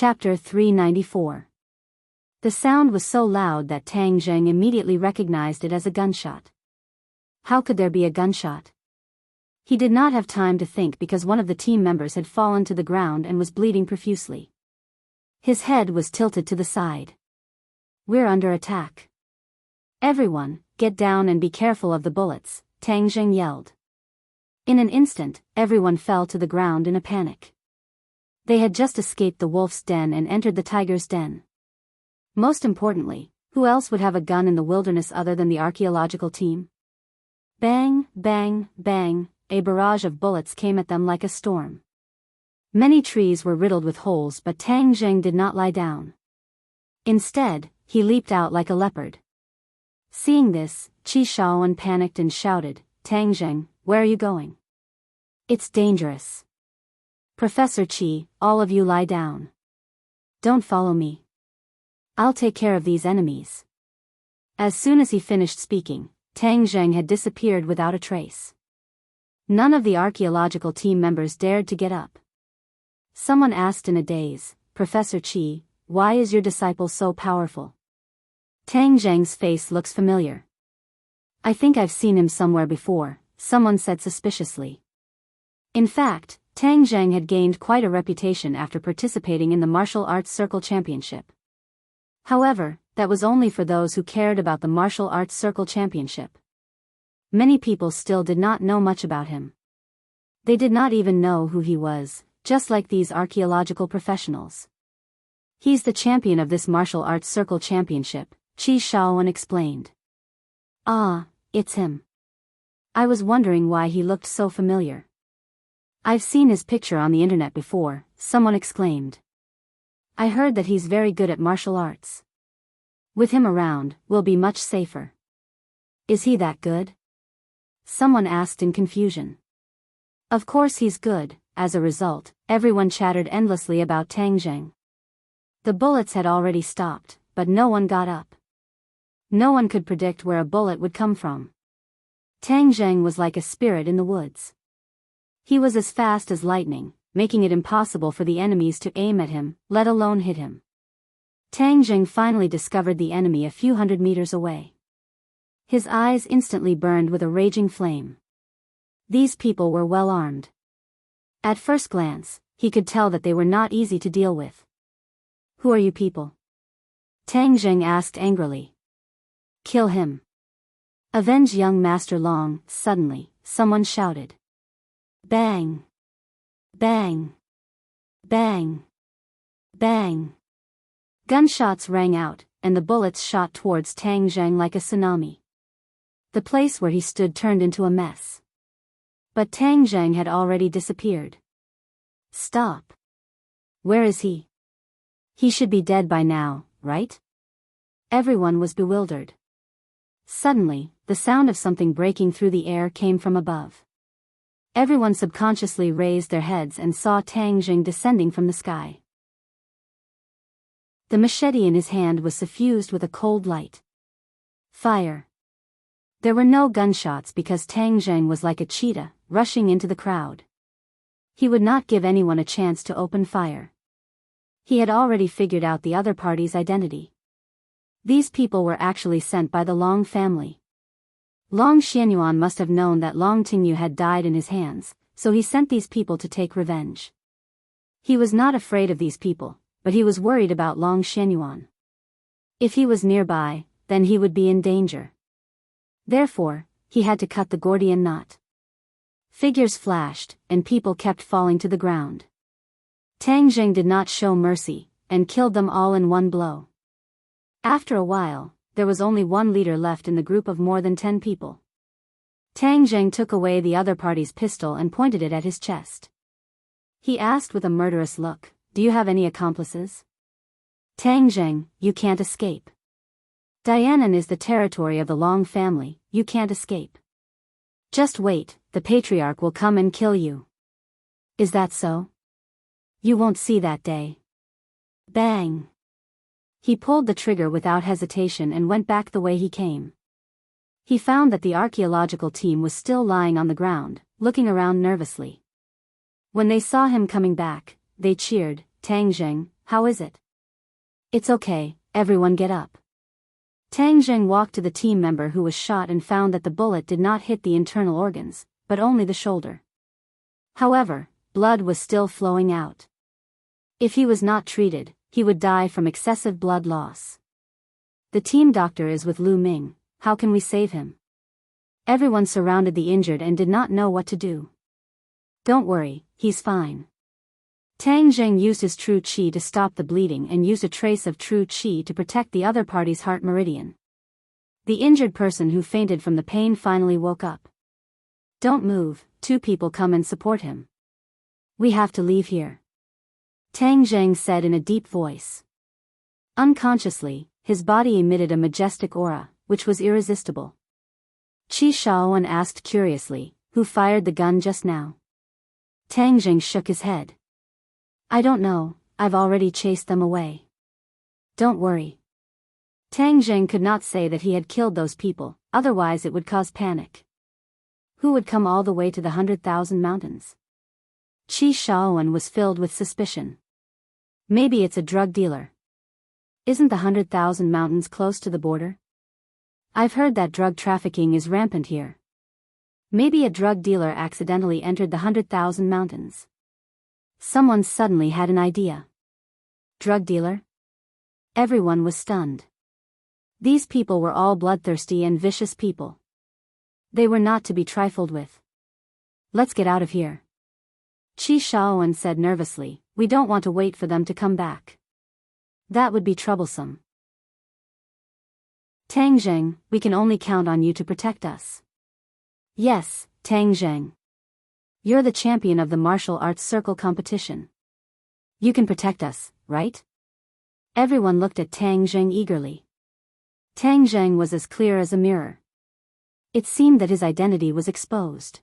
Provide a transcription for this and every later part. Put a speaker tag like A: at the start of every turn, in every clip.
A: Chapter 394. The sound was so loud that Tang Zheng immediately recognized it as a gunshot. How could there be a gunshot? He did not have time to think because one of the team members had fallen to the ground and was bleeding profusely. His head was tilted to the side. "We're under attack. Everyone, get down and be careful of the bullets," Tang Zheng yelled. In an instant, everyone fell to the ground in a panic. They had just escaped the wolf's den and entered the tiger's den. Most importantly, who else would have a gun in the wilderness other than the archaeological team? Bang, bang, bang, a barrage of bullets came at them like a storm. Many trees were riddled with holes, but Tang Zheng did not lie down. Instead, he leaped out like a leopard. Seeing this, Qi Shaoan panicked and shouted, "Tang Zheng, where are you going? It's dangerous. Professor Qi, all of you lie down. Don't follow me. I'll take care of these enemies." As soon as he finished speaking, Tang Zheng had disappeared without a trace. None of the archaeological team members dared to get up. Someone asked in a daze, "Professor Qi, why is your disciple so powerful?" Tang Zheng's face looks familiar. "I think I've seen him somewhere before," someone said suspiciously. In fact, Tang Zheng had gained quite a reputation after participating in the martial arts circle championship. However, that was only for those who cared about the martial arts circle championship. Many people still did not know much about him. They did not even know who he was, just like these archaeological professionals. "He's the champion of this martial arts circle championship," Qi Shaoan explained. "Ah, it's him. I was wondering why he looked so familiar. I've seen his picture on the internet before," someone exclaimed. "I heard that he's very good at martial arts. With him around, we'll be much safer." "Is he that good?" someone asked in confusion. Of course he's good. As a result, everyone chattered endlessly about Tang Zheng. The bullets had already stopped, but no one got up. No one could predict where a bullet would come from. Tang Zheng was like a spirit in the woods. He was as fast as lightning, making it impossible for the enemies to aim at him, let alone hit him. Tang Zheng finally discovered the enemy a few hundred meters away. His eyes instantly burned with a raging flame. These people were well armed. At first glance, he could tell that they were not easy to deal with. "Who are you people?" Tang Zheng asked angrily. "Kill him. Avenge young Master Long." Suddenly, someone shouted. Bang! Bang! Bang! Bang! Gunshots rang out, and the bullets shot towards Tang Zheng like a tsunami. The place where he stood turned into a mess. But Tang Zheng had already disappeared. "Stop! Where is he? He should be dead by now, right?" Everyone was bewildered. Suddenly, the sound of something breaking through the air came from above. Everyone subconsciously raised their heads and saw Tang Zheng descending from the sky. The machete in his hand was suffused with a cold light. Fire. There were no gunshots because Tang Zheng was like a cheetah, rushing into the crowd. He would not give anyone a chance to open fire. He had already figured out the other party's identity. These people were actually sent by the Long family. Long Xianyuan must have known that Long Tingyu had died in his hands, so he sent these people to take revenge. He was not afraid of these people, but he was worried about Long Xianyuan. If he was nearby, then he would be in danger. Therefore, he had to cut the Gordian knot. Figures flashed, and people kept falling to the ground. Tang Zheng did not show mercy, and killed them all in one blow. After a while, there was only one leader left in the group of more than 10 people. Tang Zheng took away the other party's pistol and pointed it at his chest. He asked with a murderous look, "Do you have any accomplices?" "Tang Zheng, you can't escape. Dianan is the territory of the Long family, you can't escape. Just wait, the patriarch will come and kill you." "Is that so?" "You won't see that day." Bang! He pulled the trigger without hesitation and went back the way he came. He found that the archaeological team was still lying on the ground, looking around nervously. When they saw him coming back, they cheered, "Tang Zheng, how is it? It's okay, everyone get up. Tang Zheng walked to the team member who was shot and found that the bullet did not hit the internal organs, but only the shoulder. However, blood was still flowing out. If he was not treated, he would die from excessive blood loss. The team doctor is with Lu Ming, how can we save him? Everyone surrounded the injured and did not know what to do. Don't worry, he's fine. Tang Zheng used his true qi to stop the bleeding and used a trace of true qi to protect the other party's heart meridian. The injured person who fainted from the pain finally woke up. Don't move, 2 people come and support him. We have to leave here. Tang Zheng said in a deep voice. Unconsciously, his body emitted a majestic aura, which was irresistible. Qi Shaoan asked curiously, who fired the gun just now? Tang Zheng shook his head. I don't know, I've already chased them away. Don't worry. Tang Zheng could not say that he had killed those people, otherwise it would cause panic. Who would come all the way to the 100,000 mountains? Qi Shaoan was filled with suspicion. Maybe it's a drug dealer. Isn't the 100,000 mountains close to the border? I've heard that drug trafficking is rampant here. Maybe a drug dealer accidentally entered the 100,000 mountains. Someone suddenly had an idea. Drug dealer? Everyone was stunned. These people were all bloodthirsty and vicious people. They were not to be trifled with. Let's get out of here. Qi Shaoan said nervously, we don't want to wait for them to come back. That would be troublesome. Tang Zheng, we can only count on you to protect us. Yes, Tang Zheng. You're the champion of the martial arts circle competition. You can protect us, right? Everyone looked at Tang Zheng eagerly. Tang Zheng was as clear as a mirror. It seemed that his identity was exposed.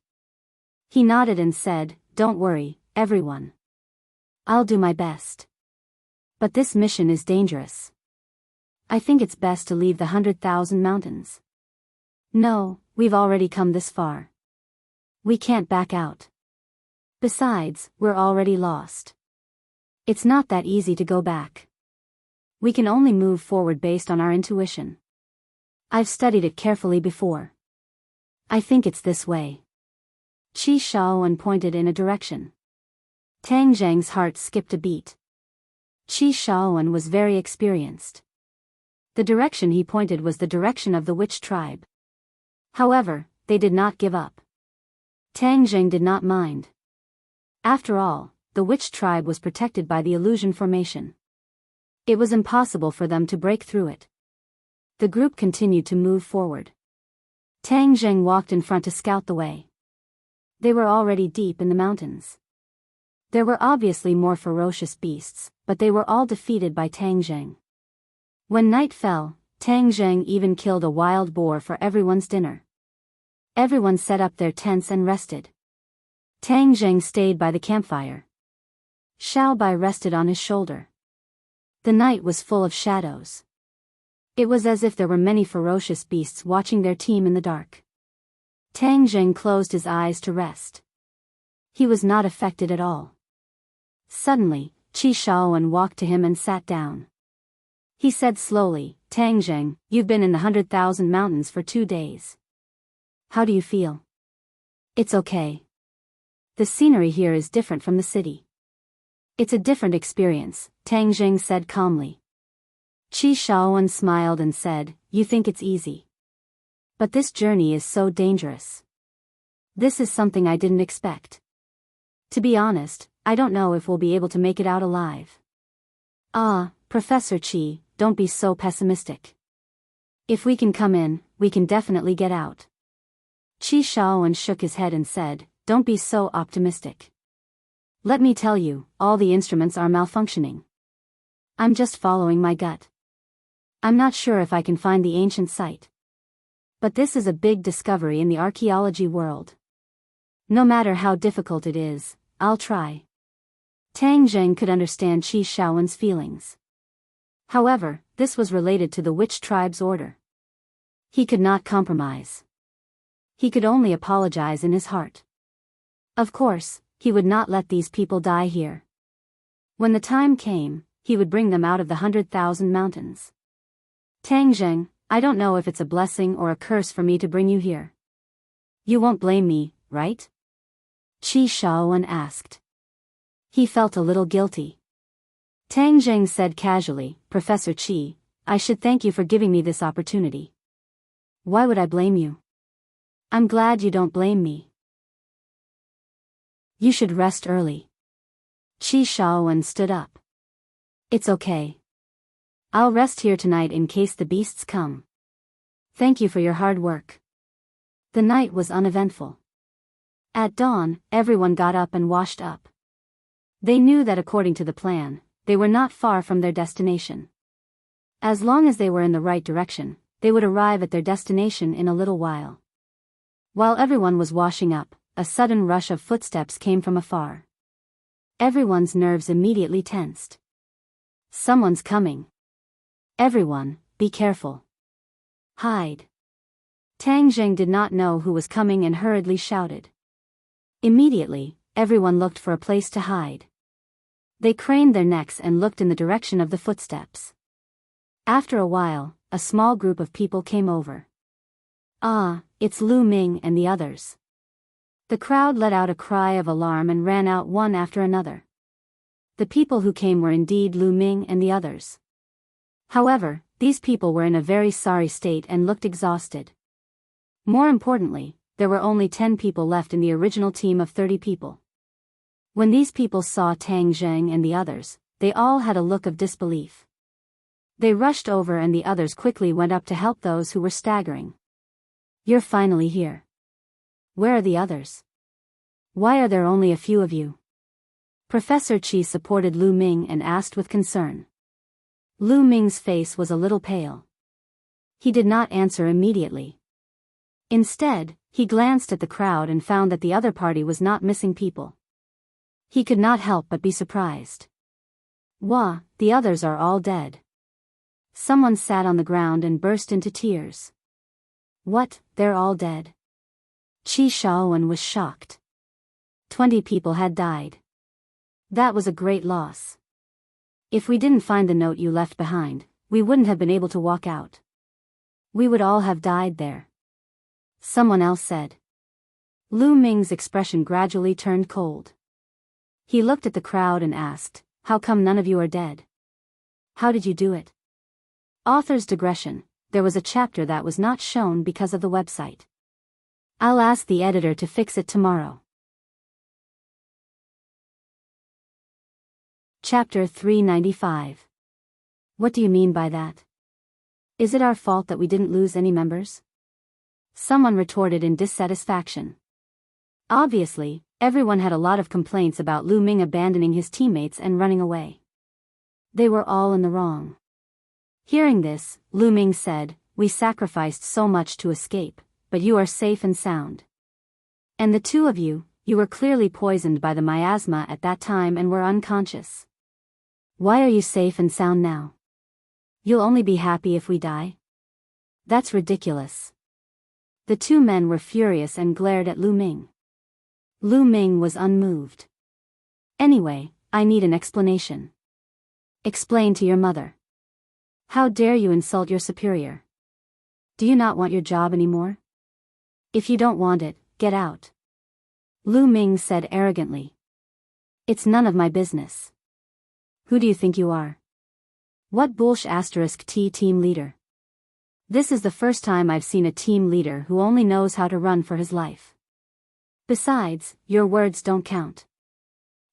A: He nodded and said, don't worry, everyone. I'll do my best. But this mission is dangerous. I think it's best to leave the 100,000 mountains. No, we've already come this far. We can't back out. Besides, we're already lost. It's not that easy to go back. We can only move forward based on our intuition. I've studied it carefully before. I think it's this way. Qi Shaoan pointed in a direction. Tang Zheng's heart skipped a beat. Qi Shaoan was very experienced. The direction he pointed was the direction of the witch tribe. However, they did not give up. Tang Zheng did not mind. After all, the witch tribe was protected by the illusion formation. It was impossible for them to break through it. The group continued to move forward. Tang Zheng walked in front to scout the way. They were already deep in the mountains. There were obviously more ferocious beasts, but they were all defeated by Tang Zheng. When night fell, Tang Zheng even killed a wild boar for everyone's dinner. Everyone set up their tents and rested. Tang Zheng stayed by the campfire. Xiao Bai rested on his shoulder. The night was full of shadows. It was as if there were many ferocious beasts watching their team in the dark. Tang Zheng closed his eyes to rest. He was not affected at all. Suddenly, Qi Shaoan walked to him and sat down. He said slowly, Tang Zheng, you've been in the 100,000 mountains for 2 days. How do you feel? It's okay. The scenery here is different from the city. It's a different experience, Tang Zheng said calmly. Qi Shaoan smiled and said, you think it's easy. But this journey is so dangerous. This is something I didn't expect. To be honest, I don't know if we'll be able to make it out alive. Ah, Professor Qi, don't be so pessimistic. If we can come in, we can definitely get out. Qi Shaoan shook his head and said, don't be so optimistic. Let me tell you, all the instruments are malfunctioning. I'm just following my gut. I'm not sure if I can find the ancient site. But this is a big discovery in the archaeology world. No matter how difficult it is, I'll try. Tang Zheng could understand Qi Shaoan's feelings. However, this was related to the witch tribe's order. He could not compromise. He could only apologize in his heart. Of course, he would not let these people die here. When the time came, he would bring them out of the 100,000 mountains. Tang Zheng, I don't know if it's a blessing or a curse for me to bring you here. You won't blame me, right? Qi Shaowen asked. He felt a little guilty. Tang Zheng said casually, Professor Qi, I should thank you for giving me this opportunity. Why would I blame you? I'm glad you don't blame me. You should rest early. Qi Shaowen stood up. It's okay. I'll rest here tonight in case the beasts come. Thank you for your hard work. The night was uneventful. At dawn, everyone got up and washed up. They knew that according to the plan, they were not far from their destination. As long as they were in the right direction, they would arrive at their destination in a little while. While everyone was washing up, a sudden rush of footsteps came from afar. Everyone's nerves immediately tensed. Someone's coming. Everyone, be careful. Hide. Tang Zheng did not know who was coming and hurriedly shouted. Immediately, everyone looked for a place to hide. They craned their necks and looked in the direction of the footsteps. After a while, a small group of people came over. Ah, it's Lu Ming and the others. The crowd let out a cry of alarm and ran out one after another. The people who came were indeed Lu Ming and the others. However, these people were in a very sorry state and looked exhausted. More importantly, there were only 10 people left in the original team of 30 people. When these people saw Tang Zheng and the others, they all had a look of disbelief. They rushed over and the others quickly went up to help those who were staggering. You're finally here. Where are the others? Why are there only a few of you? Professor Qi supported Lu Ming and asked with concern. Lu Ming's face was a little pale. He did not answer immediately. Instead, he glanced at the crowd and found that the other party was not missing people. He could not help but be surprised. Wah, the others are all dead. Someone sat on the ground and burst into tears. What, they're all dead? Qi Shaowen was shocked. 20 people had died. That was a great loss. If we didn't find the note you left behind, we wouldn't have been able to walk out. We would all have died there. Someone else said. Lu Ming's expression gradually turned cold. He looked at the crowd and asked, how come none of you are dead? How did you do it? Author's digression, there was a chapter that was not shown because of the website. I'll ask the editor to fix it tomorrow. Chapter 395. What do you mean by that? Is it our fault that we didn't lose any members? Someone retorted in dissatisfaction. Obviously, everyone had a lot of complaints about Lu Ming abandoning his teammates and running away. They were all in the wrong. Hearing this, Lu Ming said, we sacrificed so much to escape, but you are safe and sound. And the two of you, you were clearly poisoned by the miasma at that time and were unconscious. Why are you safe and sound now? You'll only be happy if we die? That's ridiculous. The two men were furious and glared at Lu Ming. Lu Ming was unmoved. Anyway, I need an explanation. Explain to your mother. How dare you insult your superior? Do you not want your job anymore? If you don't want it, get out. Lu Ming said arrogantly. It's none of my business. Who do you think you are? What bullsh** T team leader? This is the first time I've seen a team leader who only knows how to run for his life. Besides, your words don't count.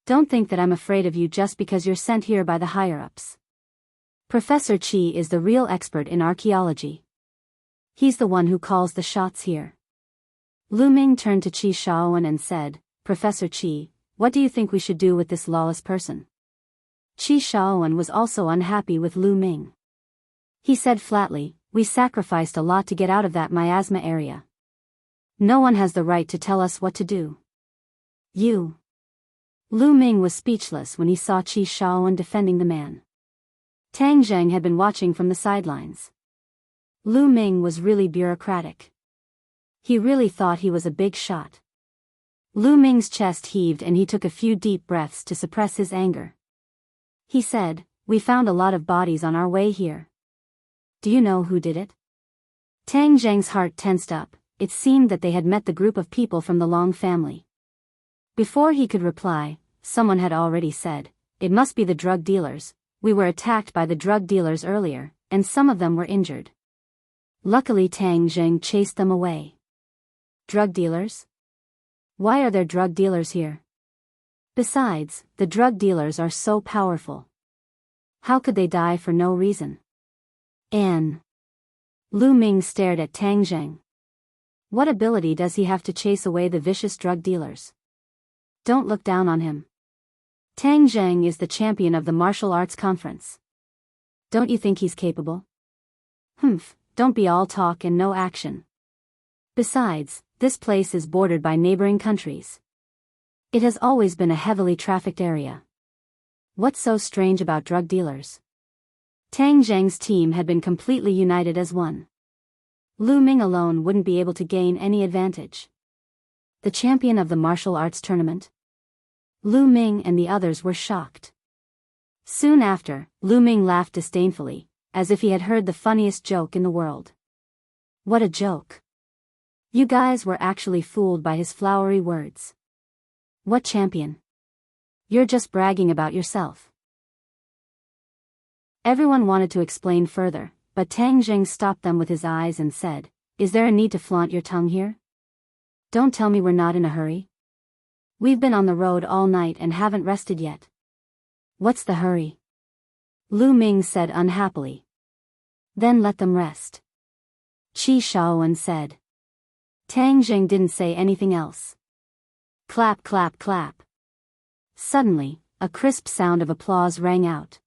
A: Don't think that I'm afraid of you just because you're sent here by the higher-ups. Professor Qi is the real expert in archaeology. He's the one who calls the shots here. Lu Ming turned to Qi Shaowen and said, Professor Qi, what do you think we should do with this lawless person? Qi Shaowen was also unhappy with Lu Ming. He said flatly, we sacrificed a lot to get out of that miasma area. No one has the right to tell us what to do. You. Lu Ming was speechless when he saw Qi Shaowen defending the man. Tang Zheng had been watching from the sidelines. Lu Ming was really bureaucratic. He really thought he was a big shot. Lu Ming's chest heaved and he took a few deep breaths to suppress his anger. He said, We found a lot of bodies on our way here. Do you know who did it? Tang Zhang's heart tensed up. It seemed that they had met the group of people from the Long family. Before he could reply, someone had already said, "It must be the drug dealers. We were attacked by the drug dealers earlier, and some of them were injured." Luckily Tang Zhang chased them away. Drug dealers? Why are there drug dealers here? Besides, the drug dealers are so powerful. How could they die for no reason? Lu Ming stared at Tang Zhang. What ability does he have to chase away the vicious drug dealers? Don't look down on him. Tang Zhang is the champion of the martial arts conference. Don't you think he's capable? Don't be all talk and no action. Besides, this place is bordered by neighboring countries. It has always been a heavily trafficked area. What's so strange about drug dealers? Tang Zhang's team had been completely united as one. Lu Ming alone wouldn't be able to gain any advantage. The champion of the martial arts tournament? Lu Ming and the others were shocked. Soon after, Lu Ming laughed disdainfully, as if he had heard the funniest joke in the world. What a joke. You guys were actually fooled by his flowery words. What champion? You're just bragging about yourself. Everyone wanted to explain further, but Tang Zhang stopped them with his eyes and said, "Is there a need to flaunt your tongue here? Don't tell me we're not in a hurry. We've been on the road all night and haven't rested yet." What's the hurry? Lu Ming said unhappily. Then let them rest. Qi Shaowen said. Tang Zhang didn't say anything else. Clap clap clap. Suddenly, a crisp sound of applause rang out.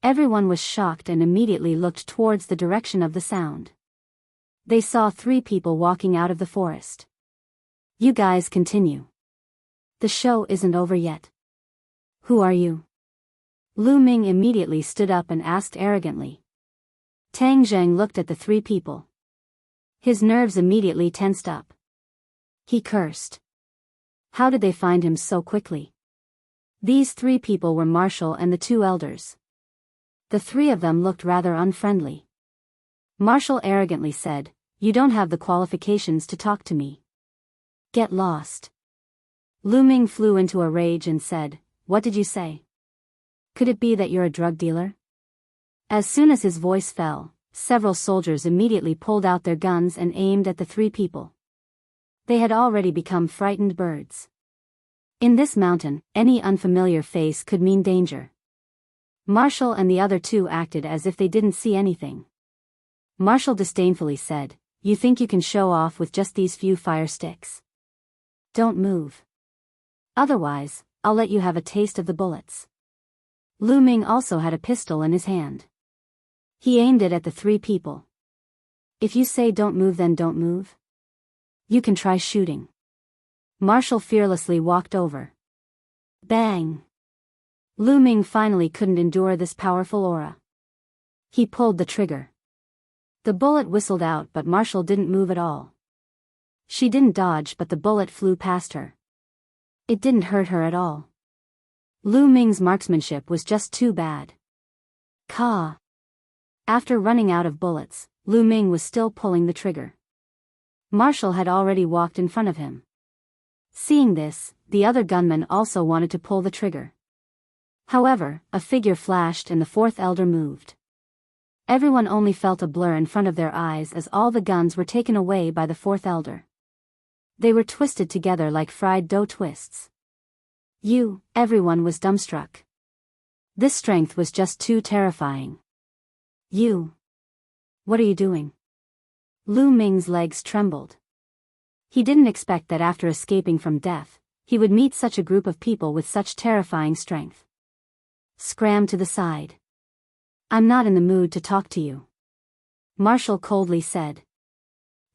A: Everyone was shocked and immediately looked towards the direction of the sound. They saw 3 people walking out of the forest. You guys continue. The show isn't over yet. Who are you? Lu Ming immediately stood up and asked arrogantly. Tang Zhang looked at the 3 people. His nerves immediately tensed up. He cursed. How did they find him so quickly? These 3 people were Marshall and the 2 elders. The 3 of them looked rather unfriendly. Marshall arrogantly said, "You don't have the qualifications to talk to me. Get lost." Lu Ming flew into a rage and said, "What did you say? Could it be that you're a drug dealer?" As soon as his voice fell, several soldiers immediately pulled out their guns and aimed at the 3 people. They had already become frightened birds. In this mountain, any unfamiliar face could mean danger. Marshall and the other 2 acted as if they didn't see anything. Marshall disdainfully said, "You think you can show off with just these few fire sticks? Don't move. Otherwise, I'll let you have a taste of the bullets." Lu Ming also had a pistol in his hand. He aimed it at the 3 people. "If you say don't move, then don't move. You can try shooting." Marshall fearlessly walked over. Bang! Lu Ming finally couldn't endure this powerful aura. He pulled the trigger. The bullet whistled out, but Marshall didn't move at all. She didn't dodge, but the bullet flew past her. It didn't hurt her at all. Lu Ming's marksmanship was just too bad. Caw! After running out of bullets, Lu Ming was still pulling the trigger. Marshall had already walked in front of him. Seeing this, the other gunman also wanted to pull the trigger. However, a figure flashed and the 4th elder moved. Everyone only felt a blur in front of their eyes as all the guns were taken away by the 4th elder. They were twisted together like fried dough twists. Everyone was dumbstruck. This strength was just too terrifying. What are you doing? Lu Ming's legs trembled. He didn't expect that after escaping from death, he would meet such a group of people with such terrifying strength. Scram to the side. I'm not in the mood to talk to you, Marshall coldly said.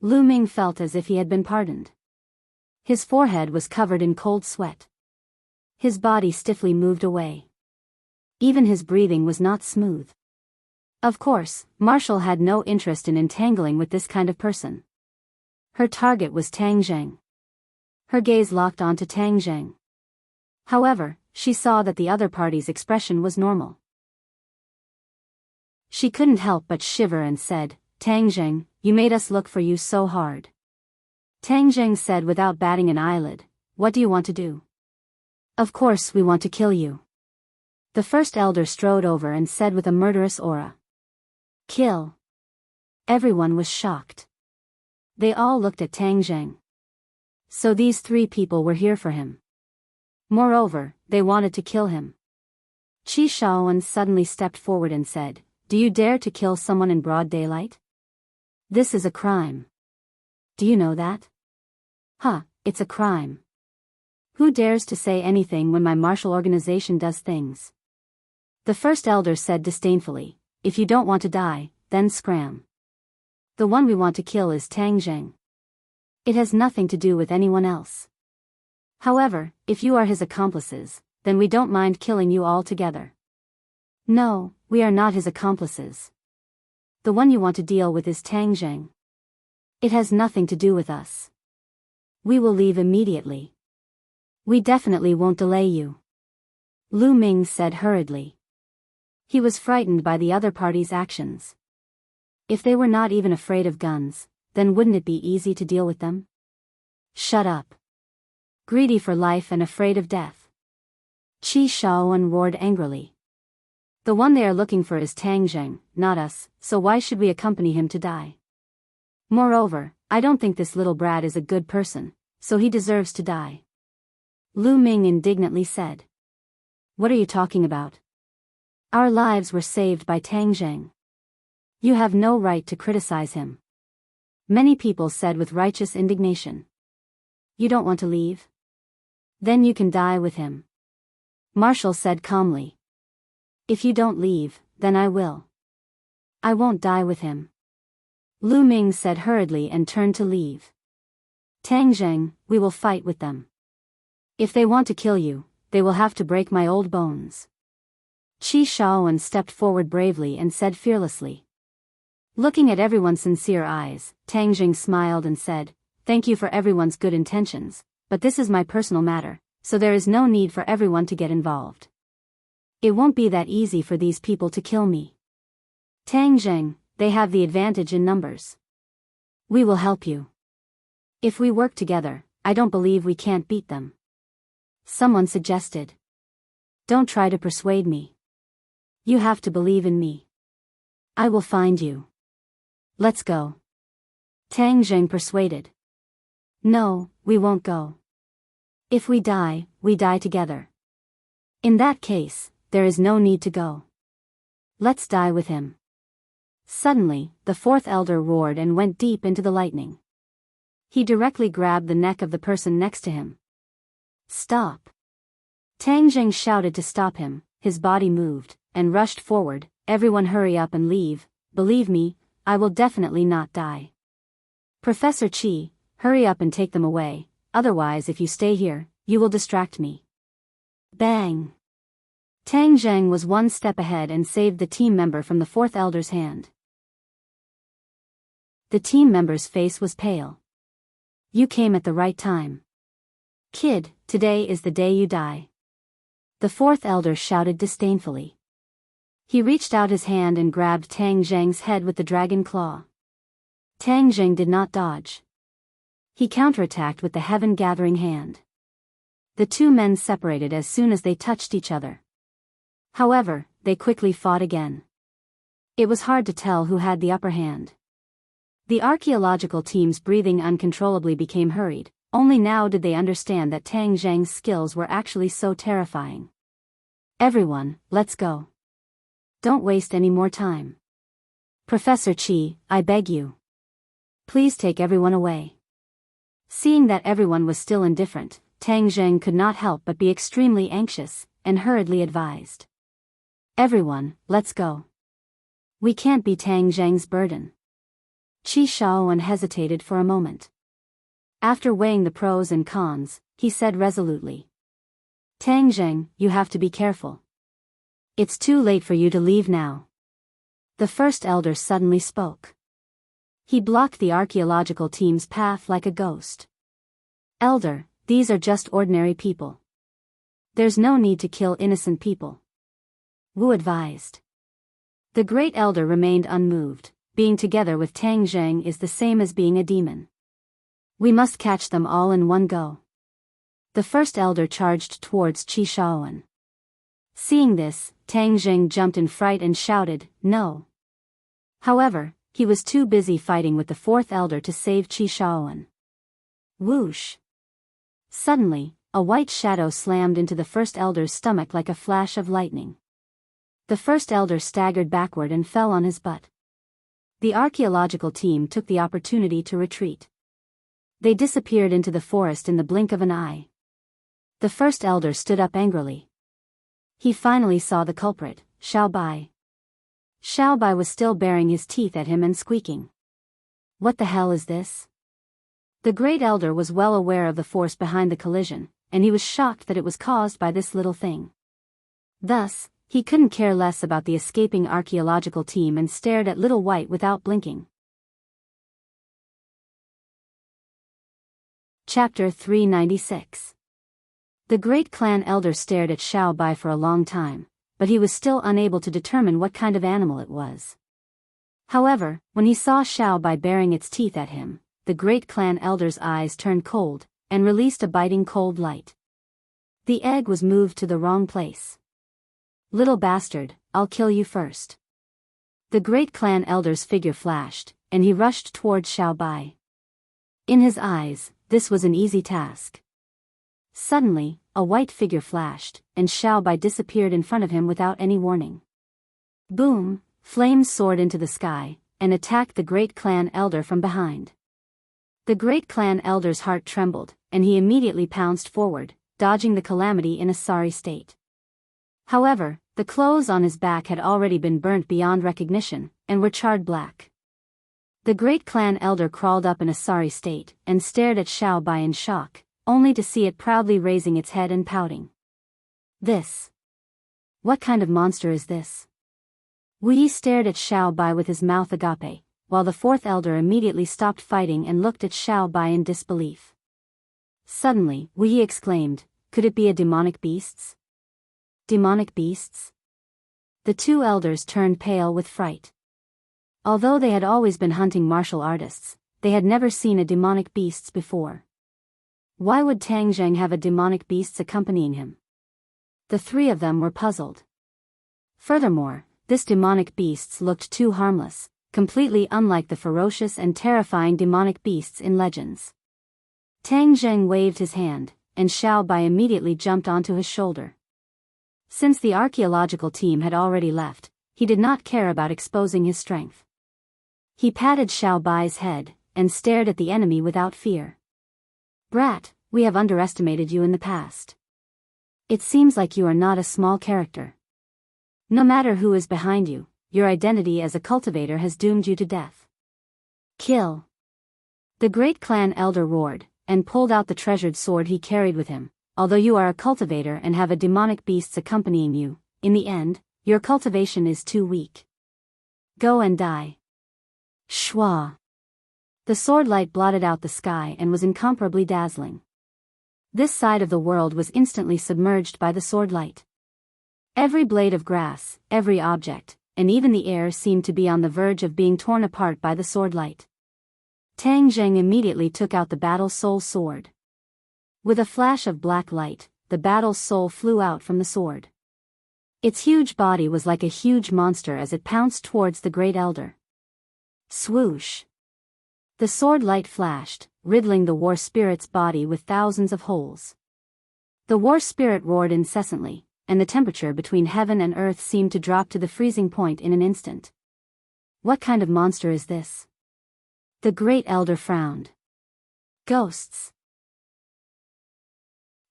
A: Lu Ming felt as if he had been pardoned. His forehead was covered in cold sweat. His body stiffly moved away. Even his breathing was not smooth. Of course, Marshall had no interest in entangling with this kind of person. Her target was Tang Zhang. Her gaze locked onto Tang Zhang. However, she saw that the other party's expression was normal. She couldn't help but shiver and said, Tang Zheng, you made us look for you so hard. Tang Zheng said without batting an eyelid, what do you want to do? Of course we want to kill you. The first elder strode over and said with a murderous aura. Kill. Everyone was shocked. They all looked at Tang Zheng. So these three people were here for him. Moreover, they wanted to kill him. Qi Shaoan suddenly stepped forward and said, do you dare to kill someone in broad daylight? This is a crime. Do you know that? Huh, it's a crime. Who dares to say anything when my martial organization does things? The first elder said disdainfully, if you don't want to die, then scram. The one we want to kill is Tang Zheng. It has nothing to do with anyone else. However, if you are his accomplices, then we don't mind killing you all together. No, we are not his accomplices. The one you want to deal with is Tang Zheng. It has nothing to do with us. We will leave immediately. We definitely won't delay you. Lu Ming said hurriedly. He was frightened by the other party's actions. If they were not even afraid of guns, then wouldn't it be easy to deal with them? Shut up. Greedy for life and afraid of death. Qi Shaoan roared angrily. The one they are looking for is Tang Zheng, not us, so why should we accompany him to die? Moreover, I don't think this little brat is a good person, so he deserves to die. Lu Ming indignantly said. What are you talking about? Our lives were saved by Tang Zheng. You have no right to criticize him. Many people said with righteous indignation. You don't want to leave? Then you can die with him. Marshall said calmly. If you don't leave, then I will. I won't die with him. Lu Ming said hurriedly and turned to leave. Tang Zheng, we will fight with them. If they want to kill you, they will have to break my old bones. Qi Shaoan stepped forward bravely and said fearlessly. Looking at everyone's sincere eyes, Tang Zheng smiled and said, thank you for everyone's good intentions, but this is my personal matter, so there is no need for everyone to get involved. It won't be that easy for these people to kill me. Tang Zheng, they have the advantage in numbers. We will help you. If we work together, I don't believe we can't beat them. Someone suggested. Don't try to persuade me. You have to believe in me. I will find you. Let's go. Tang Zheng persuaded. No, we won't go. If we die together. In that case, there is no need to go. Let's die with him. Suddenly, the fourth elder roared and went deep into the lightning. He directly grabbed the neck of the person next to him. Stop. Tang Zheng shouted to stop him, his body moved, and rushed forward, everyone hurry up and leave, believe me, I will definitely not die. Professor Qi, hurry up and take them away, otherwise if you stay here, you will distract me. Bang! Tang Zheng was one step ahead and saved the team member from the fourth elder's hand. The team member's face was pale. You came at the right time. Kid, today is the day you die. The fourth elder shouted disdainfully. He reached out his hand and grabbed Tang Zheng's head with the dragon claw. Tang Zheng did not dodge. He counterattacked with the heaven-gathering hand. The two men separated as soon as they touched each other. However, they quickly fought again. It was hard to tell who had the upper hand. The archaeological team's breathing uncontrollably became hurried, only now did they understand that Tang Zheng's skills were actually so terrifying. Everyone, let's go. Don't waste any more time. Professor Qi, I beg you. Please take everyone away. Seeing that everyone was still indifferent, Tang Zheng could not help but be extremely anxious, and hurriedly advised. Everyone, let's go. We can't be Tang Zheng's burden. Qi Shaoan hesitated for a moment. After weighing the pros and cons, he said resolutely. Tang Zheng, you have to be careful. It's too late for you to leave now. The first elder suddenly spoke. He blocked the archaeological team's path like a ghost. Elder, these are just ordinary people. There's no need to kill innocent people. Wu advised. The Great Elder remained unmoved. Being together with Tang Zheng is the same as being a demon. We must catch them all in one go. The first elder charged towards Qi Shaoan. Seeing this, Tang Zheng jumped in fright and shouted, "No!" However, he was too busy fighting with the fourth elder to save Qi Shaoan. Whoosh! Suddenly, a white shadow slammed into the first elder's stomach like a flash of lightning. The first elder staggered backward and fell on his butt. The archaeological team took the opportunity to retreat. They disappeared into the forest in the blink of an eye. The first elder stood up angrily. He finally saw the culprit, Xiao Bai. Xiao Bai was still baring his teeth at him and squeaking. What the hell is this? The Great Elder was well aware of the force behind the collision, and he was shocked that it was caused by this little thing. Thus, he couldn't care less about the escaping archaeological team and stared at Little White without blinking. Chapter 396. The Great Clan Elder stared at Xiao Bai for a long time, but he was still unable to determine what kind of animal it was. However, when he saw Xiao Bai baring its teeth at him, the Great Clan Elder's eyes turned cold, and released a biting cold light. The egg was moved to the wrong place. Little bastard, I'll kill you first. The Great Clan Elder's figure flashed, and he rushed towards Xiao Bai. In his eyes, this was an easy task. Suddenly, a white figure flashed, and Xiao Bai disappeared in front of him without any warning. Boom! Flames soared into the sky, and attacked the Great Clan Elder from behind. The Great Clan Elder's heart trembled, and he immediately pounced forward, dodging the calamity in a sorry state. However, the clothes on his back had already been burnt beyond recognition, and were charred black. The Great Clan Elder crawled up in a sorry state, and stared at Xiao Bai in shock, only to see it proudly raising its head and pouting. This. What kind of monster is this? Wu Yi stared at Xiao Bai with his mouth agape, while the fourth elder immediately stopped fighting and looked at Xiao Bai in disbelief. Suddenly, Wu Yi exclaimed, "Could it be a demonic beasts? Demonic beasts?" The two elders turned pale with fright. Although they had always been hunting martial artists, they had never seen a demonic beasts before. Why would Tang Zheng have a demonic beasts accompanying him? The three of them were puzzled. Furthermore, this demonic beasts looked too harmless, completely unlike the ferocious and terrifying demonic beasts in legends. Tang Zheng waved his hand, and Xiao Bai immediately jumped onto his shoulder. Since the archaeological team had already left, he did not care about exposing his strength. He patted Xiao Bai's head, and stared at the enemy without fear. "Brat, we have underestimated you in the past. It seems like you are not a small character. No matter who is behind you, your identity as a cultivator has doomed you to death. Kill!" The Great Clan Elder roared, and pulled out the treasured sword he carried with him. "Although you are a cultivator and have a demonic beasts accompanying you, in the end, your cultivation is too weak. Go and die." Shwa! The sword light blotted out the sky and was incomparably dazzling. This side of the world was instantly submerged by the sword light. Every blade of grass, every object, and even the air seemed to be on the verge of being torn apart by the sword light. Tang Zheng immediately took out the battle soul sword. With a flash of black light, the battle soul flew out from the sword. Its huge body was like a huge monster as it pounced towards the Great Elder. Swoosh! The sword light flashed, riddling the war spirit's body with thousands of holes. The war spirit roared incessantly, and the temperature between heaven and earth seemed to drop to the freezing point in an instant. What kind of monster is this? The Great Elder frowned. Ghosts.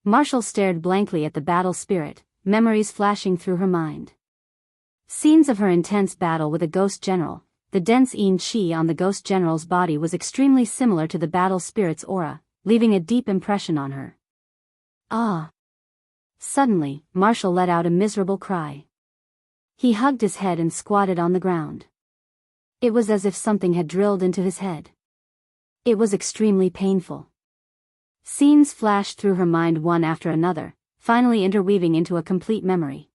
A: Marshall stared blankly at the battle spirit, memories flashing through her mind. Scenes of her intense battle with a ghost general. The dense yin qi on the ghost general's body was extremely similar to the battle spirit's aura, leaving a deep impression on her. Ah! Suddenly, Marshall let out a miserable cry. He hugged his head and squatted on the ground. It was as if something had drilled into his head. It was extremely painful. Scenes flashed through her mind one after another, finally interweaving into a complete memory.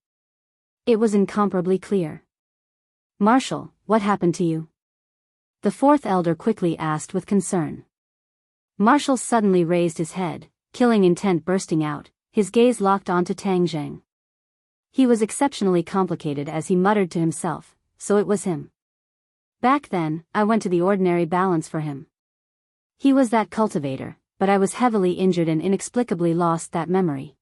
A: It was incomparably clear. Marshal, what happened to you? The fourth elder quickly asked with concern. Marshal suddenly raised his head, killing intent bursting out, his gaze locked onto Tang Zheng. He was exceptionally complicated as he muttered to himself, so it was him. Back then, I went to the ordinary balance for him. He was that cultivator, but I was heavily injured and inexplicably lost that memory.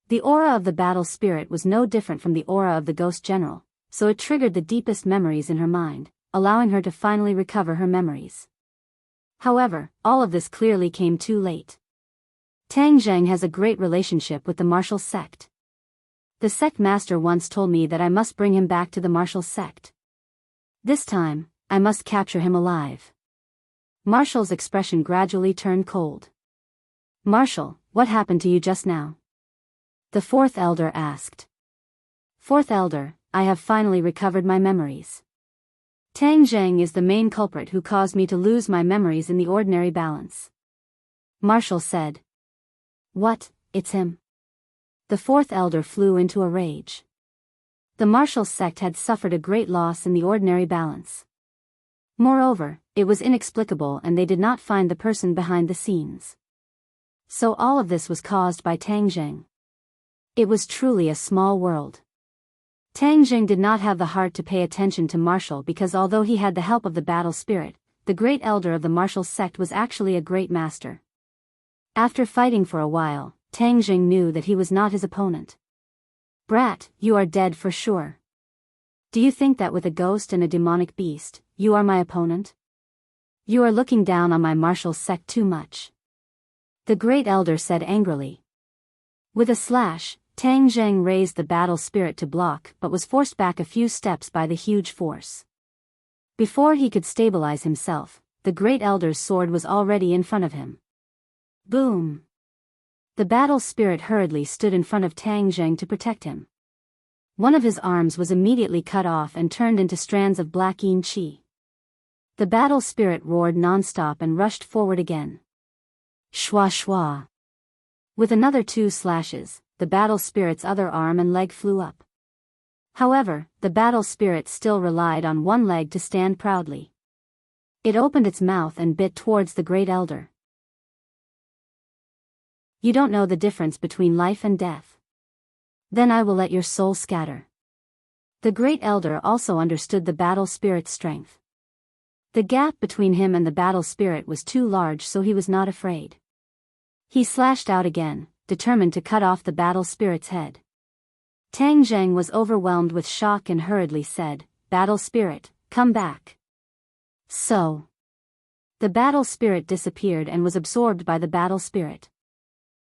A: The aura of the battle spirit was no different from the aura of the ghost general, so it triggered the deepest memories in her mind, allowing her to finally recover her memories. However, all of this clearly came too late. Tang Zheng has a great relationship with the martial sect. The sect master once told me that I must bring him back to the martial sect. This time, I must capture him alive. Marshal's expression gradually turned cold. Marshal, what happened to you just now? The fourth elder asked. Fourth elder, I have finally recovered my memories. Tang Zheng is the main culprit who caused me to lose my memories in the ordinary balance. Marshal said. What, it's him? The fourth elder flew into a rage. The martial sect had suffered a great loss in the ordinary balance. Moreover, it was inexplicable and they did not find the person behind the scenes. So all of this was caused by Tang Zheng. It was truly a small world. Tang Zheng did not have the heart to pay attention to Marshal because although he had the help of the battle spirit, the great elder of the martial sect was actually a great master. After fighting for a while, Tang Zheng knew that he was not his opponent. Brat, you are dead for sure. Do you think that with a ghost and a demonic beast, you are my opponent? You are looking down on my martial sect too much. The great elder said angrily. With a slash, Tang Zheng raised the battle spirit to block but was forced back a few steps by the huge force. Before he could stabilize himself, the great elder's sword was already in front of him. Boom! The battle spirit hurriedly stood in front of Tang Zheng to protect him. One of his arms was immediately cut off and turned into strands of black yin qi. The battle spirit roared non-stop and rushed forward again. Shwa shwa! With another 2 slashes, the battle spirit's other arm and leg flew up. However, the battle spirit still relied on one leg to stand proudly. It opened its mouth and bit towards the great elder. You don't know the difference between life and death. Then I will let your soul scatter. The great elder also understood the battle spirit's strength. The gap between him and the battle spirit was too large, so he was not afraid. He slashed out again, determined to cut off the battle spirit's head. Tang Zheng was overwhelmed with shock and hurriedly said, Battle spirit, come back. So. The battle spirit disappeared and was absorbed by the battle spirit.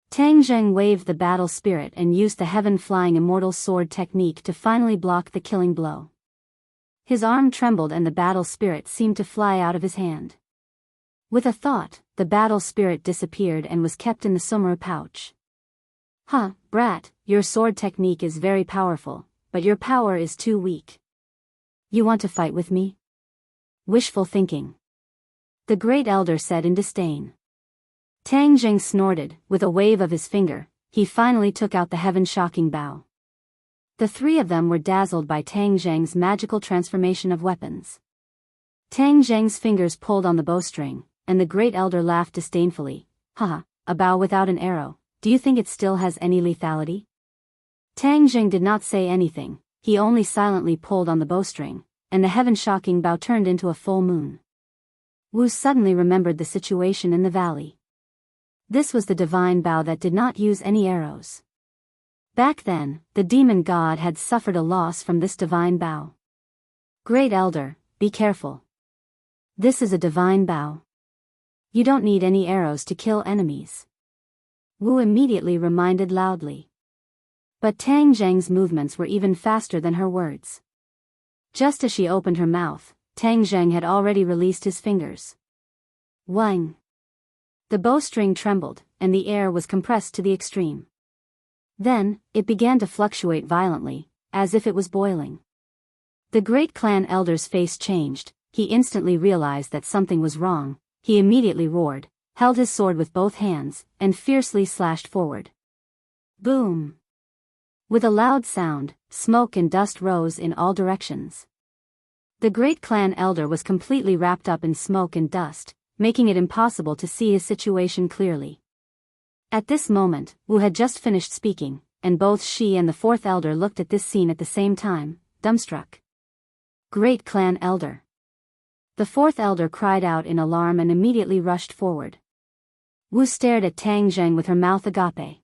A: Tang Zheng waved the battle spirit and used the heaven-flying immortal sword technique to finally block the killing blow. His arm trembled and the battle spirit seemed to fly out of his hand. With a thought, the battle spirit disappeared and was kept in the Sumera pouch. Huh, brat, your sword technique is very powerful, but your power is too weak. You want to fight with me? Wishful thinking. The great elder said in disdain. Tang Zheng snorted, with a wave of his finger, he finally took out the heaven-shocking bow. The 3 of them were dazzled by Tang Zheng's magical transformation of weapons. Tang Zheng's fingers pulled on the bowstring, and the great elder laughed disdainfully. Haha, a bow without an arrow, do you think it still has any lethality? Tang Zheng did not say anything, he only silently pulled on the bowstring, and the heaven-shocking bow turned into a full moon. Wu suddenly remembered the situation in the valley. This was the divine bow that did not use any arrows. Back then, the demon god had suffered a loss from this divine bow. Great elder, be careful. This is a divine bow. You don't need any arrows to kill enemies. Wu immediately reminded loudly. But Tang Zheng's movements were even faster than her words. Just as she opened her mouth, Tang Zheng had already released his fingers. Wang! The bowstring trembled, and the air was compressed to the extreme. Then, it began to fluctuate violently, as if it was boiling. The great clan elder's face changed, he instantly realized that something was wrong, he immediately roared, held his sword with both hands, and fiercely slashed forward. Boom! With a loud sound, smoke and dust rose in all directions. The great clan elder was completely wrapped up in smoke and dust, making it impossible to see his situation clearly. At this moment, Wu had just finished speaking, and both she and the fourth elder looked at this scene at the same time, dumbstruck. Great clan elder. The fourth elder cried out in alarm and immediately rushed forward. Wu stared at Tang Zheng with her mouth agape.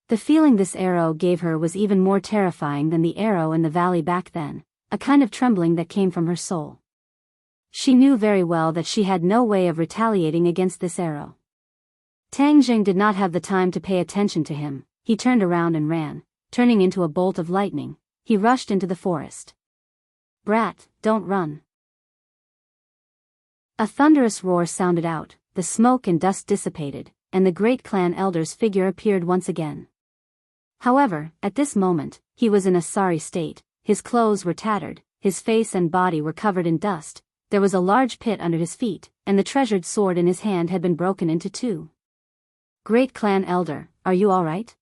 A: The feeling this arrow gave her was even more terrifying than the arrow in the valley back then, a kind of trembling that came from her soul. She knew very well that she had no way of retaliating against this arrow. Tang Zheng did not have the time to pay attention to him. He turned around and ran, turning into a bolt of lightning. He rushed into the forest. Brat, don't run. A thunderous roar sounded out, the smoke and dust dissipated, and the great clan elder's figure appeared once again. However, at this moment, he was in a sorry state. His clothes were tattered, his face and body were covered in dust, there was a large pit under his feet, and the treasured sword in his hand had been broken into two. Great clan elder, are you all right?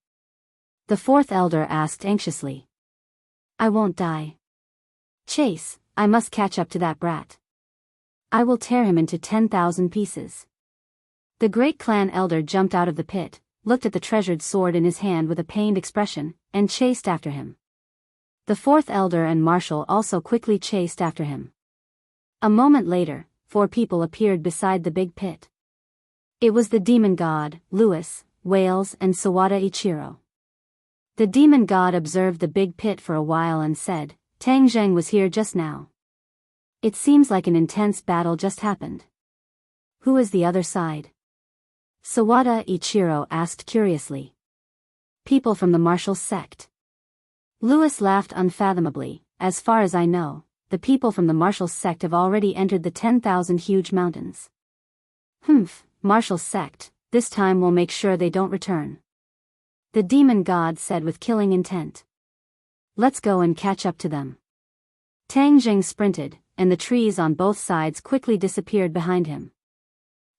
A: The fourth elder asked anxiously. I won't die. Chase, I must catch up to that brat. I will tear him into 10,000 pieces. The great clan elder jumped out of the pit, looked at the treasured sword in his hand with a pained expression, and chased after him. The fourth elder and Marshal also quickly chased after him. A moment later, 4 people appeared beside the big pit. It was the demon god, Lewis, Wales and Sawada Ichiro. The demon god observed the big pit for a while and said, Tang Zheng was here just now. It seems like an intense battle just happened. Who is the other side? Sawada Ichiro asked curiously. People from the martial sect. Lewis laughed unfathomably. As far as I know, the people from the martial sect have already entered the 10,000 huge mountains. Martial sect, this time we'll make sure they don't return. The demon god said with killing intent. Let's go and catch up to them. Tang Zheng sprinted, and the trees on both sides quickly disappeared behind him.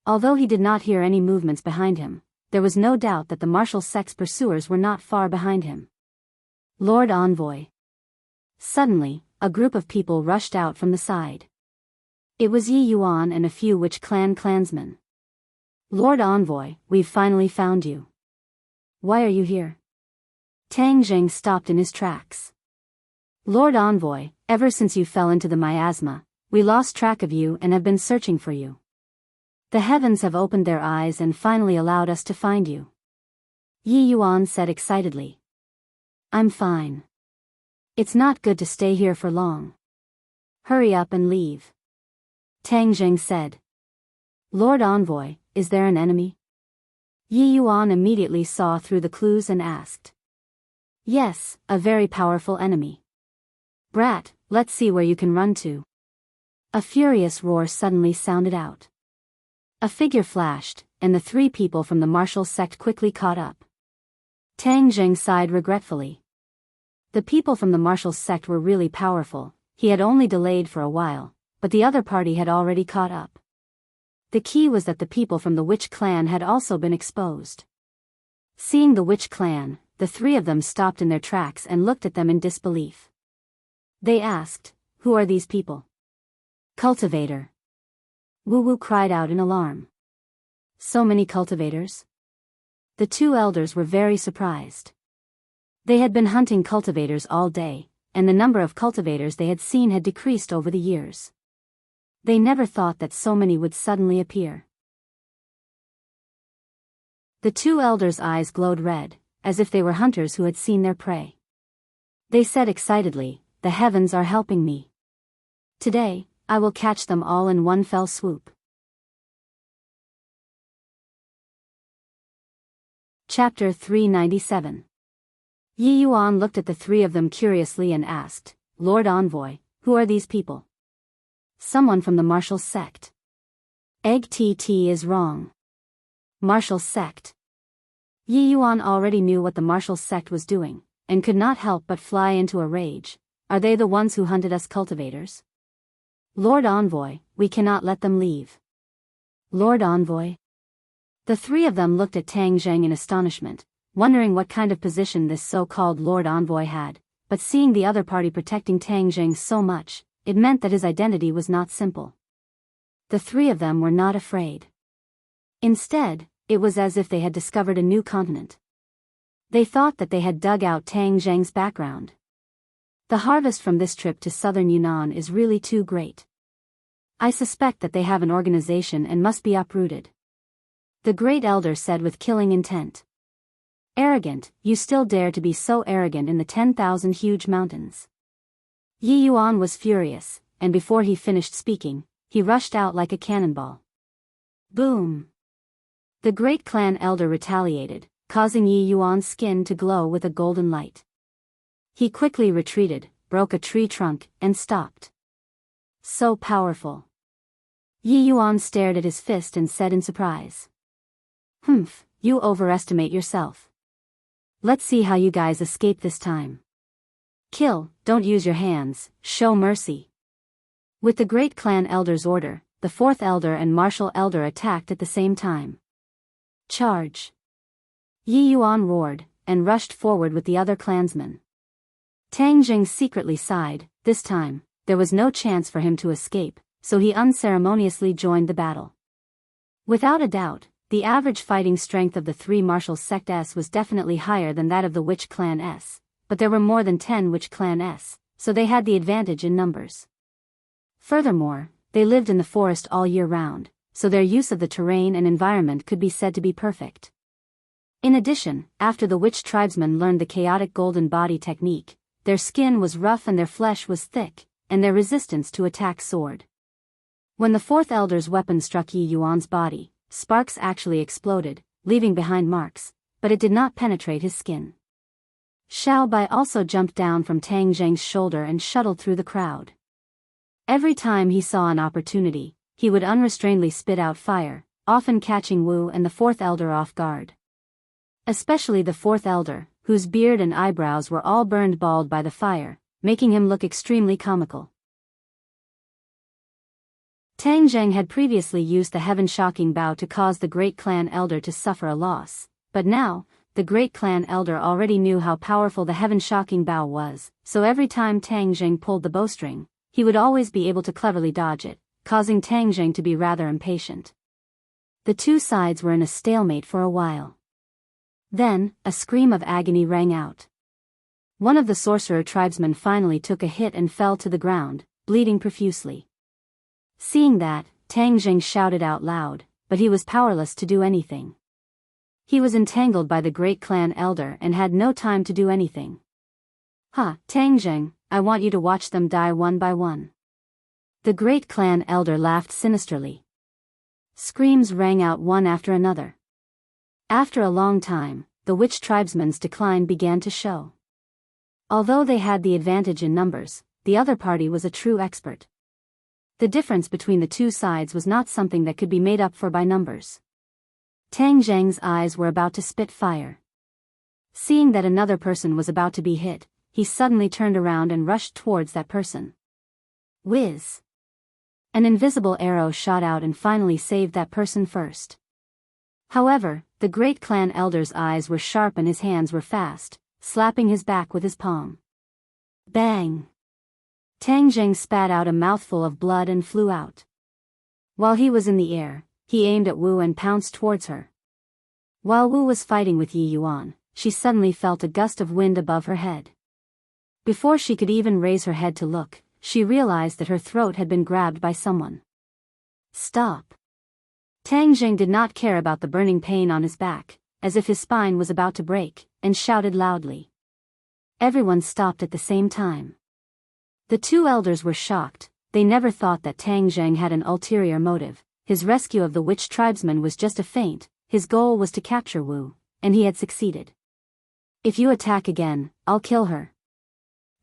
A: Although he did not hear any movements behind him, there was no doubt that the martial sect's pursuers were not far behind him. Lord Envoy. Suddenly, a group of people rushed out from the side. It was Yi Yuan and a few Witch Clan clansmen. Lord Envoy, we've finally found you. Why are you here? Tang Zheng stopped in his tracks. Lord Envoy, ever since you fell into the miasma, we lost track of you and have been searching for you. The heavens have opened their eyes and finally allowed us to find you. Yi Yuan said excitedly. I'm fine. It's not good to stay here for long. Hurry up and leave. Tang Zheng said. Lord Envoy, is there an enemy? Yi Yuan immediately saw through the clues and asked. Yes, a very powerful enemy. Brat, let's see where you can run to. A furious roar suddenly sounded out. A figure flashed, and the 3 people from the martial sect quickly caught up. Tang Zheng sighed regretfully. The people from the martial sect were really powerful. He had only delayed for a while, but the other party had already caught up. The key was that the people from the Witch Clan had also been exposed. Seeing the Witch Clan, the 3 of them stopped in their tracks and looked at them in disbelief. They asked, who are these people? Cultivator. Wu Wu cried out in alarm. So many cultivators? The 2 elders were very surprised. They had been hunting cultivators all day, and the number of cultivators they had seen had decreased over the years. They never thought that so many would suddenly appear. The 2 elders' eyes glowed red, as if they were hunters who had seen their prey. They said excitedly, the heavens are helping me. Today, I will catch them all in one fell swoop. Chapter 397. Yi Yuan looked at the 3 of them curiously and asked, Lord Envoy, who are these people? Someone from the martial sect. Egg TT is wrong. Martial sect. Yi Yuan already knew what the martial sect was doing, and could not help but fly into a rage. Are they the ones who hunted us cultivators? Lord Envoy, we cannot let them leave. Lord Envoy. The 3 of them looked at Tang Zheng in astonishment, wondering what kind of position this so-called Lord Envoy had, but seeing the other party protecting Tang Zheng so much, it meant that his identity was not simple. The three of them were not afraid. Instead, it was as if they had discovered a new continent. They thought that they had dug out Tang Zheng's background. The harvest from this trip to southern Yunnan is really too great. I suspect that they have an organization and must be uprooted. The Great Elder said with killing intent. Arrogant, you still dare to be so arrogant in the 10,000 huge mountains. Yi Yuan was furious, and before he finished speaking, he rushed out like a cannonball. Boom! The great clan elder retaliated, causing Yi Yuan's skin to glow with a golden light. He quickly retreated, broke a tree trunk, and stopped. So powerful. Yi Yuan stared at his fist and said in surprise. Humph, you overestimate yourself. Let's see how you guys escape this time. Kill, don't use your hands, show mercy. With the great clan elder's order, the fourth elder and martial elder attacked at the same time. Charge! Yi Yuan roared, and rushed forward with the other clansmen. Tang Jing secretly sighed. This time, there was no chance for him to escape, so he unceremoniously joined the battle. Without a doubt, the average fighting strength of the three martial sect S was definitely higher than that of the Witch Clan S, but there were more than 10 Witch Clan S, so they had the advantage in numbers. Furthermore, they lived in the forest all year round, so their use of the terrain and environment could be said to be perfect. In addition, after the Witch tribesmen learned the chaotic golden body technique, their skin was rough and their flesh was thick, and their resistance to attack soared. When the fourth elder's weapon struck Yi Yuan's body, sparks actually exploded, leaving behind marks, but it did not penetrate his skin. Xiao Bai also jumped down from Tang Zheng's shoulder and shuttled through the crowd. Every time he saw an opportunity, he would unrestrainedly spit out fire, often catching Wu and the fourth elder off guard. Especially the fourth elder, whose beard and eyebrows were all burned bald by the fire, making him look extremely comical. Tang Zheng had previously used the heaven-shocking bow to cause the great clan elder to suffer a loss, but now, the great clan elder already knew how powerful the heaven-shocking bow was, so every time Tang Zheng pulled the bowstring, he would always be able to cleverly dodge it, causing Tang Zheng to be rather impatient. The two sides were in a stalemate for a while. Then, a scream of agony rang out. One of the sorcerer tribesmen finally took a hit and fell to the ground, bleeding profusely. Seeing that, Tang Zheng shouted out loud, but he was powerless to do anything. He was entangled by the great clan elder and had no time to do anything. Ha, Tang Zheng, I want you to watch them die one by one. The great clan elder laughed sinisterly. Screams rang out one after another. After a long time, the witch tribesmen's decline began to show. Although they had the advantage in numbers, the other party was a true expert. The difference between the two sides was not something that could be made up for by numbers. Tang Zheng's eyes were about to spit fire. Seeing that another person was about to be hit, he suddenly turned around and rushed towards that person. Whiz! An invisible arrow shot out and finally saved that person first. However, the great clan elder's eyes were sharp and his hands were fast, slapping his back with his palm. Bang! Tang Zheng spat out a mouthful of blood and flew out. While he was in the air, he aimed at Wu and pounced towards her. While Wu was fighting with Yi Yuan, she suddenly felt a gust of wind above her head. Before she could even raise her head to look, she realized that her throat had been grabbed by someone. Stop! Tang Zheng did not care about the burning pain on his back, as if his spine was about to break, and shouted loudly. Everyone stopped at the same time. The two elders were shocked. They never thought that Tang Zheng had an ulterior motive. His rescue of the witch tribesmen was just a feint. His goal was to capture Wu, and he had succeeded. If you attack again, I'll kill her,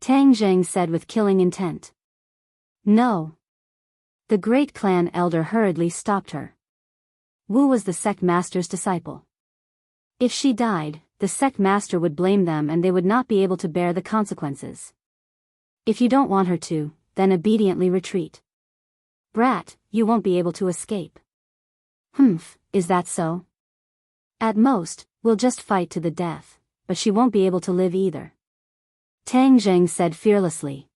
A: Tang Zheng said with killing intent. No. The great clan elder hurriedly stopped her. Wu was the sect master's disciple. If she died, the sect master would blame them and they would not be able to bear the consequences. If you don't want her to, then obediently retreat. Brat, you won't be able to escape. Humph, is that so? At most, we'll just fight to the death, but she won't be able to live either, Tang Zheng said fearlessly.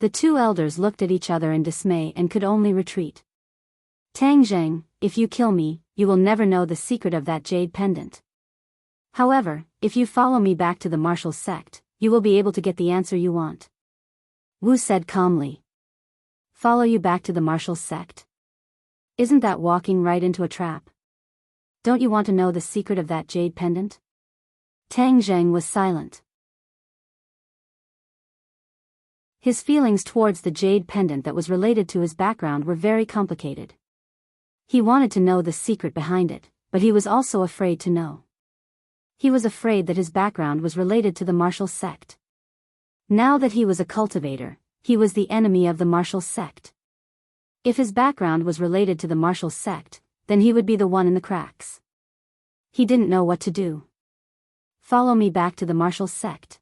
A: The two elders looked at each other in dismay and could only retreat. Tang Zheng, if you kill me, you will never know the secret of that jade pendant. However, if you follow me back to the martial sect, you will be able to get the answer you want. Wu said calmly. Follow you back to the martial sect? Isn't that walking right into a trap? Don't you want to know the secret of that jade pendant? Tang Zheng was silent. His feelings towards the jade pendant that was related to his background were very complicated. He wanted to know the secret behind it, but he was also afraid to know. He was afraid that his background was related to the martial sect. Now that he was a cultivator, he was the enemy of the martial sect. If his background was related to the martial sect, then he would be the one in the cracks. He didn't know what to do. Follow me back to the martial sect.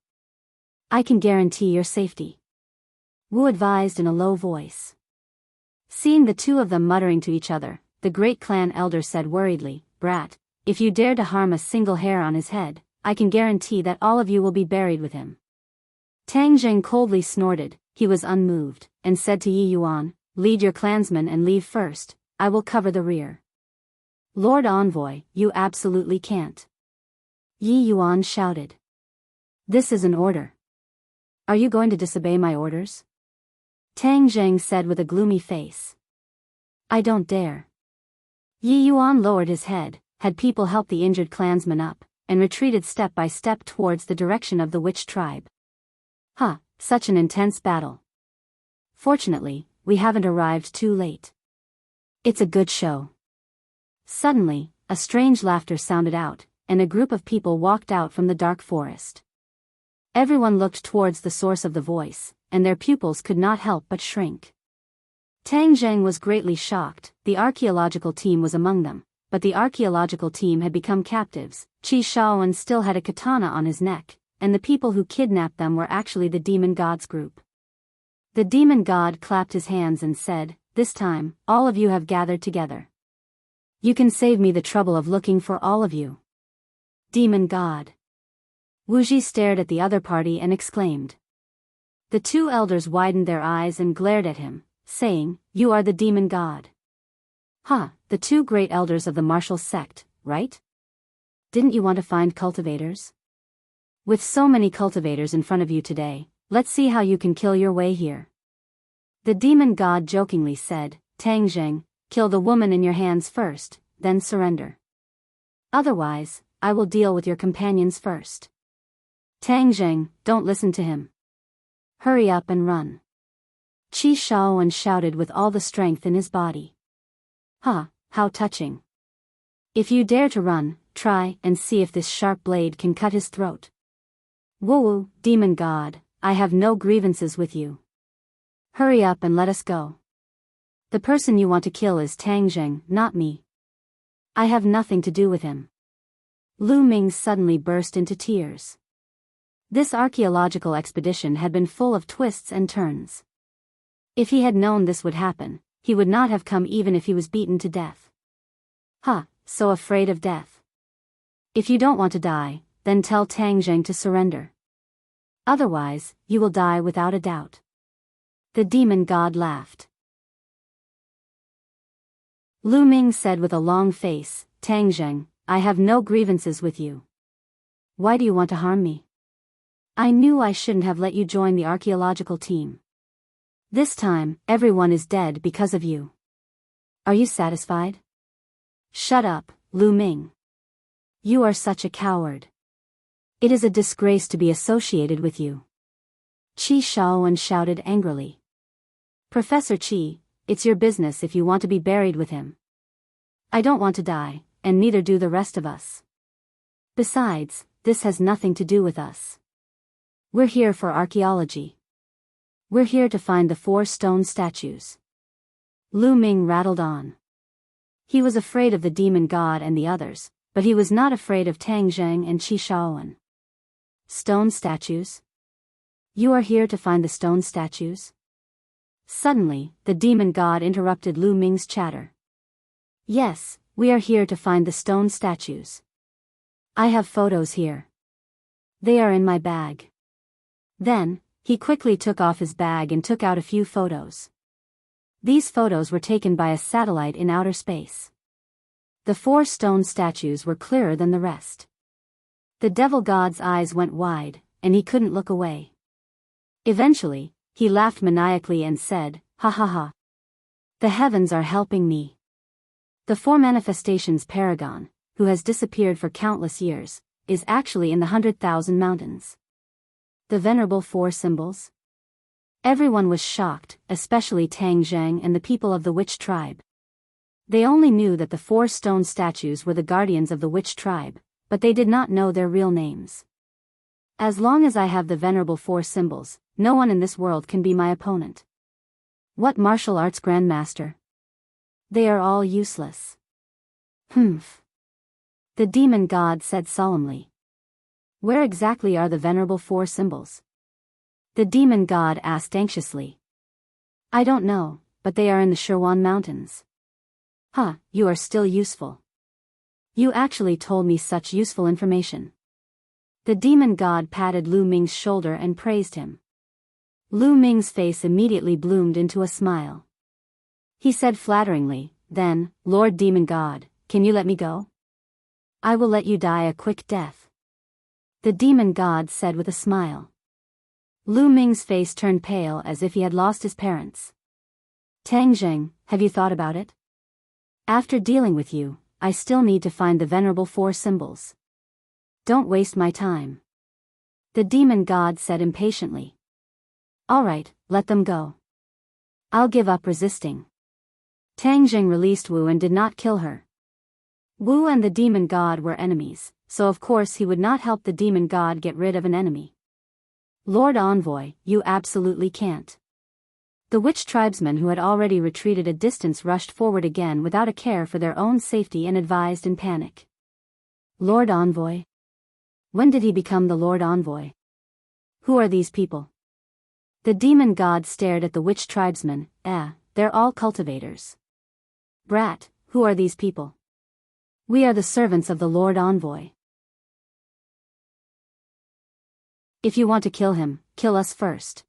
A: I can guarantee your safety. Wu advised in a low voice. Seeing the two of them muttering to each other, the great clan elder said worriedly, Brat, if you dare to harm a single hair on his head, I can guarantee that all of you will be buried with him. Tang Zheng coldly snorted, he was unmoved, and said to Yi Yuan, lead your clansmen and leave first, I will cover the rear. Lord Envoy, you absolutely can't. Yi Yuan shouted. This is an order. Are you going to disobey my orders? Tang Zheng said with a gloomy face. I don't dare. Yi Yuan lowered his head, had people help the injured clansman up, and retreated step by step towards the direction of the witch tribe. Such an intense battle. Fortunately, we haven't arrived too late. It's a good show. Suddenly, a strange laughter sounded out, and a group of people walked out from the dark forest. Everyone looked towards the source of the voice, and their pupils could not help but shrink. Tang Zheng was greatly shocked. The archaeological team was among them, but the archaeological team had become captives. Qi Shaoan still had a katana on his neck, and the people who kidnapped them were actually the demon gods group. The demon god clapped his hands and said, this time, all of you have gathered together. You can save me the trouble of looking for all of you. Demon god. Wuji stared at the other party and exclaimed. The two elders widened their eyes and glared at him, saying, you are the demon god. The two great elders of the martial sect, right? Didn't you want to find cultivators? With so many cultivators in front of you today, let's see how you can kill your way here. The demon god jokingly said, Tang Zheng, kill the woman in your hands first, then surrender. Otherwise, I will deal with your companions first. Tang Zheng, don't listen to him. Hurry up and run. Qi Shaoan shouted with all the strength in his body. How touching. If you dare to run, try and see if this sharp blade can cut his throat. Woo, demon god, I have no grievances with you. Hurry up and let us go. The person you want to kill is Tang Zheng, not me. I have nothing to do with him. Lu Ming suddenly burst into tears. This archaeological expedition had been full of twists and turns. If he had known this would happen, he would not have come even if he was beaten to death. So afraid of death. If you don't want to die, then tell Tang Zheng to surrender. Otherwise, you will die without a doubt. The demon god laughed. Lu Ming said with a long face, Tang Zheng, I have no grievances with you. Why do you want to harm me? I knew I shouldn't have let you join the archaeological team. This time, everyone is dead because of you. Are you satisfied? Shut up, Lu Ming. You are such a coward. It is a disgrace to be associated with you. Qi Shaoan shouted angrily. Professor Qi, it's your business if you want to be buried with him. I don't want to die, and neither do the rest of us. Besides, this has nothing to do with us. We're here for archaeology. We're here to find the 4 stone statues. Lu Ming rattled on. He was afraid of the demon god and the others, but he was not afraid of Tang Zheng and Qi Shaoan. Stone statues? You are here to find the stone statues? Suddenly, the demon god interrupted Lu Ming's chatter. Yes, we are here to find the stone statues. I have photos here. They are in my bag. Then, He quickly took off his bag and took out a few photos. These photos were taken by a satellite in outer space. The 4 stone statues were clearer than the rest. The devil god's eyes went wide, and he couldn't look away. Eventually, he laughed maniacally and said, "Ha ha ha. The heavens are helping me." The 4 manifestations paragon, who has disappeared for countless years, is actually in the 100,000 mountains. The venerable 4 symbols? Everyone was shocked, especially Tang Zheng and the people of the witch tribe. They only knew that the 4 stone statues were the guardians of the witch tribe, but they did not know their real names. As long as I have the venerable 4 symbols, no one in this world can be my opponent. What martial arts grandmaster? They are all useless. Humph. The demon god said solemnly. Where exactly are the venerable 4 symbols? The demon god asked anxiously. I don't know, but they are in the Shirwan Mountains. Huh, you are still useful. You actually told me such useful information. The demon god patted Lu Ming's shoulder and praised him. Lu Ming's face immediately bloomed into a smile. He said flatteringly, then, Lord Demon God, can you let me go? I will let you die a quick death. The demon god said with a smile. Lu Ming's face turned pale as if he had lost his parents. Tang Zheng, have you thought about it? After dealing with you, I still need to find the venerable 4 symbols. Don't waste my time. The demon god said impatiently. All right, let them go. I'll give up resisting. Tang Zheng released Wu and did not kill her. Wu and the demon god were enemies, so of course he would not help the demon god get rid of an enemy. Lord Envoy, you absolutely can't. The witch tribesmen who had already retreated a distance rushed forward again without a care for their own safety and advised in panic. Lord Envoy? When did he become the Lord Envoy? Who are these people? The demon god stared at the witch tribesmen. They're all cultivators. Brat, who are these people? We are the servants of the Lord Envoy. If you want to kill him, kill us first.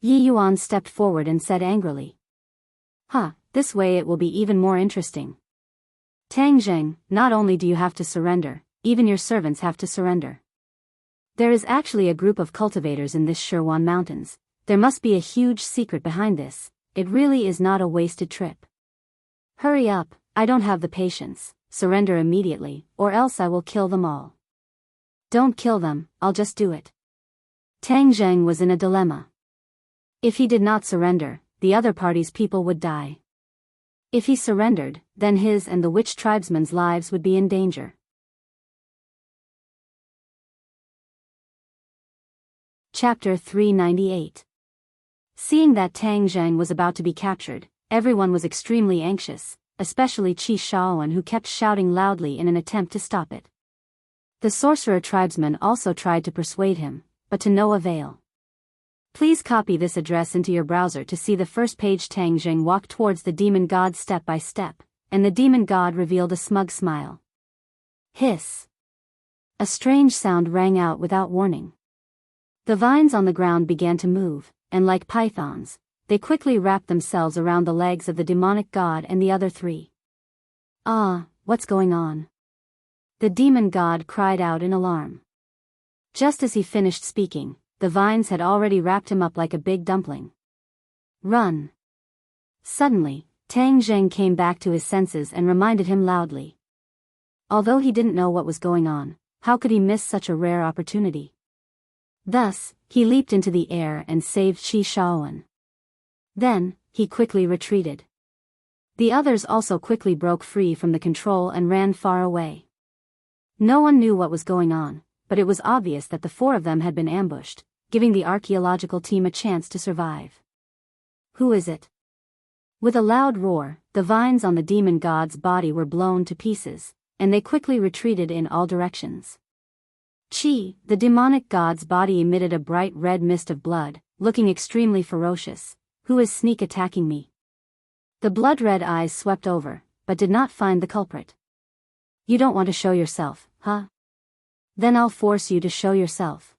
A: Yi Yuan stepped forward and said angrily. This way it will be even more interesting. Tang Zheng, not only do you have to surrender, even your servants have to surrender. There is actually a group of cultivators in this Shirwan Mountains. There must be a huge secret behind this. It really is not a wasted trip. Hurry up, I don't have the patience. Surrender immediately, or else I will kill them all. Don't kill them, I'll just do it. Tang Zheng was in a dilemma. If he did not surrender, the other party's people would die. If he surrendered, then his and the witch tribesmen's lives would be in danger. Chapter 398. Seeing that Tang Zheng was about to be captured, everyone was extremely anxious, especially Qi Shaoan, who kept shouting loudly in an attempt to stop it. The sorcerer tribesmen also tried to persuade him, but to no avail. Please copy this address into your browser to see the first page. Tang Zheng walked towards the demon god step by step, and the demon god revealed a smug smile. Hiss. A strange sound rang out without warning. The vines on the ground began to move, and like pythons, they quickly wrapped themselves around the legs of the demonic god and the other 3. What's going on? The demon god cried out in alarm. Just as he finished speaking, the vines had already wrapped him up like a big dumpling. Run! Suddenly, Tang Zheng came back to his senses and reminded him loudly. Although he didn't know what was going on, how could he miss such a rare opportunity? Thus, he leaped into the air and saved Qi Shaoan. Then, he quickly retreated. The others also quickly broke free from the control and ran far away. No one knew what was going on, but it was obvious that the 4 of them had been ambushed, giving the archaeological team a chance to survive. Who is it? With a loud roar, the vines on the demon god's body were blown to pieces, and they quickly retreated in all directions. Qi, the demonic god's body emitted a bright red mist of blood, looking extremely ferocious. Who is sneak attacking me? The blood-red eyes swept over, but did not find the culprit. You don't want to show yourself, huh? Then I'll force you to show yourself.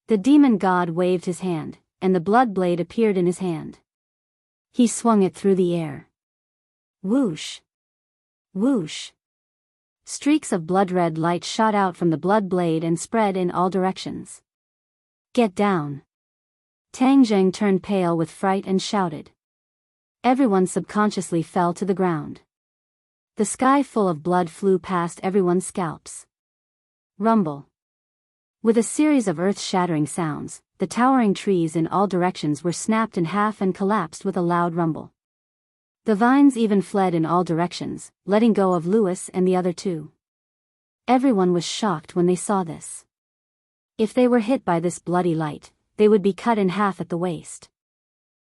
A: The demon god waved his hand, and the blood blade appeared in his hand. He swung it through the air. Whoosh! Whoosh! Streaks of blood-red light shot out from the blood blade and spread in all directions. Get down! Tang Zheng turned pale with fright and shouted. Everyone subconsciously fell to the ground. The sky full of blood flew past everyone's scalps. Rumble. With a series of earth-shattering sounds, the towering trees in all directions were snapped in half and collapsed with a loud rumble. The vines even fled in all directions, letting go of Lewis and the other two. Everyone was shocked when they saw this. If they were hit by this bloody light, they would be cut in half at the waist.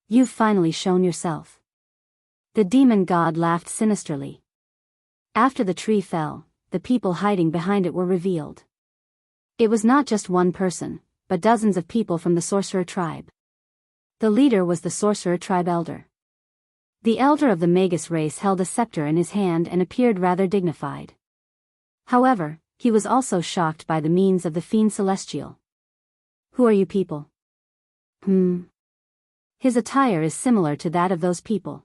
A: You've finally shown yourself. The demon god laughed sinisterly. After the tree fell, the people hiding behind it were revealed. It was not just one person, but dozens of people from the sorcerer tribe. The leader was the sorcerer tribe elder. The elder of the Magus race held a scepter in his hand and appeared rather dignified. However, he was also shocked by the means of the fiend celestial. Who are you people? His attire is similar to that of those people.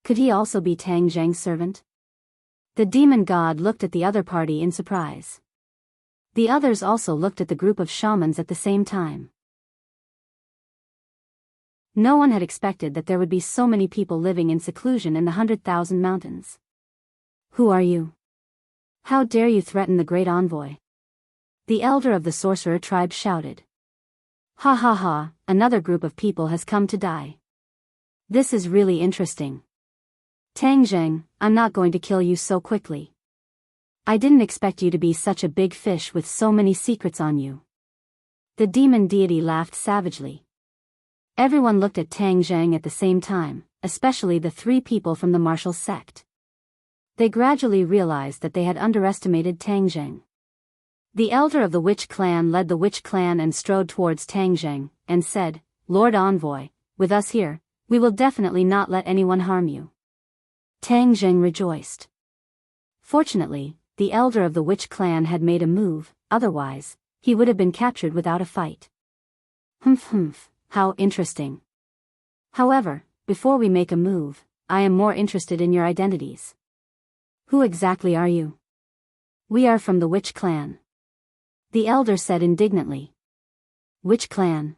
A: Could he also be Tang Zheng's servant? The demon god looked at the other party in surprise. The others also looked at the group of shamans at the same time. No one had expected that there would be so many people living in seclusion in the 100,000 mountains. Who are you? How dare you threaten the great envoy? The elder of the sorcerer tribe shouted. Ha ha ha, another group of people has come to die. This is really interesting. Tang Zheng, I'm not going to kill you so quickly. I didn't expect you to be such a big fish with so many secrets on you. The demon deity laughed savagely. Everyone looked at Tang Zheng at the same time, especially the three people from the martial sect. They gradually realized that they had underestimated Tang Zheng. The elder of the witch clan led the witch clan and strode towards Tang Zheng, and said, Lord Envoy, with us here, we will definitely not let anyone harm you. Tang Zheng rejoiced. Fortunately, the elder of the witch clan had made a move, otherwise, he would have been captured without a fight. How interesting. However, before we make a move, I am more interested in your identities. Who exactly are you? We are from the witch clan. The elder said indignantly. Witch clan?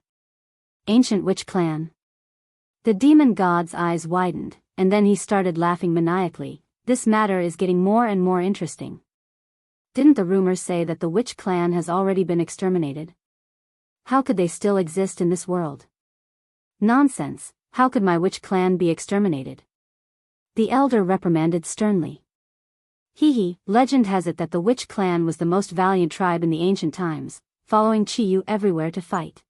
A: Ancient witch clan? The demon god's eyes widened, and then he started laughing maniacally. This matter is getting more and more interesting. Didn't the rumors say that the witch clan has already been exterminated? How could they still exist in this world? Nonsense, how could my witch clan be exterminated? The elder reprimanded sternly. Legend has it that the witch clan was the most valiant tribe in the ancient times, following Chiyu everywhere to fight.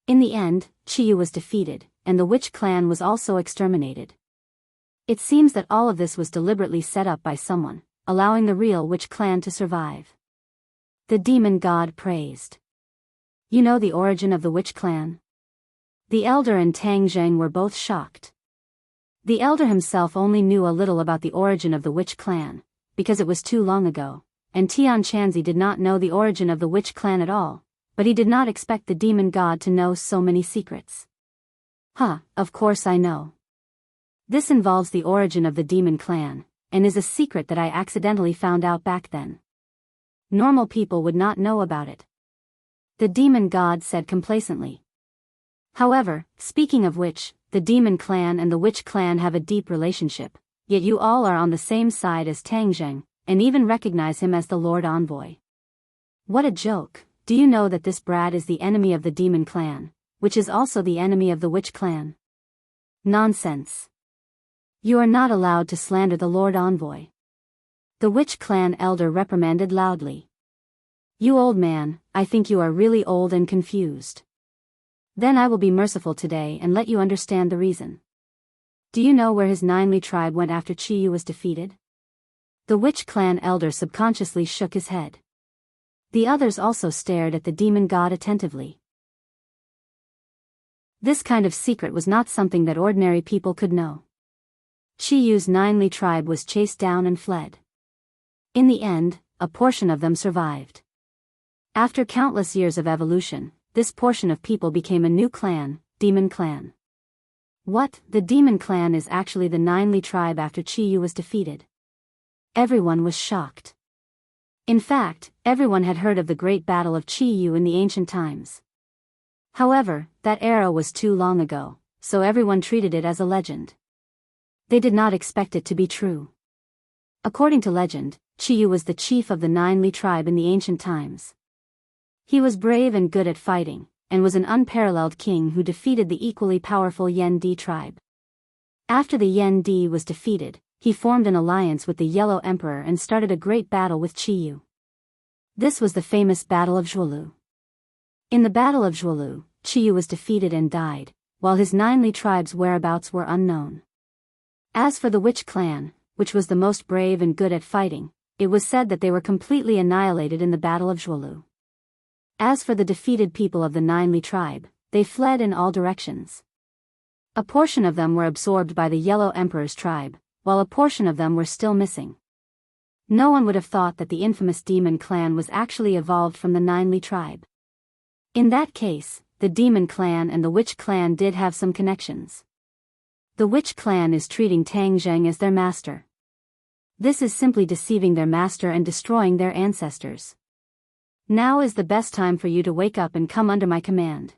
A: In the end, Chiyu was defeated, and the witch clan was also exterminated. It seems that all of this was deliberately set up by someone, allowing the real witch clan to survive. The demon god praised. You know the origin of the witch clan? The elder and Tang Zheng were both shocked. The elder himself only knew a little about the origin of the witch clan, because it was too long ago, and Tian Chanzi did not know the origin of the witch clan at all, but he did not expect the demon god to know so many secrets. Of course I know. This involves the origin of the demon clan, and is a secret that I accidentally found out back then. Normal people would not know about it. The demon god said complacently. However, speaking of which, the demon clan and the witch clan have a deep relationship, yet you all are on the same side as Tang Zheng, and even recognize him as the Lord Envoy. What a joke. Do you know that this brat is the enemy of the demon clan, which is also the enemy of the witch clan? Nonsense. You are not allowed to slander the Lord Envoy. The witch clan elder reprimanded loudly. You old man, I think you are really old and confused. Then I will be merciful today and let you understand the reason. Do you know where his Ninely tribe went after Chiyu was defeated? The witch clan elder subconsciously shook his head. The others also stared at the demon god attentively. This kind of secret was not something that ordinary people could know. Chiyu's Ninely tribe was chased down and fled. In the end, a portion of them survived. After countless years of evolution, this portion of people became a new clan, Demon Clan. What? The Demon Clan is actually the Ninely tribe after Chi-Yu was defeated. Everyone was shocked. In fact, everyone had heard of the great battle of Chi-Yu in the ancient times. However, that era was too long ago, so everyone treated it as a legend. They did not expect it to be true. According to legend, Chi-Yu was the chief of the Ninely tribe in the ancient times. He was brave and good at fighting, and was an unparalleled king who defeated the equally powerful Yen Di tribe. After the Yen Di was defeated, he formed an alliance with the Yellow Emperor and started a great battle with Chi-Yu. This was the famous Battle of Zhuolu. In the Battle of Zhuolu, Chi-Yu was defeated and died, while his Ninely tribe's whereabouts were unknown. As for the Witch Clan, which was the most brave and good at fighting, it was said that they were completely annihilated in the Battle of Zhuolu. As for the defeated people of the Ninely tribe, they fled in all directions. A portion of them were absorbed by the Yellow Emperor's tribe, while a portion of them were still missing. No one would have thought that the infamous Demon Clan was actually evolved from the Ninely tribe. In that case, the Demon Clan and the Witch Clan did have some connections. The Witch Clan is treating Tang Zheng as their master. This is simply deceiving their master and destroying their ancestors. Now is the best time for you to wake up and come under my command.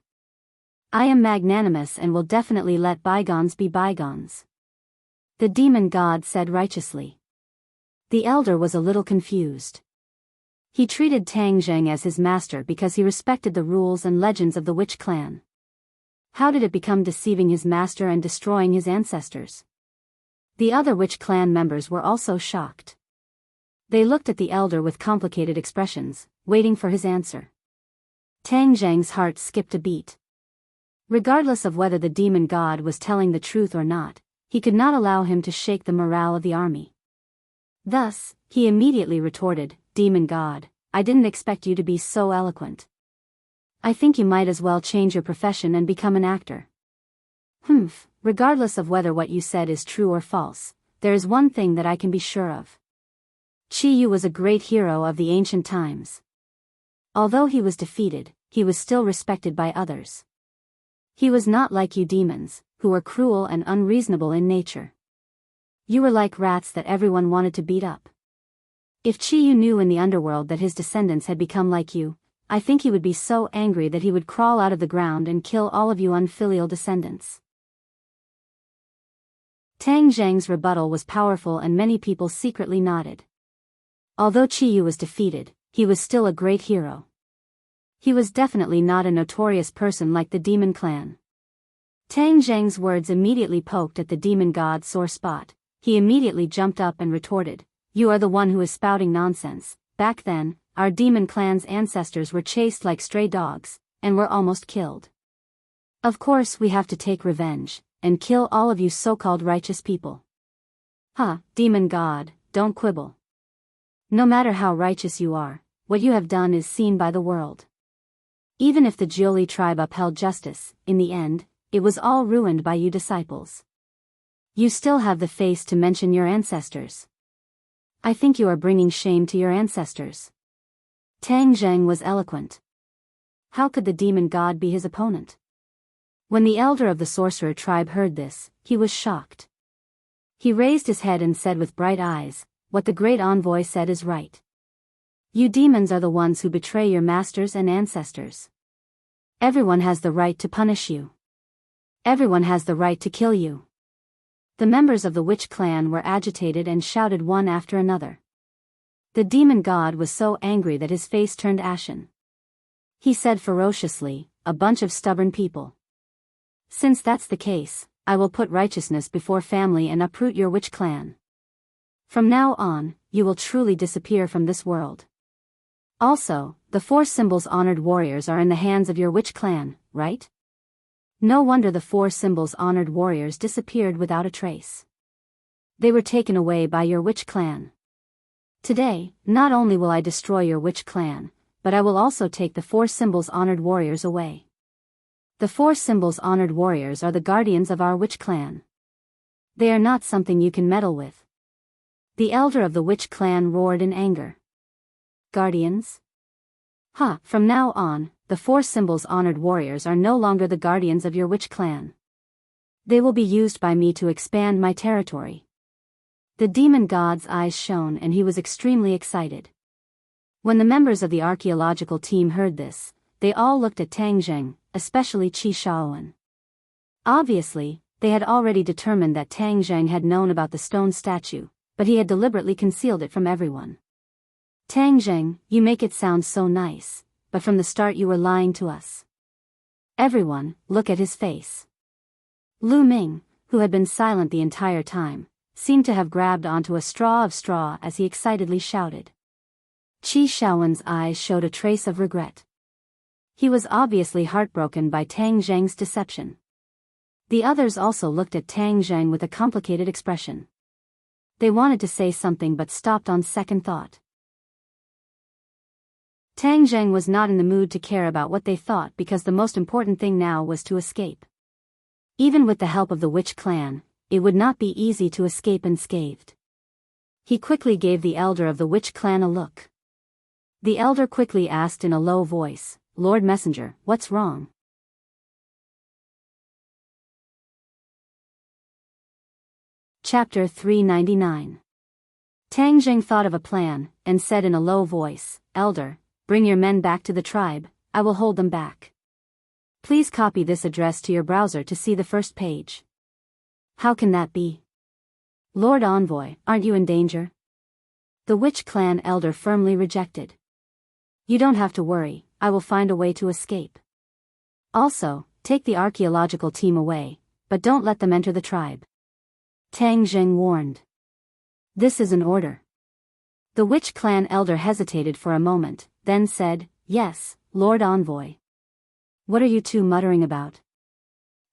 A: I am magnanimous and will definitely let bygones be bygones. The demon god said righteously. The elder was a little confused. He treated Tang Zheng as his master because he respected the rules and legends of the Witch Clan. How did it become deceiving his master and destroying his ancestors? The other Witch Clan members were also shocked. They looked at the elder with complicated expressions, waiting for his answer. Tang Zheng's heart skipped a beat. Regardless of whether the demon god was telling the truth or not, he could not allow him to shake the morale of the army. Thus, he immediately retorted, "Demon god, I didn't expect you to be so eloquent. I think you might as well change your profession and become an actor." Humph, regardless of whether what you said is true or false, there is one thing that I can be sure of. Chi-Yu was a great hero of the ancient times. Although he was defeated, he was still respected by others. He was not like you demons, who were cruel and unreasonable in nature. You were like rats that everyone wanted to beat up. If Chi-Yu knew in the underworld that his descendants had become like you, I think he would be so angry that he would crawl out of the ground and kill all of you unfilial descendants. Tang Zheng's rebuttal was powerful and many people secretly nodded. Although Chi-Yu was defeated, he was still a great hero. He was definitely not a notorious person like the Demon Clan. Tang Zheng's words immediately poked at the demon god's sore spot. He immediately jumped up and retorted, "You are the one who is spouting nonsense. Back then, our Demon Clan's ancestors were chased like stray dogs, and were almost killed. Of course we have to take revenge, and kill all of you so-called righteous people." Demon god, don't quibble. No matter how righteous you are, what you have done is seen by the world. Even if the Jiuli tribe upheld justice, in the end, it was all ruined by you disciples. You still have the face to mention your ancestors. I think you are bringing shame to your ancestors. Tang Zheng was eloquent. How could the demon god be his opponent? When the elder of the sorcerer tribe heard this, he was shocked. He raised his head and said with bright eyes, "What the great envoy said is right. You demons are the ones who betray your masters and ancestors. Everyone has the right to punish you. Everyone has the right to kill you." The members of the Witch Clan were agitated and shouted one after another. The demon god was so angry that his face turned ashen. He said ferociously, "A bunch of stubborn people. Since that's the case, I will put righteousness before family and uproot your Witch Clan. From now on, you will truly disappear from this world. Also, the 4 symbols honored warriors are in the hands of your Witch Clan, right?" No wonder the 4 symbols honored warriors disappeared without a trace. They were taken away by your Witch Clan. Today, not only will I destroy your Witch Clan, but I will also take the 4 symbols honored warriors away. The 4 symbols honored warriors are the guardians of our Witch Clan. They are not something you can meddle with. The elder of the Witch Clan roared in anger. Guardians? From now on, the 4 symbols honored warriors are no longer the guardians of your witch clan. They will be used by me to expand my territory. The demon god's eyes shone and he was extremely excited. When the members of the archaeological team heard this, they all looked at Tang Zheng, especially Qi Shaoan. Obviously, they had already determined that Tang Zheng had known about the stone statue, but he had deliberately concealed it from everyone. Tang Zheng, you make it sound so nice, but from the start you were lying to us. Everyone, look at his face. Lu Ming, who had been silent the entire time, seemed to have grabbed onto a straw of straw as he excitedly shouted. Qi Shaoan's eyes showed a trace of regret. He was obviously heartbroken by Tang Zheng's deception. The others also looked at Tang Zheng with a complicated expression. They wanted to say something but stopped on second thought. Tang Zheng was not in the mood to care about what they thought because the most important thing now was to escape. Even with the help of the witch clan, it would not be easy to escape unscathed. He quickly gave the elder of the witch clan a look. The elder quickly asked in a low voice, "Lord Messenger, what's wrong?" Chapter 399. Tang Zheng thought of a plan, and said in a low voice, "Elder, bring your men back to the tribe, I will hold them back. Please copy this address to your browser to see the first page." "How can that be? Lord Envoy, aren't you in danger?" The witch clan elder firmly rejected. "You don't have to worry, I will find a way to escape. Also, take the archaeological team away, but don't let them enter the tribe," Tang Zheng warned. "This is an order." The witch clan elder hesitated for a moment, then said, "Yes, Lord Envoy." "What are you two muttering about?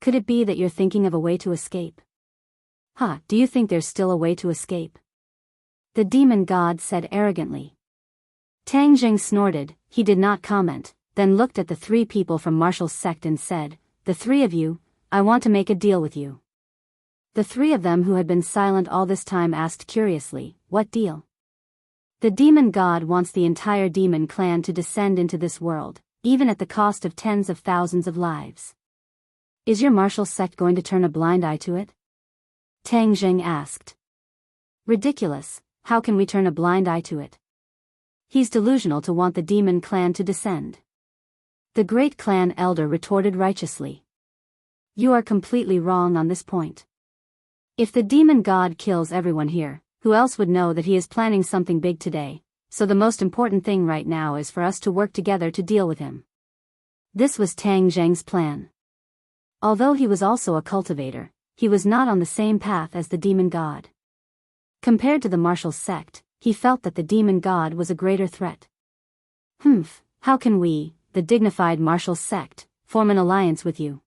A: Could it be that you're thinking of a way to escape?" Do you think there's still a way to escape?" the demon god said arrogantly. Tang Zheng snorted, he did not comment, then looked at the 3 people from Marshall's sect and said, "The 3 of you, I want to make a deal with you." The 3 of them who had been silent all this time asked curiously, "What deal?" "The demon god wants the entire demon clan to descend into this world, even at the cost of tens of thousands of lives. Is your Marshall sect going to turn a blind eye to it?" Tang Zheng asked. "Ridiculous, how can we turn a blind eye to it? He's delusional to want the demon clan to descend." The great clan elder retorted righteously. "You are completely wrong on this point. If the demon god kills everyone here, who else would know that he is planning something big today? So the most important thing right now is for us to work together to deal with him." This was Tang Zheng's plan. Although he was also a cultivator, he was not on the same path as the demon god. Compared to the Marshall sect, he felt that the demon god was a greater threat. How can we, the dignified Marshall sect, form an alliance with you?"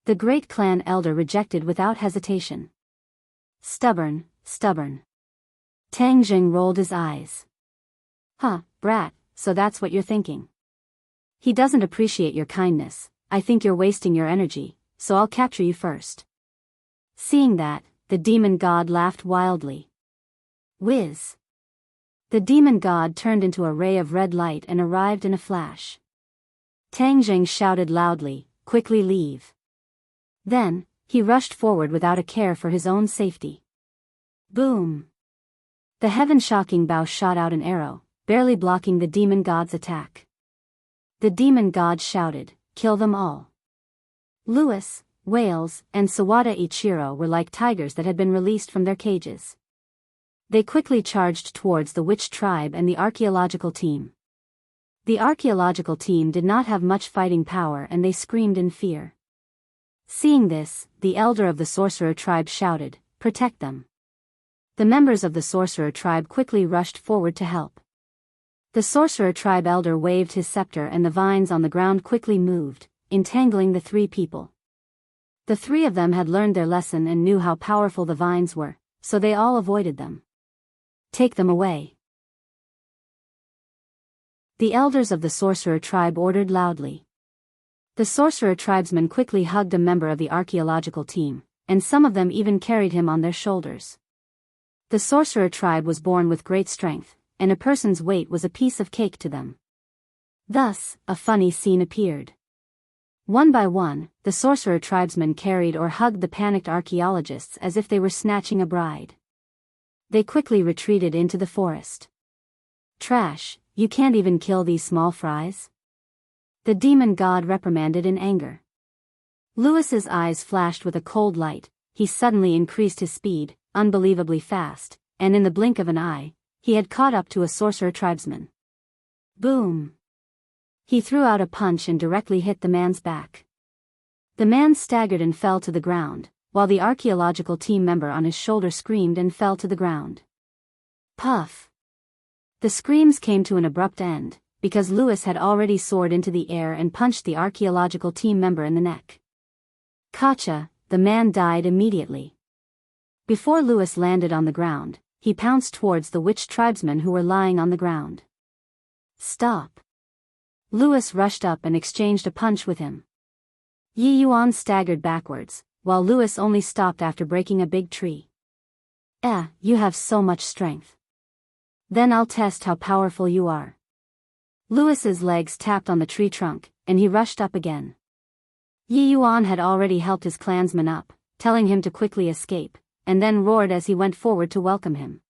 A: The great clan elder rejected without hesitation. Stubborn. Tang Zheng rolled his eyes. Brat, so that's what you're thinking. He doesn't appreciate your kindness, I think you're wasting your energy, so I'll capture you first. Seeing that, the demon god laughed wildly. Whiz! The demon god turned into a ray of red light and arrived in a flash. Tang Zheng shouted loudly, "Quickly leave." Then, he rushed forward without a care for his own safety. Boom! The heaven-shocking bow shot out an arrow, barely blocking the demon god's attack. The demon god shouted, "Kill them all." Lewis, Wales, and Sawada Ichiro were like tigers that had been released from their cages. They quickly charged towards the witch tribe and the archaeological team. The archaeological team did not have much fighting power and they screamed in fear. Seeing this, the elder of the sorcerer tribe shouted, "Protect them." The members of the sorcerer tribe quickly rushed forward to help. The sorcerer tribe elder waved his scepter and the vines on the ground quickly moved, entangling the 3 people. The 3 of them had learned their lesson and knew how powerful the vines were, so they all avoided them. "Take them away." The elders of the sorcerer tribe ordered loudly. The sorcerer tribesmen quickly hugged a member of the archaeological team, and some of them even carried him on their shoulders. The sorcerer tribe was born with great strength, and a person's weight was a piece of cake to them. Thus, a funny scene appeared. One by one, the sorcerer tribesmen carried or hugged the panicked archaeologists as if they were snatching a bride. They quickly retreated into the forest. Trash, you can't even kill these small fries? The demon god reprimanded in anger. Lewis's eyes flashed with a cold light. He suddenly increased his speed, unbelievably fast, and in the blink of an eye, he had caught up to a sorcerer tribesman. Boom! He threw out a punch and directly hit the man's back. The man staggered and fell to the ground, while the archaeological team member on his shoulder screamed and fell to the ground. Puff! The screams came to an abrupt end, because Lewis had already soared into the air and punched the archaeological team member in the neck. Gotcha, the man died immediately. Before Lewis landed on the ground, he pounced towards the witch tribesmen who were lying on the ground. Stop! Lewis rushed up and exchanged a punch with him. Yi Yuan staggered backwards, while Lewis only stopped after breaking a big tree. You have so much strength. Then I'll test how powerful you are. Lewis's legs tapped on the tree trunk, and he rushed up again. Yi Yuan had already helped his clansmen up, telling him to quickly escape, and then roared as he went forward to welcome him.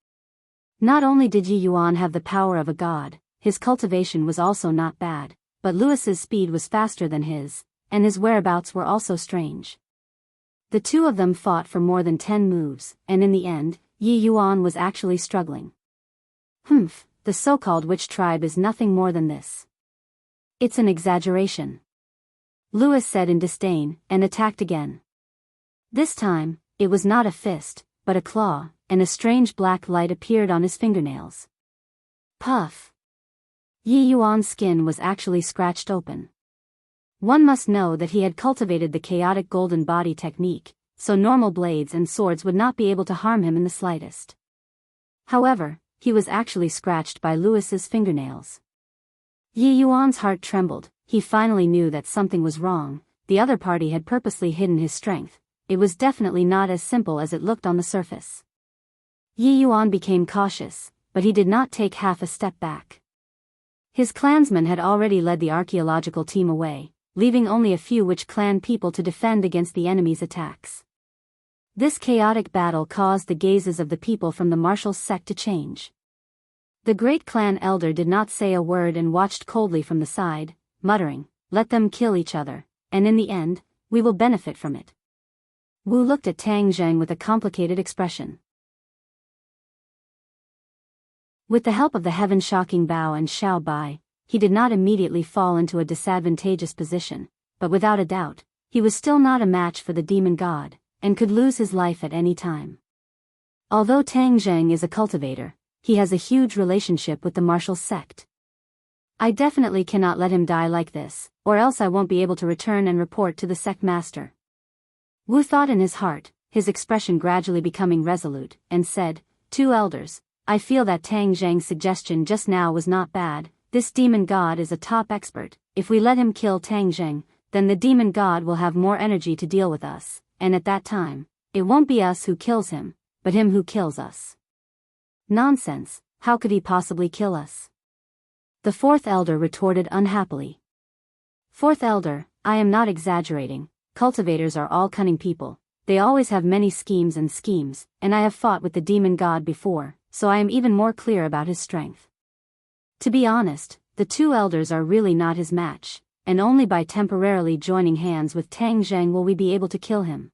A: Not only did Yi Yuan have the power of a god, his cultivation was also not bad, but Lewis's speed was faster than his, and his whereabouts were also strange. The two of them fought for more than 10 moves, and in the end, Yi Yuan was actually struggling. The so-called witch tribe is nothing more than this. It's an exaggeration. Lewis said in disdain, and attacked again. This time, it was not a fist, but a claw, and a strange black light appeared on his fingernails. Puff! Yi Yuan's skin was actually scratched open. One must know that he had cultivated the chaotic golden body technique, so normal blades and swords would not be able to harm him in the slightest. However, he was actually scratched by Lewis's fingernails. Yi Yuan's heart trembled. He finally knew that something was wrong. The other party had purposely hidden his strength. It was definitely not as simple as it looked on the surface. Yi Yuan became cautious, but he did not take half a step back. His clansmen had already led the archaeological team away, leaving only a few witch clan people to defend against the enemy's attacks. This chaotic battle caused the gazes of the people from the martial sect to change. The great clan elder did not say a word and watched coldly from the side, muttering, "Let them kill each other, and in the end, we will benefit from it." Wu looked at Tang Zheng with a complicated expression. With the help of the heaven-shocking Bao and Xiao Bai, he did not immediately fall into a disadvantageous position, but without a doubt, he was still not a match for the demon god, and could lose his life at any time. Although Tang Zheng is a cultivator, he has a huge relationship with the martial sect. I definitely cannot let him die like this, or else I won't be able to return and report to the sect master. Wu thought in his heart, his expression gradually becoming resolute, and said, "Two elders, I feel that Tang Zheng's suggestion just now was not bad. This demon god is a top expert. If we let him kill Tang Zheng, then the demon god will have more energy to deal with us, and at that time, it won't be us who kills him, but him who kills us." Nonsense, how could he possibly kill us? The fourth elder retorted unhappily. Fourth elder, I am not exaggerating. Cultivators are all cunning people. They always have many schemes, and I have fought with the demon god before, so I am even more clear about his strength. To be honest, the two elders are really not his match, and only by temporarily joining hands with Tang Zheng will we be able to kill him.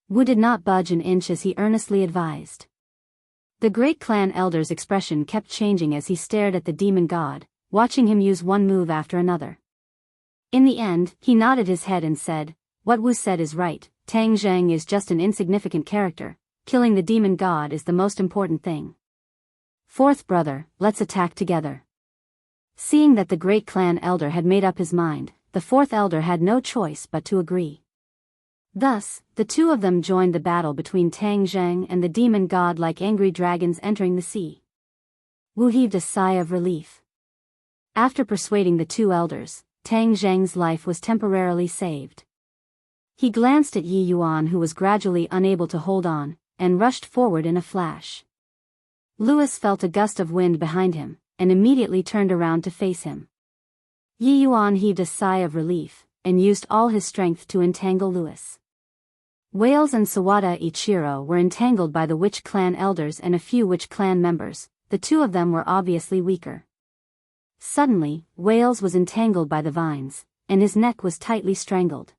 A: Wu did not budge an inch as he earnestly advised. The great clan elder's expression kept changing as he stared at the demon god, watching him use one move after another. In the end, he nodded his head and said, "What Wu said is right, Tang Zheng is just an insignificant character. Killing the demon god is the most important thing. Fourth brother, let's attack together." Seeing that the great clan elder had made up his mind, the fourth elder had no choice but to agree. Thus, the two of them joined the battle between Tang Zheng and the demon god like angry dragons entering the sea. Wu heaved a sigh of relief. After persuading the two elders, Tang Zheng's life was temporarily saved. He glanced at Yi Yuan, who was gradually unable to hold on, and rushed forward in a flash. Lewis felt a gust of wind behind him, and immediately turned around to face him. Yi Yuan heaved a sigh of relief, and used all his strength to entangle Louis. Wales and Sawada Ichiro were entangled by the Witch Clan elders and a few Witch Clan members. The two of them were obviously weaker. Suddenly, Wales was entangled by the vines, and his neck was tightly strangled.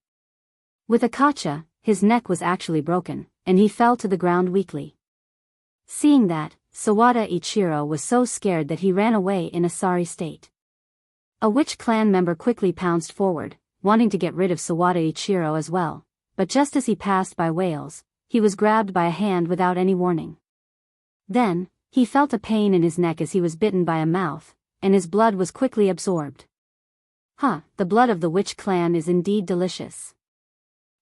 A: With Akacha, his neck was actually broken, and he fell to the ground weakly. Seeing that, Sawada Ichiro was so scared that he ran away in a sorry state. A Witch Clan member quickly pounced forward, wanting to get rid of Sawada Ichiro as well, but just as he passed by Wales, he was grabbed by a hand without any warning. Then, he felt a pain in his neck as he was bitten by a mouth, and his blood was quickly absorbed. The blood of the Witch Clan is indeed delicious.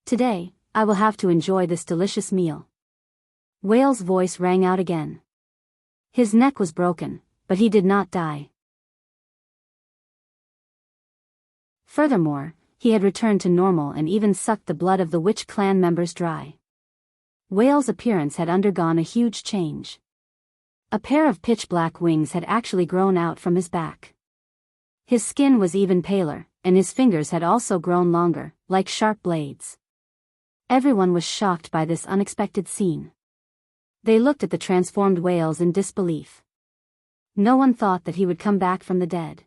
A: Today, I will have to enjoy this delicious meal. Wales' voice rang out again. His neck was broken, but he did not die. Furthermore, he had returned to normal and even sucked the blood of the Witch Clan members dry. Wales' appearance had undergone a huge change. A pair of pitch-black wings had actually grown out from his back. His skin was even paler, and his fingers had also grown longer, like sharp blades. Everyone was shocked by this unexpected scene. They looked at the transformed Wales in disbelief. No one thought that he would come back from the dead.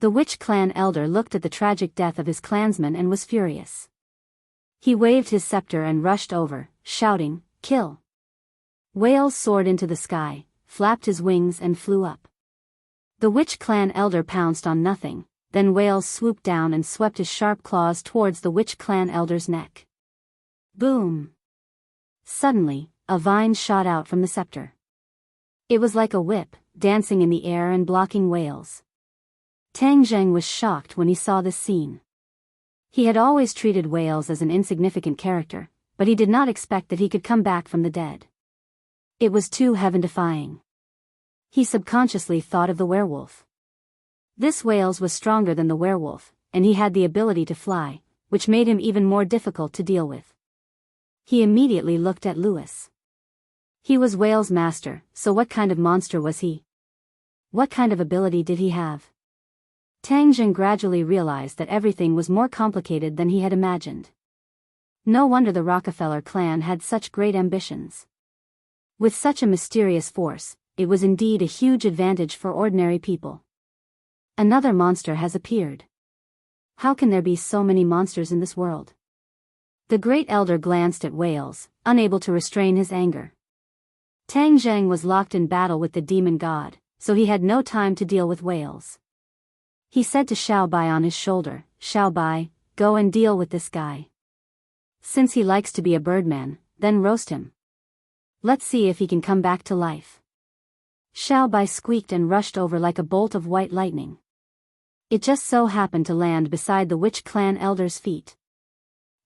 A: The Witch Clan elder looked at the tragic death of his clansman and was furious. He waved his scepter and rushed over, shouting, "Kill!" Wales soared into the sky, flapped his wings and flew up. The Witch Clan elder pounced on nothing, then Wales swooped down and swept his sharp claws towards the Witch Clan elder's neck. Boom! Suddenly, a vine shot out from the scepter. It was like a whip, dancing in the air and blocking Wales. Tang Zheng was shocked when he saw this scene. He had always treated Wales as an insignificant character, but he did not expect that he could come back from the dead. It was too heaven-defying. He subconsciously thought of the werewolf. This Wales was stronger than the werewolf, and he had the ability to fly, which made him even more difficult to deal with. He immediately looked at Louis. He was Wales' master, so what kind of monster was he? What kind of ability did he have? Tang Zheng gradually realized that everything was more complicated than he had imagined. No wonder the Rockefeller clan had such great ambitions. With such a mysterious force, it was indeed a huge advantage for ordinary people. Another monster has appeared. How can there be so many monsters in this world? The great elder glanced at Wales, unable to restrain his anger. Tang Zheng was locked in battle with the demon god, so he had no time to deal with Wales. He said to Xiao Bai on his shoulder, "Xiao Bai, go and deal with this guy. Since he likes to be a birdman, then roast him. Let's see if he can come back to life." Xiao Bai squeaked and rushed over like a bolt of white lightning. It just so happened to land beside the Witch Clan elder's feet.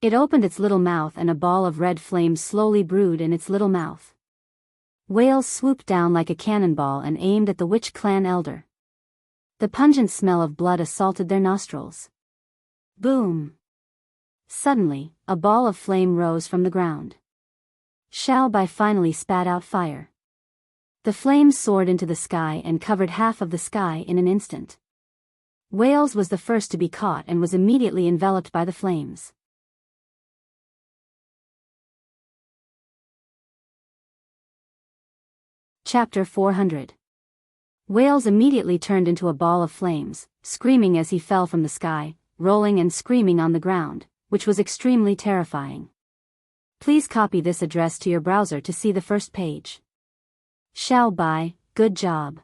A: It opened its little mouth and a ball of red flame slowly brewed in its little mouth. Wales swooped down like a cannonball and aimed at the Witch Clan elder. The pungent smell of blood assaulted their nostrils. Boom! Suddenly, a ball of flame rose from the ground. Xiao Bai finally spat out fire. The flames soared into the sky and covered half of the sky in an instant. Wales was the first to be caught and was immediately enveloped by the flames. Chapter 400. Wales immediately turned into a ball of flames, screaming as he fell from the sky, rolling and screaming on the ground, which was extremely terrifying. Please copy this address to your browser to see the first page. Xiao Bai, good job.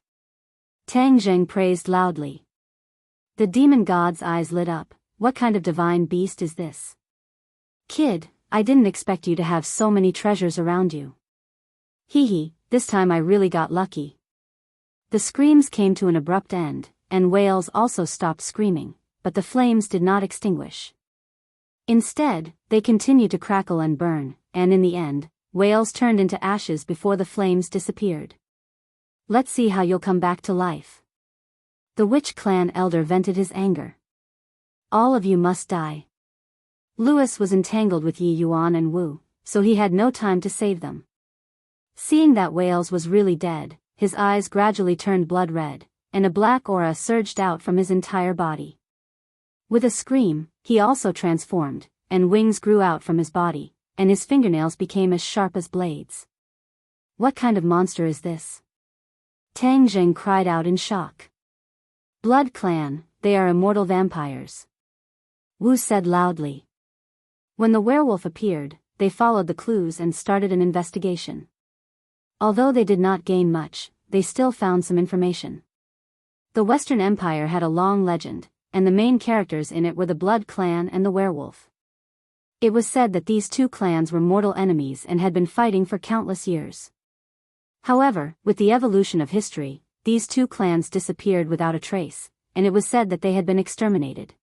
A: Tang Zheng praised loudly. The demon god's eyes lit up. What kind of divine beast is this? Kid, I didn't expect you to have so many treasures around you. Hee, this time I really got lucky. The screams came to an abrupt end, and Wales also stopped screaming, but the flames did not extinguish. Instead, they continued to crackle and burn, and in the end, Wales turned into ashes before the flames disappeared. Let's see how you'll come back to life. The Witch Clan elder vented his anger. All of you must die. Louis was entangled with Yi Yuan and Wu, so he had no time to save them. Seeing that Wales was really dead, his eyes gradually turned blood red, and a black aura surged out from his entire body. With a scream, he also transformed, and wings grew out from his body, and his fingernails became as sharp as blades. What kind of monster is this? Tang Zheng cried out in shock. Blood Clan, they are immortal vampires. Wu said loudly. When the werewolf appeared, they followed the clues and started an investigation. Although they did not gain much, they still found some information. The Western Empire had a long legend, and the main characters in it were the Blood Clan and the werewolf. It was said that these two clans were mortal enemies and had been fighting for countless years. However, with the evolution of history, these two clans disappeared without a trace, and it was said that they had been exterminated.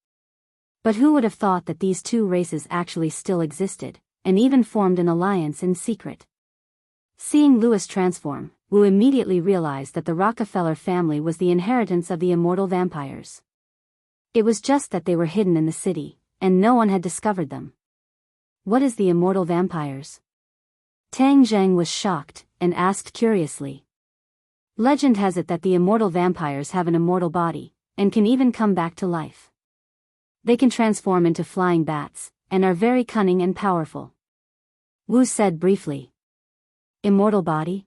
A: But who would have thought that these two races actually still existed, and even formed an alliance in secret? Seeing Louis transform, Wu immediately realized that the Rockefeller family was the inheritance of the immortal vampires. It was just that they were hidden in the city, and no one had discovered them. What is the immortal vampires? Tang Zheng was shocked, and asked curiously. Legend has it that the immortal vampires have an immortal body, and can even come back to life. They can transform into flying bats, and are very cunning and powerful. Wu said briefly. Immortal body?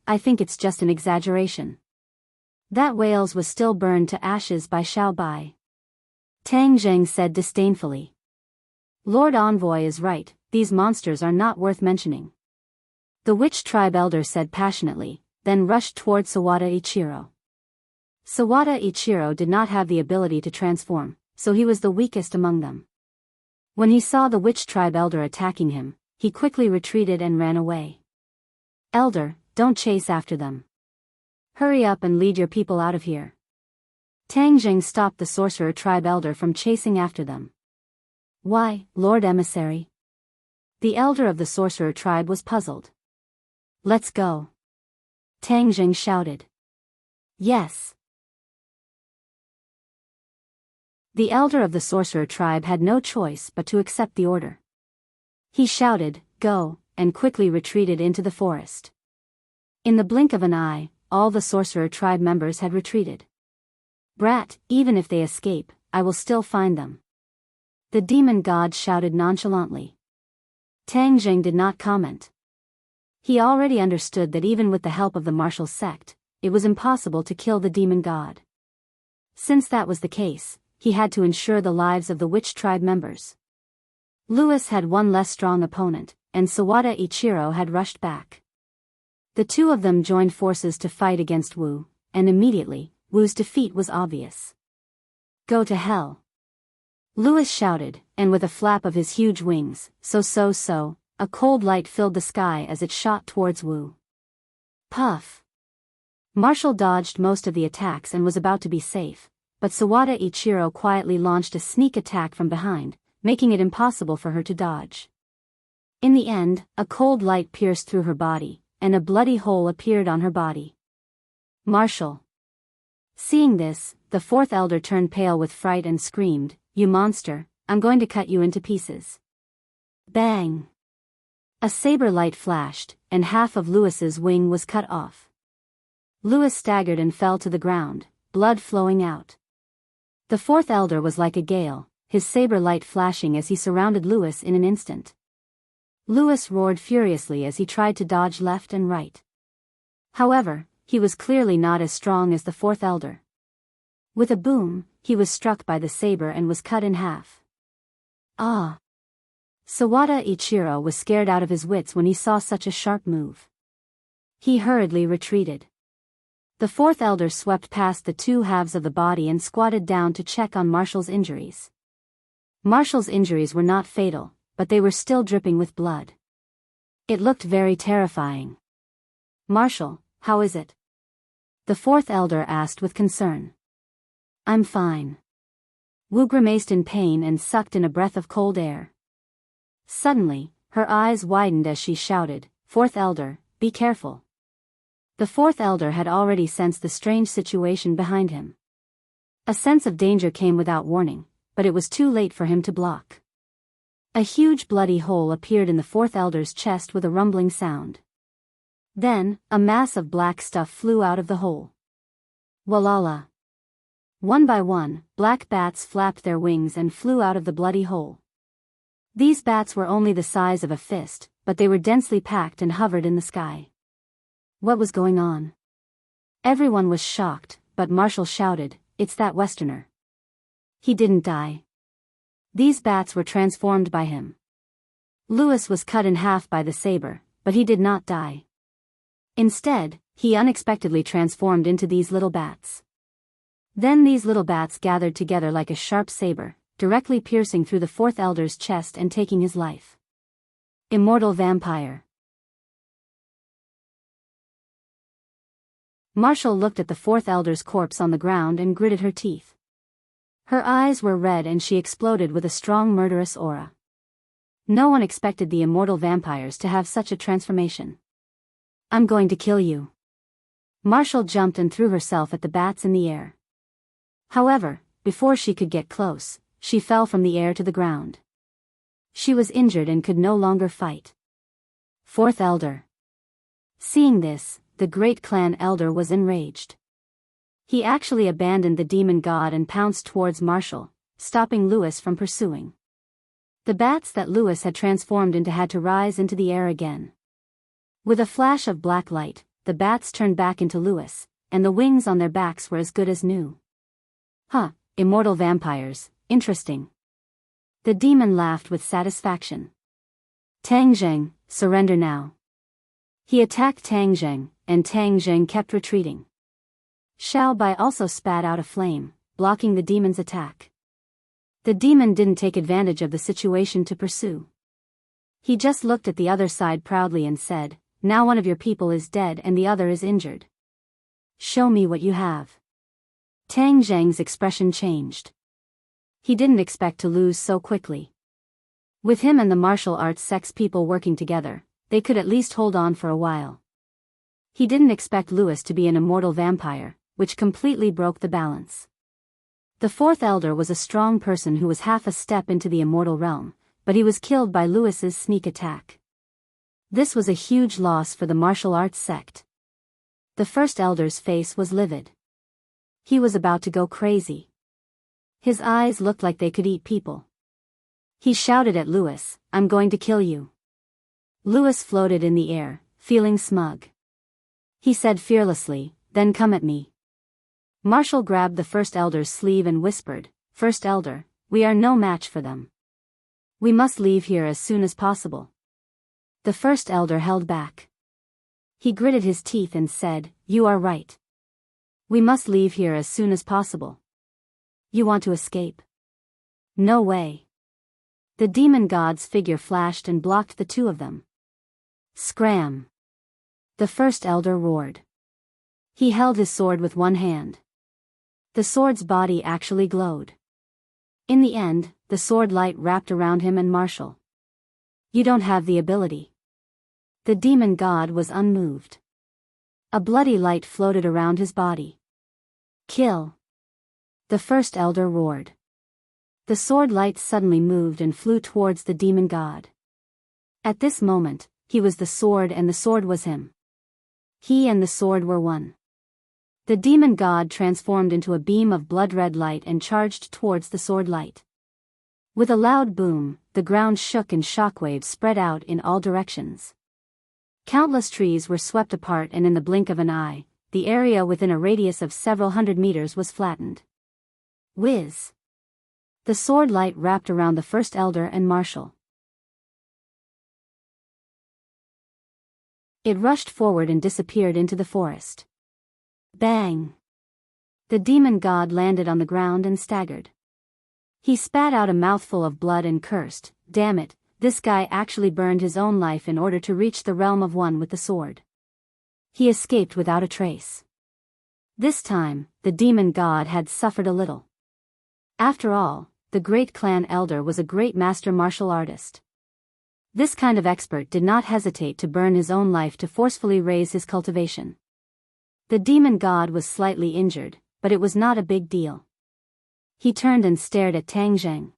A: I think it's just an exaggeration. That Wales was still burned to ashes by Xiao Bai. Tang Zheng said disdainfully. Lord Envoy is right, these monsters are not worth mentioning. The witch tribe elder said passionately, then rushed toward Sawada Ichiro. Sawada Ichiro did not have the ability to transform, so he was the weakest among them. When he saw the witch tribe elder attacking him, he quickly retreated and ran away. Elder, don't chase after them. Hurry up and lead your people out of here. Tang Zheng stopped the sorcerer tribe elder from chasing after them. Why, Lord Emissary? The elder of the sorcerer tribe was puzzled. Let's go. Tang Zheng shouted. Yes. The elder of the sorcerer tribe had no choice but to accept the order. He shouted, Go, and quickly retreated into the forest. In the blink of an eye, all the sorcerer tribe members had retreated. Brat, even if they escape, I will still find them. The demon god shouted nonchalantly. Tang Zheng did not comment. He already understood that even with the help of the martial sect, it was impossible to kill the demon god. Since that was the case, he had to ensure the lives of the witch tribe members. Louis had one less strong opponent, and Sawada Ichiro had rushed back. The two of them joined forces to fight against Wu, and immediately, Wu's defeat was obvious. Go to hell. Louis shouted, and with a flap of his huge wings, a cold light filled the sky as it shot towards Wu. Puff! Marshall dodged most of the attacks and was about to be safe, but Sawada Ichiro quietly launched a sneak attack from behind, making it impossible for her to dodge. In the end, a cold light pierced through her body, and a bloody hole appeared on her body. Marshall! Seeing this, the fourth elder turned pale with fright and screamed, You monster, I'm going to cut you into pieces. Bang! A saber light flashed, and half of Louis's wing was cut off. Louis staggered and fell to the ground, blood flowing out. The fourth elder was like a gale, his saber light flashing as he surrounded Louis in an instant. Louis roared furiously as he tried to dodge left and right. However, he was clearly not as strong as the fourth elder. With a boom, he was struck by the saber and was cut in half. Ah! Sawada Ichiro was scared out of his wits when he saw such a sharp move. He hurriedly retreated. The fourth elder swept past the two halves of the body and squatted down to check on Marshall's injuries. Marshall's injuries were not fatal, but they were still dripping with blood. It looked very terrifying. Marshall, how is it? The fourth elder asked with concern. I'm fine. Wu grimaced in pain and sucked in a breath of cold air. Suddenly, her eyes widened as she shouted, Fourth elder, be careful. The fourth elder had already sensed the strange situation behind him. A sense of danger came without warning, but it was too late for him to block. A huge bloody hole appeared in the fourth elder's chest with a rumbling sound. Then, a mass of black stuff flew out of the hole. Walala! One by one, black bats flapped their wings and flew out of the bloody hole. These bats were only the size of a fist, but they were densely packed and hovered in the sky. What was going on? Everyone was shocked, but Marshall shouted, "It's that Westerner. He didn't die. These bats were transformed by him." Lewis was cut in half by the saber, but he did not die. Instead, he unexpectedly transformed into these little bats. Then these little bats gathered together like a sharp saber, directly piercing through the fourth elder's chest and taking his life. Immortal vampire. Marshall looked at the fourth elder's corpse on the ground and gritted her teeth. Her eyes were red and she exploded with a strong murderous aura. No one expected the immortal vampires to have such a transformation. "I'm going to kill you." Marshall jumped and threw herself at the bats in the air. However, before she could get close, she fell from the air to the ground. She was injured and could no longer fight. Fourth elder. Seeing this, the great clan elder was enraged. He actually abandoned the demon god and pounced towards Marshall, stopping Lewis from pursuing. The bats that Lewis had transformed into had to rise into the air again. With a flash of black light, the bats turned back into Lewis, and the wings on their backs were as good as new. "Huh, immortal vampires, interesting." The demon laughed with satisfaction. "Tang Zheng, surrender now." He attacked Tang Zheng, and Tang Zheng kept retreating. Xiao Bai also spat out a flame, blocking the demon's attack. The demon didn't take advantage of the situation to pursue. He just looked at the other side proudly and said, "Now one of your people is dead and the other is injured. Show me what you have." Tang Zheng's expression changed. He didn't expect to lose so quickly. With him and the martial arts sex people working together, they could at least hold on for a while. He didn't expect Lewis to be an immortal vampire, which completely broke the balance. The fourth elder was a strong person who was half a step into the immortal realm, but he was killed by Lewis's sneak attack. This was a huge loss for the martial arts sect. The first elder's face was livid. He was about to go crazy. His eyes looked like they could eat people. He shouted at Lewis, "I'm going to kill you." Lewis floated in the air, feeling smug. He said fearlessly, "Then come at me." Marshall grabbed the first elder's sleeve and whispered, "First elder, we are no match for them. We must leave here as soon as possible." The first elder held back. He gritted his teeth and said, "You are right. We must leave here as soon as possible." "You want to escape?" "No way." The demon god's figure flashed and blocked the two of them. Scram! The first elder roared. He held his sword with one hand. The sword's body actually glowed. In the end, the sword light wrapped around him and Marshall. "You don't have the ability." The demon god was unmoved. A bloody light floated around his body. "Kill!" The first elder roared. The sword light suddenly moved and flew towards the demon god. At this moment, he was the sword and the sword was him. He and the sword were one. The demon god transformed into a beam of blood-red light and charged towards the sword light. With a loud boom, the ground shook and shockwaves spread out in all directions. Countless trees were swept apart and in the blink of an eye, the area within a radius of several hundred meters was flattened. Whiz! The sword light wrapped around the first elder and Marshall. It rushed forward and disappeared into the forest. Bang! The demon god landed on the ground and staggered. He spat out a mouthful of blood and cursed, "Damn it, this guy actually burned his own life in order to reach the realm of one with the sword." He escaped without a trace. This time, the demon god had suffered a little. After all, the great clan elder was a great master martial artist. This kind of expert did not hesitate to burn his own life to forcefully raise his cultivation. The demon god was slightly injured, but it was not a big deal. He turned and stared at Tang Zheng.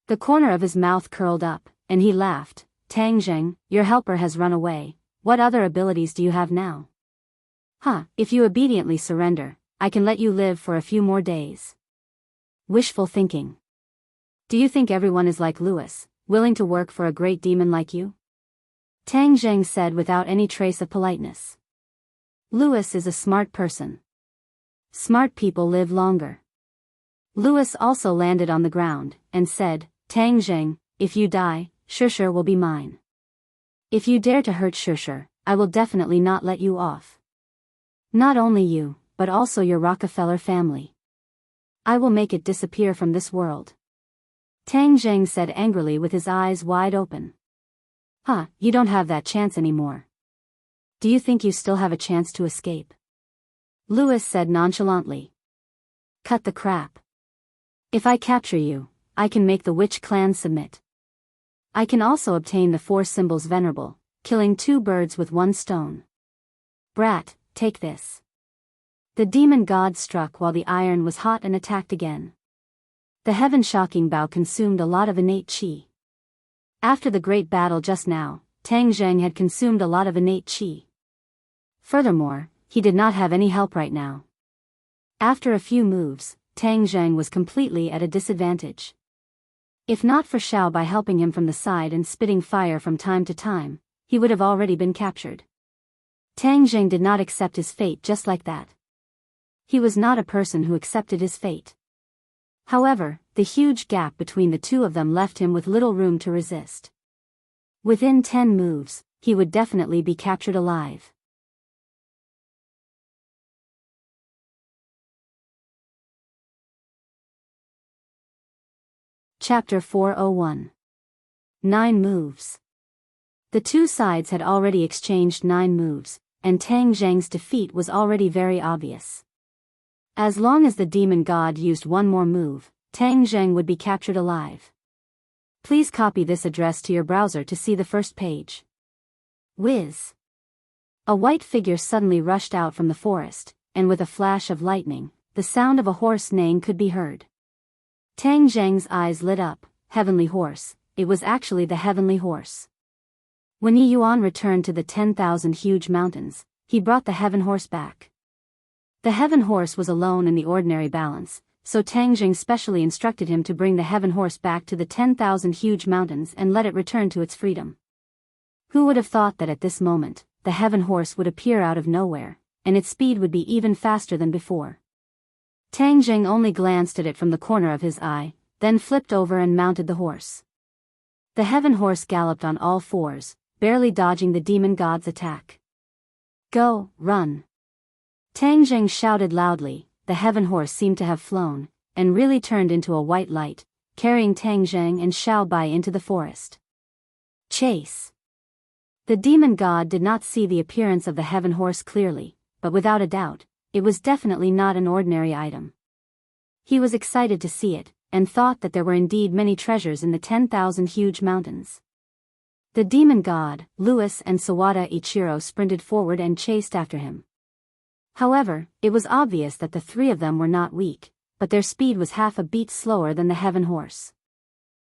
A: The corner of his mouth curled up, and he laughed. "Tang Zheng, your helper has run away. What other abilities do you have now?" "Huh, if you obediently surrender, I can let you live for a few more days. Wishful thinking. Do you think everyone is like Lewis, willing to work for a great demon like you? Tang Zheng said without any trace of politeness. Lewis is a smart person. Smart people live longer. Lewis also landed on the ground, and said, Tang Zheng, if you die, Shusher will be mine. If you dare to hurt Shusher, I will definitely not let you off. Not only you, but also your Rockefeller family. I will make it disappear from this world. Tang Zheng said angrily with his eyes wide open. Huh, you don't have that chance anymore. Do you think you still have a chance to escape? Lewis said nonchalantly. Cut the crap. If I capture you, I can make the witch clan submit. I can also obtain the 4 symbols venerable, killing 2 birds with 1 stone. Brat, take this. The demon god struck while the iron was hot and attacked again. The heaven-shocking bow consumed a lot of innate qi. After the great battle just now, Tang Zheng had consumed a lot of innate qi. Furthermore, he did not have any help right now. After a few moves, Tang Zheng was completely at a disadvantage. If not for Xiao Bai helping him from the side and spitting fire from time to time, he would have already been captured. Tang Zheng did not accept his fate just like that. He was not a person who accepted his fate. However, the huge gap between the two of them left him with little room to resist. Within 10 moves, he would definitely be captured alive. Chapter 401. 9 moves. The two sides had already exchanged 9 moves, and Tang Zheng's defeat was already very obvious. As long as the demon god used 1 more move, Tang Zheng would be captured alive. Please copy this address to your browser to see the first page. Whiz. A white figure suddenly rushed out from the forest, and with a flash of lightning, the sound of a horse neighing could be heard. Tang Zheng's eyes lit up. Heavenly horse, it was actually the heavenly horse. When Yi Yuan returned to the 10,000 huge mountains, he brought the heaven horse back. The heaven horse was alone in the ordinary balance, so Tang Zheng specially instructed him to bring the heaven horse back to the 10,000 huge mountains and let it return to its freedom. Who would have thought that at this moment, the heaven horse would appear out of nowhere, and its speed would be even faster than before. Tang Zheng only glanced at it from the corner of his eye, then flipped over and mounted the horse. The heaven horse galloped on all 4s, barely dodging the demon god's attack. Go, run. Tang Zheng shouted loudly. The heaven horse seemed to have flown, and really turned into a white light, carrying Tang Zheng and Xiao Bai into the forest. Chase. The demon god did not see the appearance of the heaven horse clearly, but without a doubt, it was definitely not an ordinary item. He was excited to see it, and thought that there were indeed many treasures in the 10,000 huge mountains. The demon god, Lewis and Sawada Ichiro sprinted forward and chased after him. However, it was obvious that the 3 of them were not weak, but their speed was half a beat slower than the heaven horse.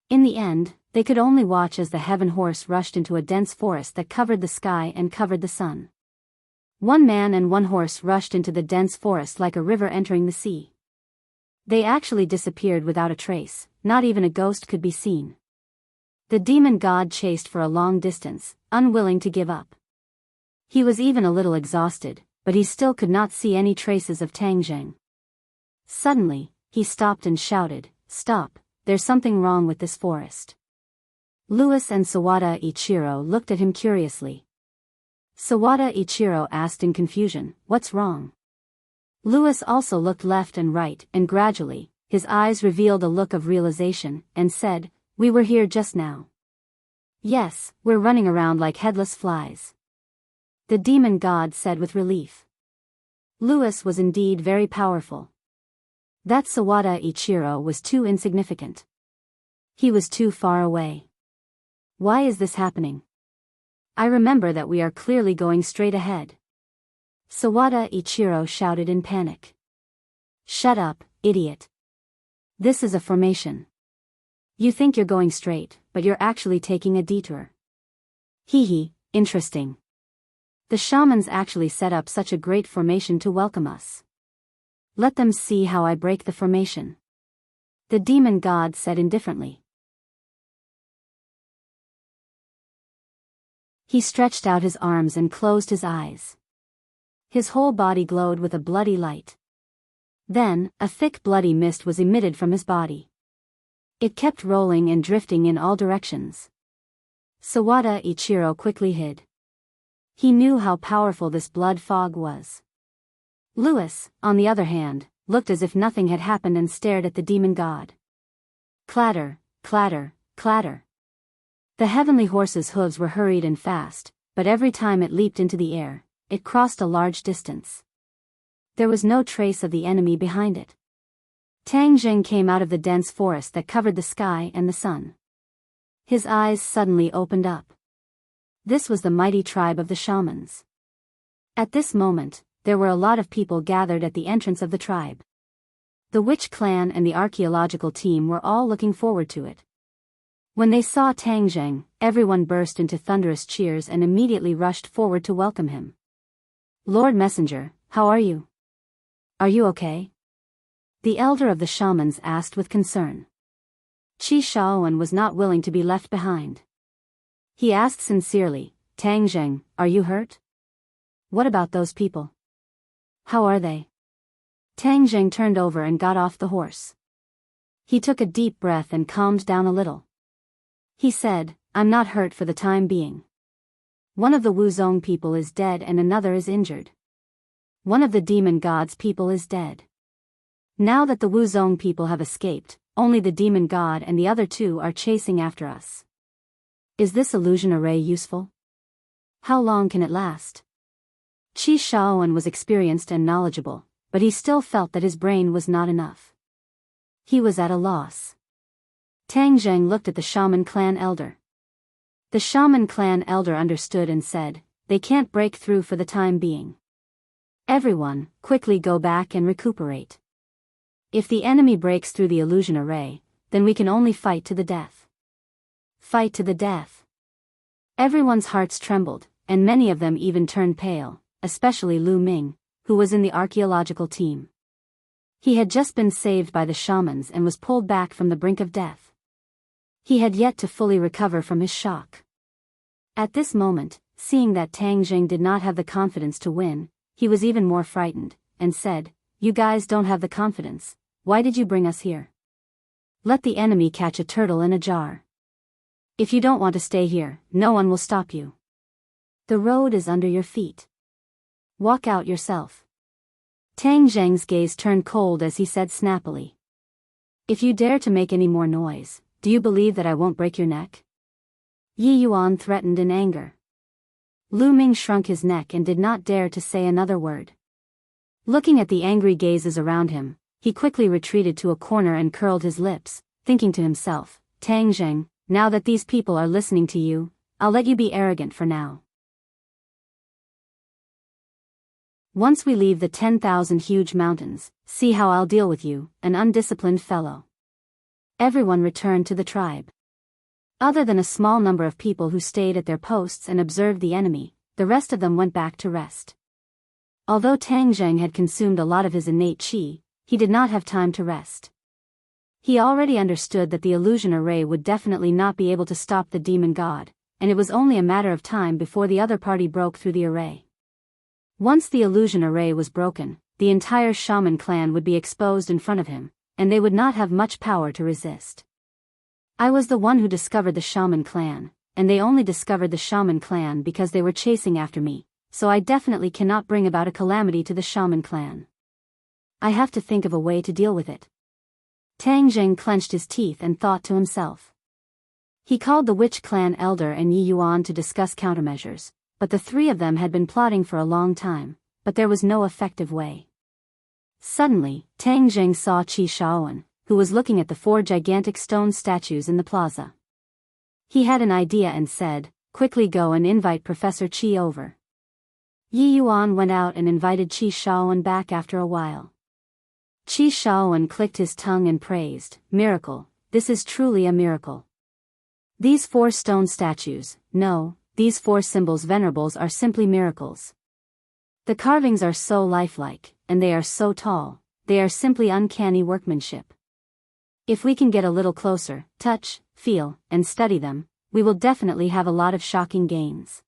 A: In the end, they could only watch as the heaven horse rushed into a dense forest that covered the sky and covered the sun. 1 man and 1 horse rushed into the dense forest like a river entering the sea. They actually disappeared without a trace, not even a ghost could be seen. The demon god chased for a long distance, unwilling to give up. He was even a little exhausted, but he still could not see any traces of Tang Zheng. Suddenly, he stopped and shouted, "Stop, there's something wrong with this forest." Lewis and Sawada Ichiro looked at him curiously. Sawada Ichiro asked in confusion, "What's wrong?" Lewis also looked left and right, and gradually, his eyes revealed a look of realization, and said, "We were here just now." "Yes, we're running around like headless flies," the demon god said with relief. Lewis was indeed very powerful. That Sawada Ichiro was too insignificant. He was too far away. Why is this happening? I remember that we are clearly going straight ahead. Sawada Ichiro shouted in panic. Shut up, idiot. This is a formation. You think you're going straight, but you're actually taking a detour. Hee hee, interesting. The shamans actually set up such a great formation to welcome us. Let them see how I break the formation. The demon god said indifferently. He stretched out his arms and closed his eyes. His whole body glowed with a bloody light. Then, a thick bloody mist was emitted from his body. It kept rolling and drifting in all directions. Sawada Ichiro quickly hid. He knew how powerful this blood fog was. Lewis, on the other hand, looked as if nothing had happened and stared at the demon god. Clatter, clatter, clatter. The heavenly horse's hooves were hurried and fast, but every time it leaped into the air, it crossed a large distance. There was no trace of the enemy behind it. Tang Jing came out of the dense forest that covered the sky and the sun. His eyes suddenly opened up. This was the mighty tribe of the shamans. At this moment, there were a lot of people gathered at the entrance of the tribe. The witch clan and the archaeological team were all looking forward to it. When they saw Tang Jing, everyone burst into thunderous cheers and immediately rushed forward to welcome him. Lord Messenger, how are you? Are you okay? The elder of the shamans asked with concern. Qi Shaoan was not willing to be left behind. He asked sincerely, Tang Jing, are you hurt? What about those people? How are they? Tang Jing turned over and got off the horse. He took a deep breath and calmed down a little. He said, I'm not hurt for the time being. One of the Wuzong people is dead and another is injured. One of the demon god's people is dead. Now that the Wuzong people have escaped, only the demon god and the other two are chasing after us. Is this illusion array useful? How long can it last? Qi Shaoan was experienced and knowledgeable, but he still felt that his brain was not enough. He was at a loss. Tang Jing looked at the shaman clan elder. The shaman clan elder understood and said, they can't break through for the time being. Everyone, quickly go back and recuperate. If the enemy breaks through the illusion array, then we can only fight to the death. Fight to the death. Everyone's hearts trembled, and many of them even turned pale, especially Lu Ming, who was in the archaeological team. He had just been saved by the shamans and was pulled back from the brink of death. He had yet to fully recover from his shock. At this moment, seeing that Tang Jing did not have the confidence to win, he was even more frightened, and said, you guys don't have the confidence, why did you bring us here? Let the enemy catch a turtle in a jar. If you don't want to stay here, no one will stop you. The road is under your feet. Walk out yourself. Tang Jing's gaze turned cold as he said snappily. If you dare to make any more noise, do you believe that I won't break your neck? Yi Yuan threatened in anger. Lu Ming shrunk his neck and did not dare to say another word. Looking at the angry gazes around him, he quickly retreated to a corner and curled his lips, thinking to himself, Tang Jing, now that these people are listening to you, I'll let you be arrogant for now. Once we leave the 10,000 huge mountains, see how I'll deal with you, an undisciplined fellow. Everyone returned to the tribe. Other than a small number of people who stayed at their posts and observed the enemy, the rest of them went back to rest. Although Tang Jing had consumed a lot of his innate qi, he did not have time to rest. He already understood that the illusion array would definitely not be able to stop the demon god, and it was only a matter of time before the other party broke through the array. Once the illusion array was broken, the entire shaman clan would be exposed in front of him, and they would not have much power to resist. I was the one who discovered the shaman clan, and they only discovered the shaman clan because they were chasing after me, so I definitely cannot bring about a calamity to the shaman clan. I have to think of a way to deal with it. Tang Jing clenched his teeth and thought to himself. He called the witch clan elder and Yi Yuan to discuss countermeasures, but the three of them had been plotting for a long time, but there was no effective way. Suddenly, Tang Jing saw Qi Shaoan, who was looking at the 4 gigantic stone statues in the plaza. He had an idea and said, quickly go and invite Professor Qi over. Yi Yuan went out and invited Qi Shaoan back after a while. Qi Shaoan clicked his tongue and praised, miracle, this is truly a miracle. These 4 stone statues, no, these 4 symbols venerables are simply miracles. The carvings are so lifelike, and they are so tall, they are simply uncanny workmanship. If we can get a little closer, touch, feel, and study them, we will definitely have a lot of shocking gains.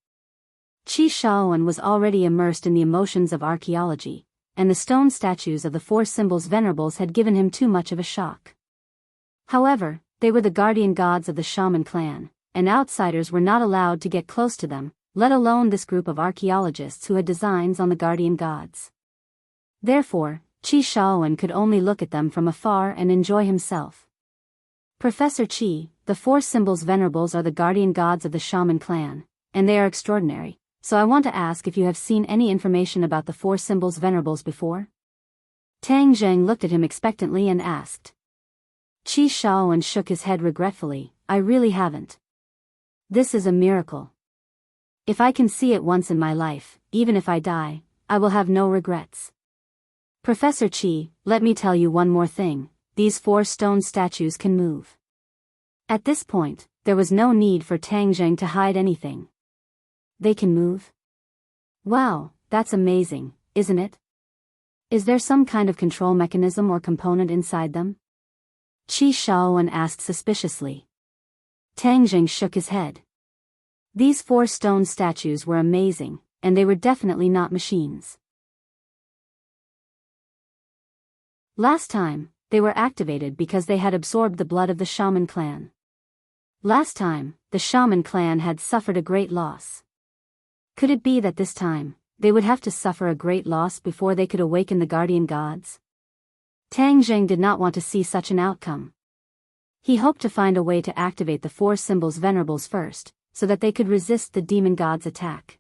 A: Qi Shaoan was already immersed in the emotions of archaeology, and the stone statues of the four symbols venerables had given him too much of a shock. However, they were the guardian gods of the shaman clan, and outsiders were not allowed to get close to them, let alone this group of archaeologists who had designs on the guardian gods. Therefore, Qi Shaoan could only look at them from afar and enjoy himself. Professor Qi, the four symbols venerables are the guardian gods of the shaman clan, and they are extraordinary, so I want to ask if you have seen any information about the four symbols venerables before? Tang Zheng looked at him expectantly and asked. Qi Shaoan shook his head regretfully, I really haven't. This is a miracle. If I can see it once in my life, even if I die, I will have no regrets. Professor Qi, let me tell you one more thing, these four stone statues can move. At this point, there was no need for Tang Zheng to hide anything. They can move? Wow, that's amazing, isn't it? Is there some kind of control mechanism or component inside them? Qi Shaoan asked suspiciously. Tang Zheng shook his head. These four stone statues were amazing, and they were definitely not machines. Last time, they were activated because they had absorbed the blood of the shaman clan. Last time, the shaman clan had suffered a great loss. Could it be that this time, they would have to suffer a great loss before they could awaken the guardian gods? Tang Zheng did not want to see such an outcome. He hoped to find a way to activate the four symbols venerables first, so that they could resist the demon god's attack.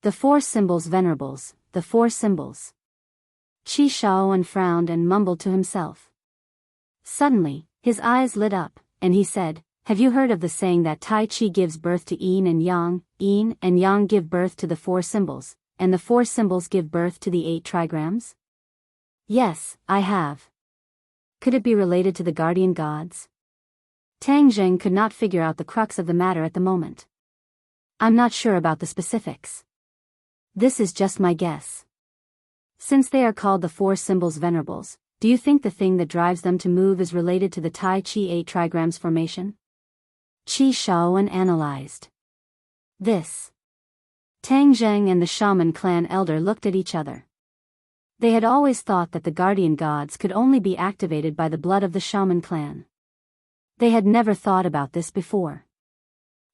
A: The four symbols venerables, the four symbols. Qi Shaoan frowned and mumbled to himself. Suddenly, his eyes lit up, and he said, have you heard of the saying that Tai Chi gives birth to yin and yang give birth to the four symbols, and the four symbols give birth to the 8 trigrams? Yes, I have. Could it be related to the guardian gods? Tang Zheng could not figure out the crux of the matter at the moment. I'm not sure about the specifics. This is just my guess. Since they are called the four symbols venerables, do you think the thing that drives them to move is related to the Tai Chi 8 trigrams formation? Qi Shaoan analyzed. This. Tang Zheng and the shaman clan elder looked at each other. They had always thought that the guardian gods could only be activated by the blood of the shaman clan. They had never thought about this before.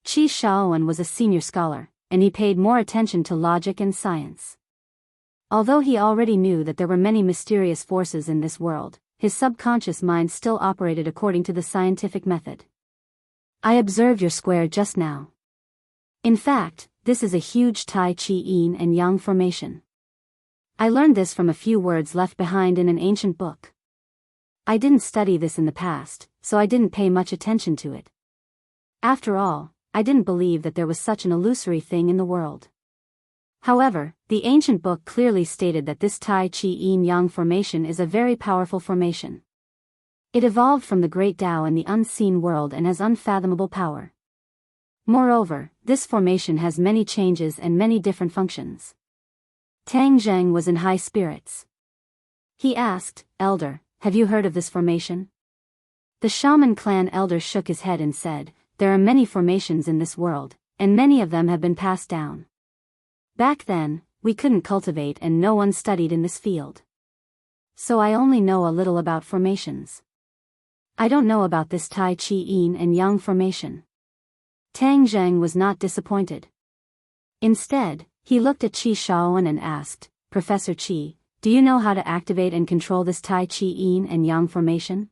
A: Qi Shaoan was a senior scholar, and he paid more attention to logic and science. Although he already knew that there were many mysterious forces in this world, his subconscious mind still operated according to the scientific method. I observed your square just now. In fact, this is a huge Tai Chi yin and yang formation. I learned this from a few words left behind in an ancient book. I didn't study this in the past, so I didn't pay much attention to it. After all, I didn't believe that there was such an illusory thing in the world. However, the ancient book clearly stated that this Tai Chi yin-yang formation is a very powerful formation. It evolved from the great Tao in the unseen world and has unfathomable power. Moreover, this formation has many changes and many different functions. Tang Zheng was in high spirits. He asked, Elder, have you heard of this formation? The shaman clan elder shook his head and said, there are many formations in this world, and many of them have been passed down. Back then, we couldn't cultivate and no one studied in this field. So I only know a little about formations. I don't know about this Tai Chi yin and yang formation. Tang Zheng was not disappointed. Instead, he looked at Qi Shaoan and asked, Professor Qi, do you know how to activate and control this Tai Chi yin and yang formation?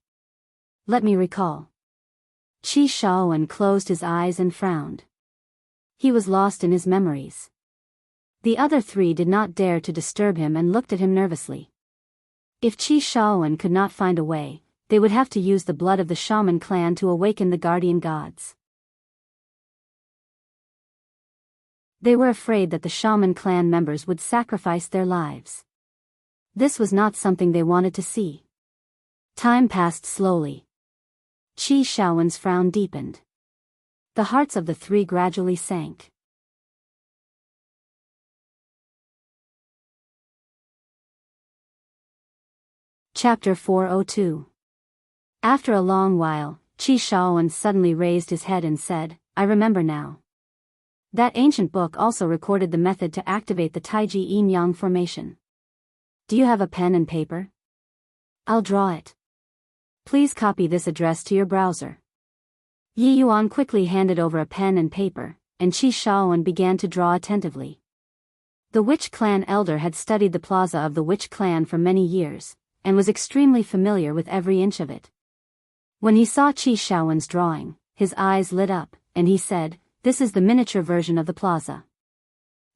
A: Let me recall. Qi Shaoan closed his eyes and frowned. He was lost in his memories. The other three did not dare to disturb him and looked at him nervously. If Qi Shaoan could not find a way, they would have to use the blood of the shaman clan to awaken the guardian gods. They were afraid that the shaman clan members would sacrifice their lives. This was not something they wanted to see. Time passed slowly. Qi Shaoan's frown deepened. The hearts of the three gradually sank. Chapter 402. After a long while, Qi Shaoan suddenly raised his head and said, I remember now. That ancient book also recorded the method to activate the Taiji Yin-Yang formation. Do you have a pen and paper? I'll draw it. Please copy this address to your browser. Yi Yuan quickly handed over a pen and paper, and Qi Shaoan began to draw attentively. The Witch Clan elder had studied the plaza of the Witch Clan for many years, and was extremely familiar with every inch of it. When he saw Qi Shaoan's drawing, his eyes lit up, and he said, This is the miniature version of the plaza.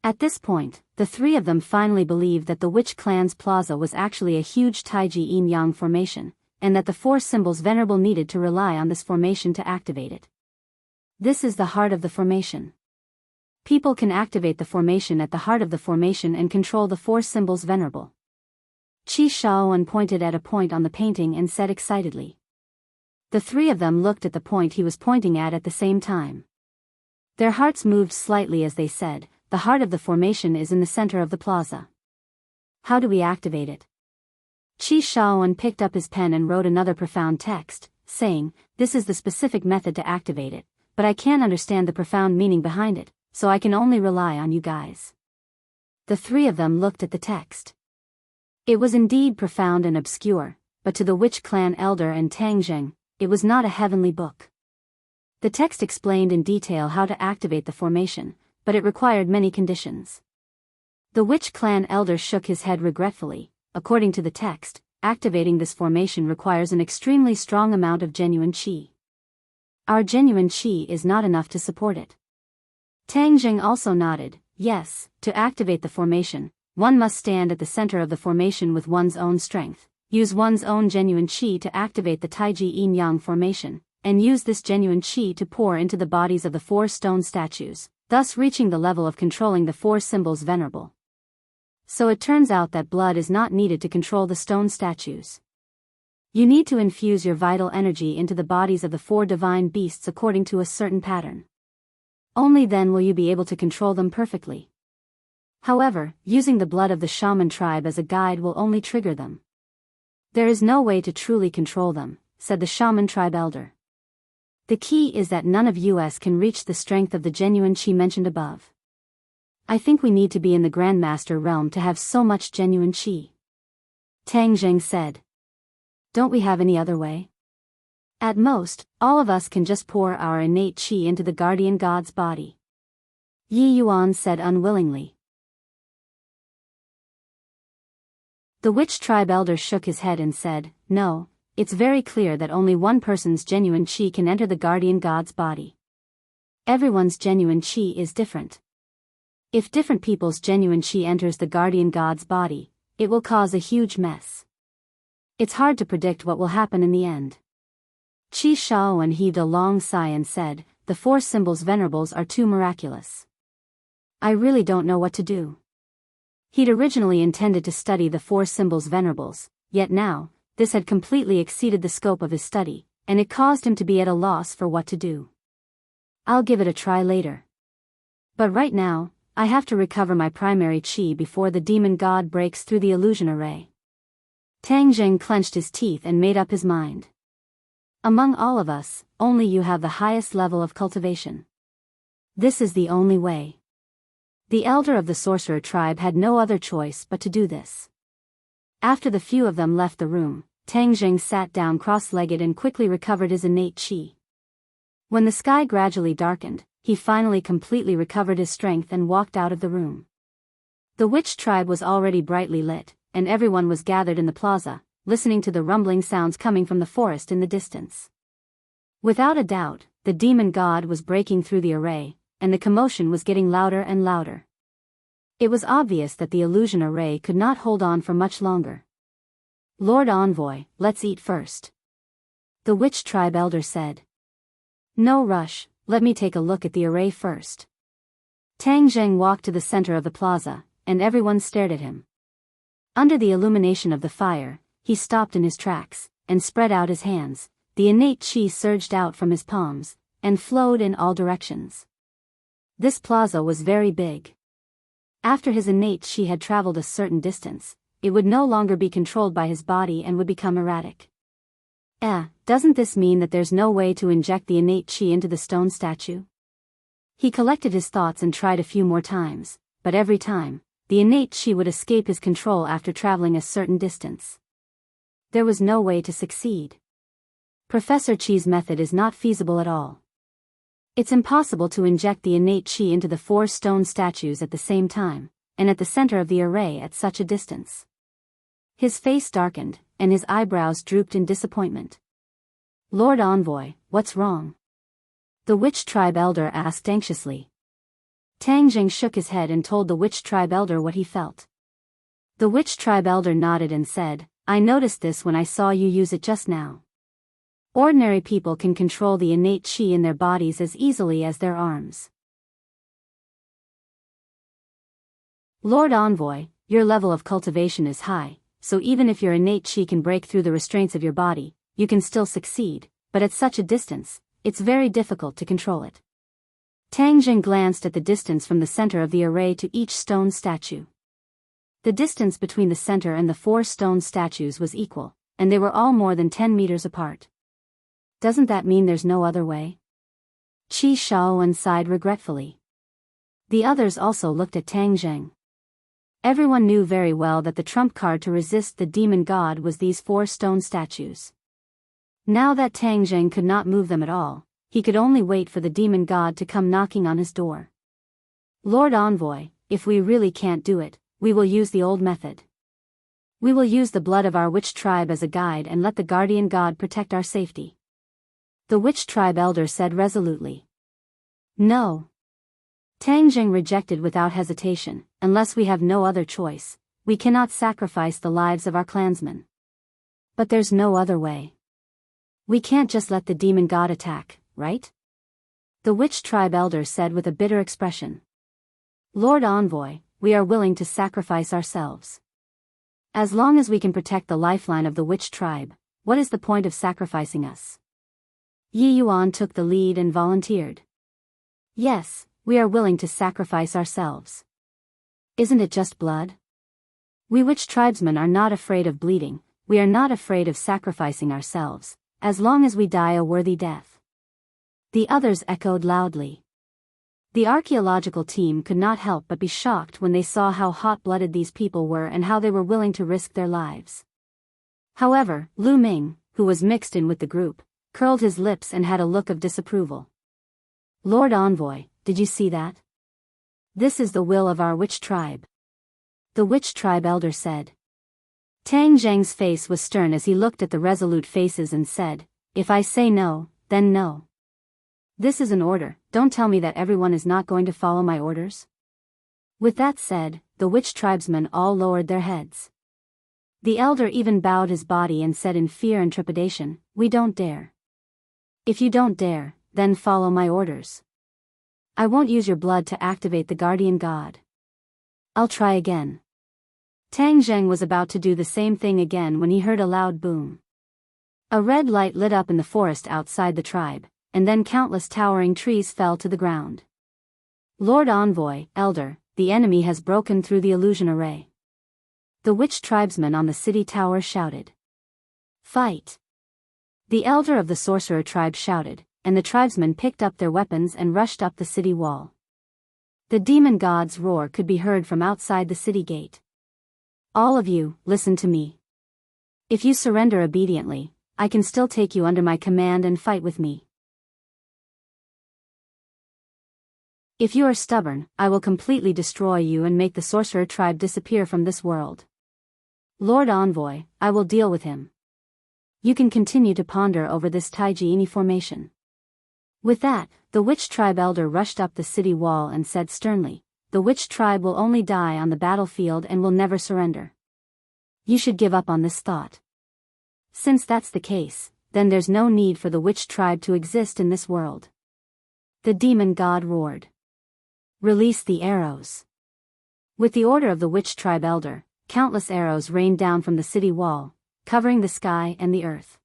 A: At this point, the three of them finally believed that the Witch Clan's plaza was actually a huge Taiji Yin-Yang formation, and that the four symbols Venerable needed to rely on this formation to activate it. This is the heart of the formation. People can activate the formation at the heart of the formation and control the four symbols Venerable. Qi Shaoan pointed at a point on the painting and said excitedly. The three of them looked at the point he was pointing at the same time. Their hearts moved slightly as they said, The heart of the formation is in the center of the plaza. How do we activate it? Qi Shaoan picked up his pen and wrote another profound text, saying, This is the specific method to activate it, but I can't understand the profound meaning behind it, so I can only rely on you guys. The three of them looked at the text. It was indeed profound and obscure, but to the Witch Clan elder and Tang Zheng, it was not a heavenly book. The text explained in detail how to activate the formation, but it required many conditions. The Witch Clan elder shook his head regretfully. According to the text, activating this formation requires an extremely strong amount of genuine qi. Our genuine qi is not enough to support it. Tang Zheng also nodded. Yes, to activate the formation, one must stand at the center of the formation with one's own strength, use one's own genuine qi to activate the Taiji Yin-Yang formation, and use this genuine qi to pour into the bodies of the four stone statues, thus reaching the level of controlling the four symbols Venerable. So it turns out that blood is not needed to control the stone statues. You need to infuse your vital energy into the bodies of the four divine beasts according to a certain pattern. Only then will you be able to control them perfectly. However, using the blood of the shaman tribe as a guide will only trigger them. There is no way to truly control them, said the shaman tribe elder. The key is that none of us can reach the strength of the genuine qi mentioned above. I think we need to be in the Grandmaster realm to have so much genuine qi. Tang Zheng said. Don't we have any other way? At most, all of us can just pour our innate qi into the guardian god's body. Yi Yuan said unwillingly. The witch tribe elder shook his head and said, No, it's very clear that only one person's genuine qi can enter the guardian god's body. Everyone's genuine qi is different. If different people's genuine qi enters the guardian god's body, it will cause a huge mess. It's hard to predict what will happen in the end. Qi Shaoan heaved a long sigh and said, The four symbols Venerables are too miraculous. I really don't know what to do. He'd originally intended to study the four symbols Venerables, yet now, this had completely exceeded the scope of his study, and it caused him to be at a loss for what to do. I'll give it a try later. But right now, I have to recover my primary qi before the demon god breaks through the illusion array. Tang Zheng clenched his teeth and made up his mind. Among all of us, only you have the highest level of cultivation. This is the only way. The elder of the sorcerer tribe had no other choice but to do this. After the few of them left the room, Tang Zheng sat down cross-legged and quickly recovered his innate qi. When the sky gradually darkened, he finally completely recovered his strength and walked out of the room. The witch tribe was already brightly lit, and everyone was gathered in the plaza, listening to the rumbling sounds coming from the forest in the distance. Without a doubt, the demon god was breaking through the array, and the commotion was getting louder and louder. It was obvious that the illusion array could not hold on for much longer. Lord Envoy, let's eat first. The witch tribe elder said. No rush. Let me take a look at the array first. Tang Zheng walked to the center of the plaza, and everyone stared at him. Under the illumination of the fire, he stopped in his tracks, and spread out his hands. The innate qi surged out from his palms, and flowed in all directions. This plaza was very big. After his innate qi had traveled a certain distance, it would no longer be controlled by his body and would become erratic. Doesn't this mean that there's no way to inject the innate chi into the stone statue? He collected his thoughts and tried a few more times, but every time, the innate chi would escape his control after traveling a certain distance. There was no way to succeed. Professor Chi's method is not feasible at all. It's impossible to inject the innate chi into the 4 stone statues at the same time, and at the center of the array at such a distance. His face darkened, and his eyebrows drooped in disappointment. Lord Envoy, what's wrong? The witch tribe elder asked anxiously. Tang Jing shook his head and told the witch tribe elder what he felt. The witch tribe elder nodded and said, I noticed this when I saw you use it just now. Ordinary people can control the innate chi in their bodies as easily as their arms. Lord Envoy, your level of cultivation is high, so even if your innate chi can break through the restraints of your body, you can still succeed, but at such a distance, it's very difficult to control it. Tang Jing glanced at the distance from the center of the array to each stone statue. The distance between the center and the 4 stone statues was equal, and they were all more than 10 meters apart. Doesn't that mean there's no other way? Qi Shaowen sighed regretfully. The others also looked at Tang Jing. Everyone knew very well that the trump card to resist the demon god was these 4 stone statues. Now that Tang Jing could not move them at all, he could only wait for the demon god to come knocking on his door. Lord Envoy, if we really can't do it, we will use the old method. We will use the blood of our witch tribe as a guide and let the guardian god protect our safety. The witch tribe elder said resolutely. No. Tang Jing rejected without hesitation, unless we have no other choice, we cannot sacrifice the lives of our clansmen. But there's no other way. We can't just let the demon god attack, right? The witch tribe elder said with a bitter expression. Lord Envoy, we are willing to sacrifice ourselves. As long as we can protect the lifeline of the witch tribe, what is the point of sacrificing us? Yi Yuan took the lead and volunteered. Yes, we are willing to sacrifice ourselves. Isn't it just blood? We witch tribesmen are not afraid of bleeding, we are not afraid of sacrificing ourselves, as long as we die a worthy death. The others echoed loudly. The archaeological team could not help but be shocked when they saw how hot-blooded these people were and how they were willing to risk their lives. However, Lu Ming, who was mixed in with the group, curled his lips and had a look of disapproval. Lord Envoy, did you see that? This is the will of our witch tribe. The witch tribe elder said. Tang Zhang's face was stern as he looked at the resolute faces and said, if I say no, then no. This is an order, don't tell me that everyone is not going to follow my orders. With that said, the witch tribesmen all lowered their heads. The elder even bowed his body and said in fear and trepidation, we don't dare. If you don't dare, then follow my orders. I won't use your blood to activate the guardian god. I'll try again. Tang Zheng was about to do the same thing again when he heard a loud boom. A red light lit up in the forest outside the tribe, and then countless towering trees fell to the ground. Lord Envoy, Elder, the enemy has broken through the illusion array. The witch tribesmen on the city tower shouted. Fight! The elder of the sorcerer tribe shouted, and the tribesmen picked up their weapons and rushed up the city wall. The demon god's roar could be heard from outside the city gate. All of you, listen to me. If you surrender obediently, I can still take you under my command and fight with me. If you are stubborn, I will completely destroy you and make the sorcerer tribe disappear from this world. Lord Envoy, I will deal with him. You can continue to ponder over this Taiji Ini formation. With that, the witch tribe elder rushed up the city wall and said sternly, the witch tribe will only die on the battlefield and will never surrender. You should give up on this thought. Since that's the case, then there's no need for the witch tribe to exist in this world. The demon god roared. Release the arrows. With the order of the witch tribe elder, countless arrows rained down from the city wall, covering the sky and the earth.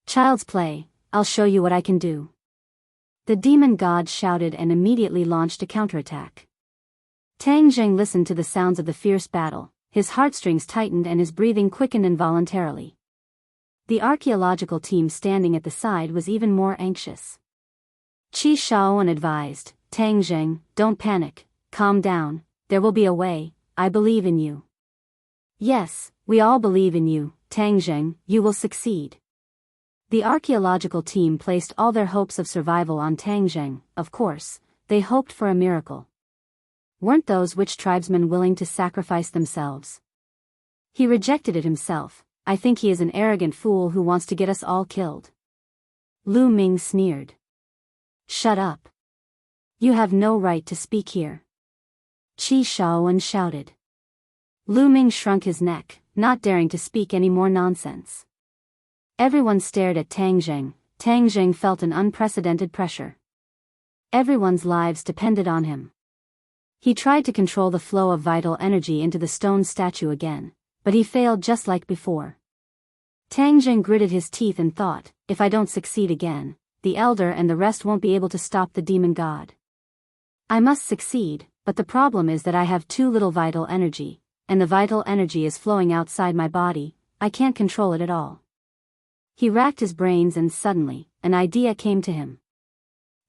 A: Child's play, I'll show you what I can do. The demon god shouted and immediately launched a counterattack. Tang Zheng listened to the sounds of the fierce battle, his heartstrings tightened and his breathing quickened involuntarily. The archaeological team standing at the side was even more anxious. Qi Shaoan advised, "Tang Zheng, don't panic, calm down, there will be a way, I believe in you." "Yes, we all believe in you, Tang Zheng, you will succeed." The archaeological team placed all their hopes of survival on Tang Zheng. Of course, they hoped for a miracle. Weren't those witch tribesmen willing to sacrifice themselves? He rejected it himself. "I think he is an arrogant fool who wants to get us all killed." Lu Ming sneered. "Shut up. You have no right to speak here." Qi Shaoan shouted. Lu Ming shrunk his neck, not daring to speak any more nonsense. Everyone stared at Tang Zheng. Tang Zheng felt an unprecedented pressure. Everyone's lives depended on him. He tried to control the flow of vital energy into the stone statue again, but he failed just like before. Tang Zheng gritted his teeth and thought, "If I don't succeed again, the elder and the rest won't be able to stop the demon god. I must succeed, but the problem is that I have too little vital energy, and the vital energy is flowing outside my body, I can't control it at all." He racked his brains and suddenly, an idea came to him.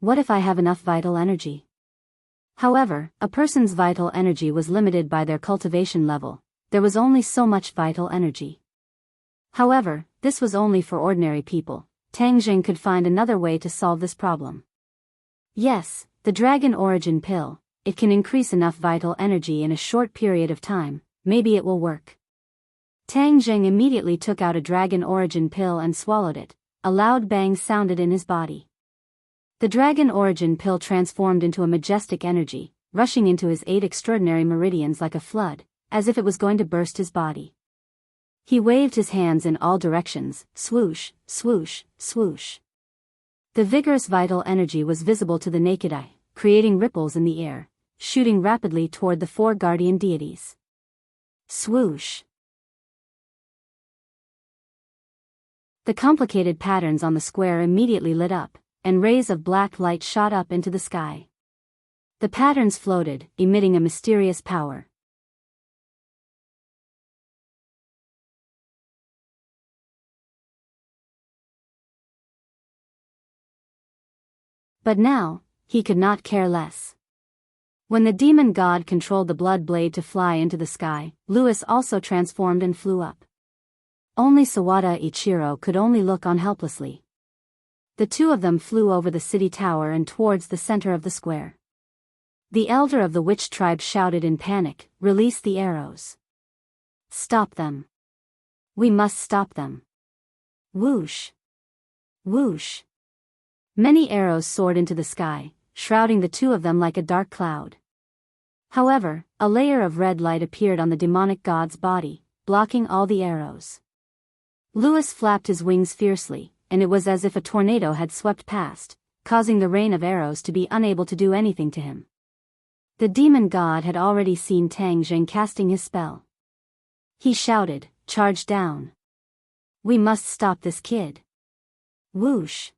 A: What if I have enough vital energy? However, a person's vital energy was limited by their cultivation level. There was only so much vital energy. However, this was only for ordinary people. Tang Zheng could find another way to solve this problem. Yes, the dragon origin pill. It can increase enough vital energy in a short period of time. Maybe it will work. Tang Zheng immediately took out a dragon origin pill and swallowed it. A loud bang sounded in his body. The dragon origin pill transformed into a majestic energy, rushing into his 8 extraordinary meridians like a flood, as if it was going to burst his body. He waved his hands in all directions, swoosh, swoosh, swoosh. The vigorous vital energy was visible to the naked eye, creating ripples in the air, shooting rapidly toward the 4 guardian deities. Swoosh. The complicated patterns on the square immediately lit up, and rays of black light shot up into the sky. The patterns floated, emitting a mysterious power. But now, he could not care less. When the demon god controlled the blood blade to fly into the sky, Louis also transformed and flew up. Only Sawada Ichiro could only look on helplessly. The two of them flew over the city tower and towards the center of the square. The elder of the witch tribe shouted in panic, "Release the arrows. Stop them. We must stop them." Whoosh. Whoosh. Many arrows soared into the sky, shrouding the two of them like a dark cloud. However, a layer of red light appeared on the demonic god's body, blocking all the arrows. Louis flapped his wings fiercely, and it was as if a tornado had swept past, causing the rain of arrows to be unable to do anything to him. The demon god had already seen Tang Zheng casting his spell. He shouted, "Charge down. We must stop this kid." Whoosh.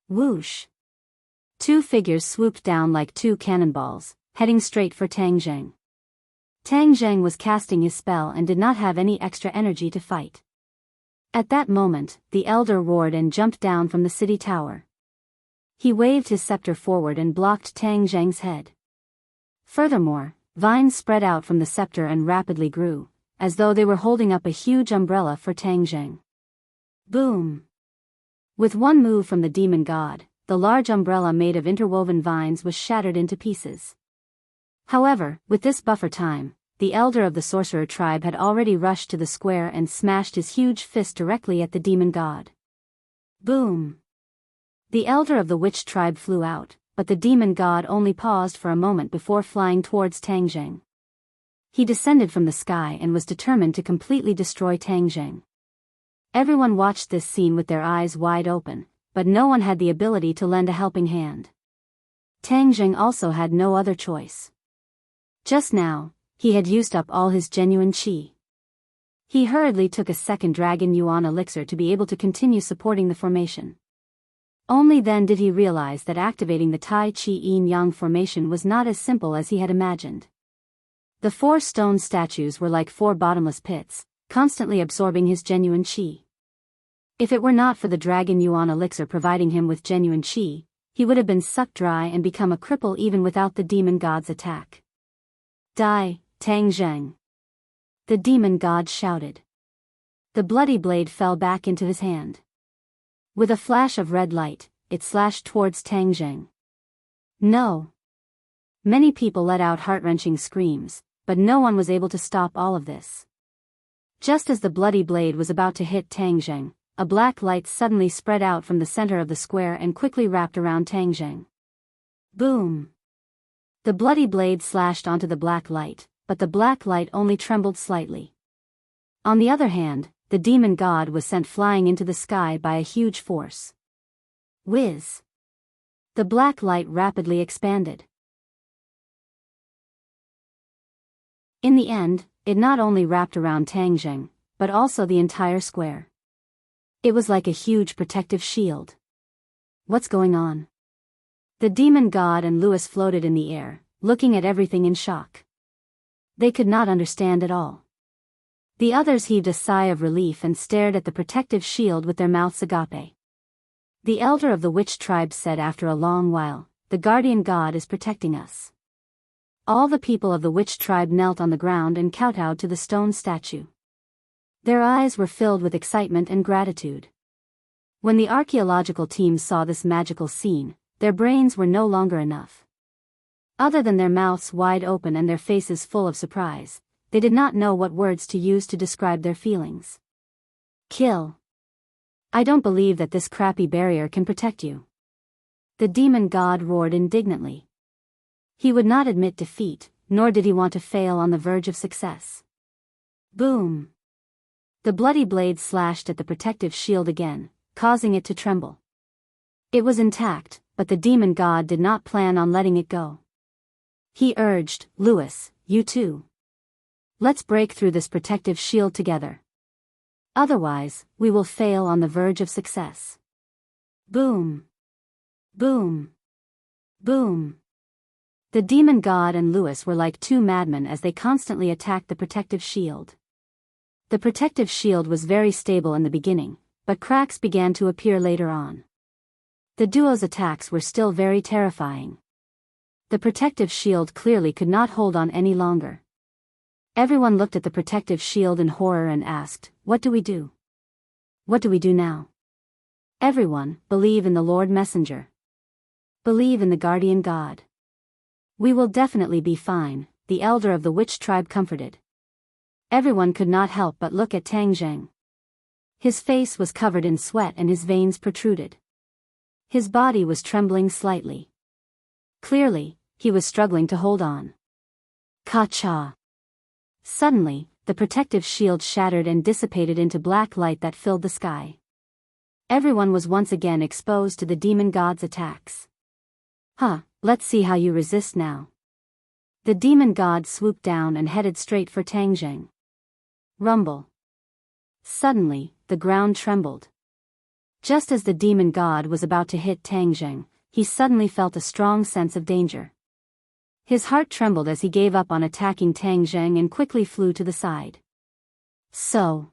A: Whoosh. 2 figures swooped down like 2 cannonballs, heading straight for Tang Zheng. Tang Zheng was casting his spell and did not have any extra energy to fight. At that moment, the elder roared and jumped down from the city tower. He waved his scepter forward and blocked Tang Zheng's head. Furthermore, vines spread out from the scepter and rapidly grew, as though they were holding up a huge umbrella for Tang Zheng. Boom! With one move from the demon god, the large umbrella made of interwoven vines was shattered into pieces. However, with this buffer time, the elder of the sorcerer tribe had already rushed to the square and smashed his huge fist directly at the demon god. Boom! The elder of the witch tribe flew out, but the demon god only paused for a moment before flying towards Tang Zheng. He descended from the sky and was determined to completely destroy Tang Zheng. Everyone watched this scene with their eyes wide open, but no one had the ability to lend a helping hand. Tang Zheng also had no other choice. Just now, he had used up all his genuine qi. He hurriedly took a second Dragon Yuan elixir to be able to continue supporting the formation. Only then did he realize that activating the Tai Chi Yin Yang formation was not as simple as he had imagined. The 4 stone statues were like 4 bottomless pits, constantly absorbing his genuine qi. If it were not for the Dragon Yuan elixir providing him with genuine qi, he would have been sucked dry and become a cripple even without the demon god's attack. Die, Tang Zheng! The demon god shouted. The bloody blade fell back into his hand. With a flash of red light, it slashed towards Tang Zheng. No! Many people let out heart-wrenching screams, but no one was able to stop all of this. Just as the bloody blade was about to hit Tang Zheng, a black light suddenly spread out from the center of the square and quickly wrapped around Tang Zheng. Boom! The bloody blade slashed onto the black light, but the black light only trembled slightly. On the other hand, the demon god was sent flying into the sky by a huge force. Whiz! The black light rapidly expanded. In the end, it not only wrapped around Tang Zheng, but also the entire square. It was like a huge protective shield. What's going on? The demon god and Louis floated in the air, looking at everything in shock. They could not understand at all. The others heaved a sigh of relief and stared at the protective shield with their mouths agape. The elder of the witch tribe said after a long while, "The guardian god is protecting us." All the people of the witch tribe knelt on the ground and kowtowed to the stone statue. Their eyes were filled with excitement and gratitude. When the archaeological team saw this magical scene, their brains were no longer enough. Other than their mouths wide open and their faces full of surprise, they did not know what words to use to describe their feelings. Kill. I don't believe that this crappy barrier can protect you. The demon god roared indignantly. He would not admit defeat, nor did he want to fail on the verge of success. Boom! The bloody blade slashed at the protective shield again, causing it to tremble. It was intact, but the demon god did not plan on letting it go. He urged, "Louis, you too. Let's break through this protective shield together. Otherwise, we will fail on the verge of success." Boom! Boom! Boom! The demon god and Louis were like 2 madmen as they constantly attacked the protective shield. The protective shield was very stable in the beginning, but cracks began to appear later on. The duo's attacks were still very terrifying. The protective shield clearly could not hold on any longer. Everyone looked at the protective shield in horror and asked, "What do we do? What do we do now?" Everyone, believe in the Lord Messenger. Believe in the guardian god. We will definitely be fine, the elder of the witch tribe comforted. Everyone could not help but look at Tang Zheng. His face was covered in sweat and his veins protruded. His body was trembling slightly. Clearly, he was struggling to hold on. Ka-cha! Suddenly, the protective shield shattered and dissipated into black light that filled the sky. Everyone was once again exposed to the demon god's attacks. Let's see how you resist now. The demon god swooped down and headed straight for Tang Zheng. Rumble. Suddenly, the ground trembled. Just as the demon god was about to hit Tang Zheng, he suddenly felt a strong sense of danger. His heart trembled as he gave up on attacking Tang Zheng and quickly flew to the side. So.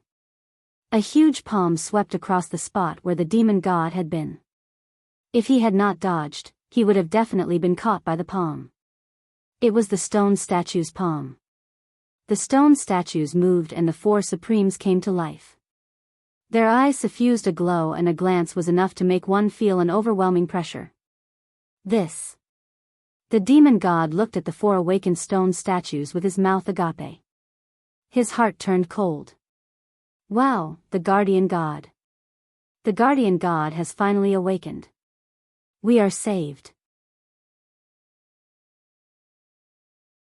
A: A huge palm swept across the spot where the demon god had been. If he had not dodged, he would have definitely been caught by the palm. It was the stone statue's palm. The stone statues moved and the 4 supremes came to life. Their eyes suffused a glow and a glance was enough to make one feel an overwhelming pressure. This. The demon god looked at the 4 awakened stone statues with his mouth agape. His heart turned cold. Wow, the guardian god. The guardian god has finally awakened. We are saved.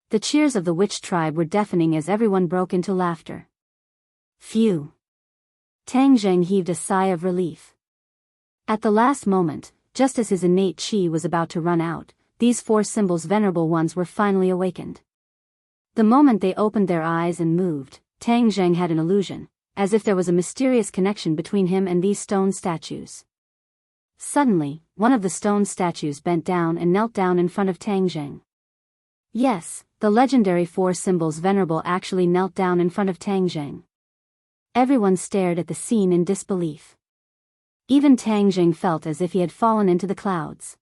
A: The cheers of the witch tribe were deafening as everyone broke into laughter. Phew. Tang Zheng heaved a sigh of relief. At the last moment, just as his innate qi was about to run out, these 4 symbols venerable ones were finally awakened. The moment they opened their eyes and moved, Tang Zheng had an illusion, as if there was a mysterious connection between him and these stone statues. Suddenly, one of the stone statues bent down and knelt down in front of Tang Zheng. Yes, The legendary four symbols venerable actually knelt down in front of Tang Zheng. Everyone stared at the scene in disbelief. Even Tang Zheng felt as if he had fallen into the clouds.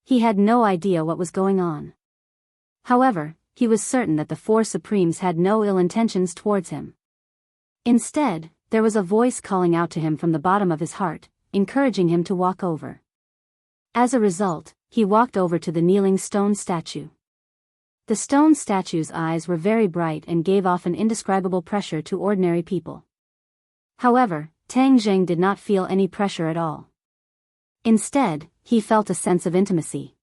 A: He had no idea what was going on. However, he was certain that the four supremes had no ill intentions towards him. Instead, there was a voice calling out to him from the bottom of his heart, encouraging him to walk over. As a result, he walked over to the kneeling stone statue. The stone statue's eyes were very bright and gave off an indescribable pressure to ordinary people. However, Tang Zheng did not feel any pressure at all. Instead, he felt a sense of intimacy.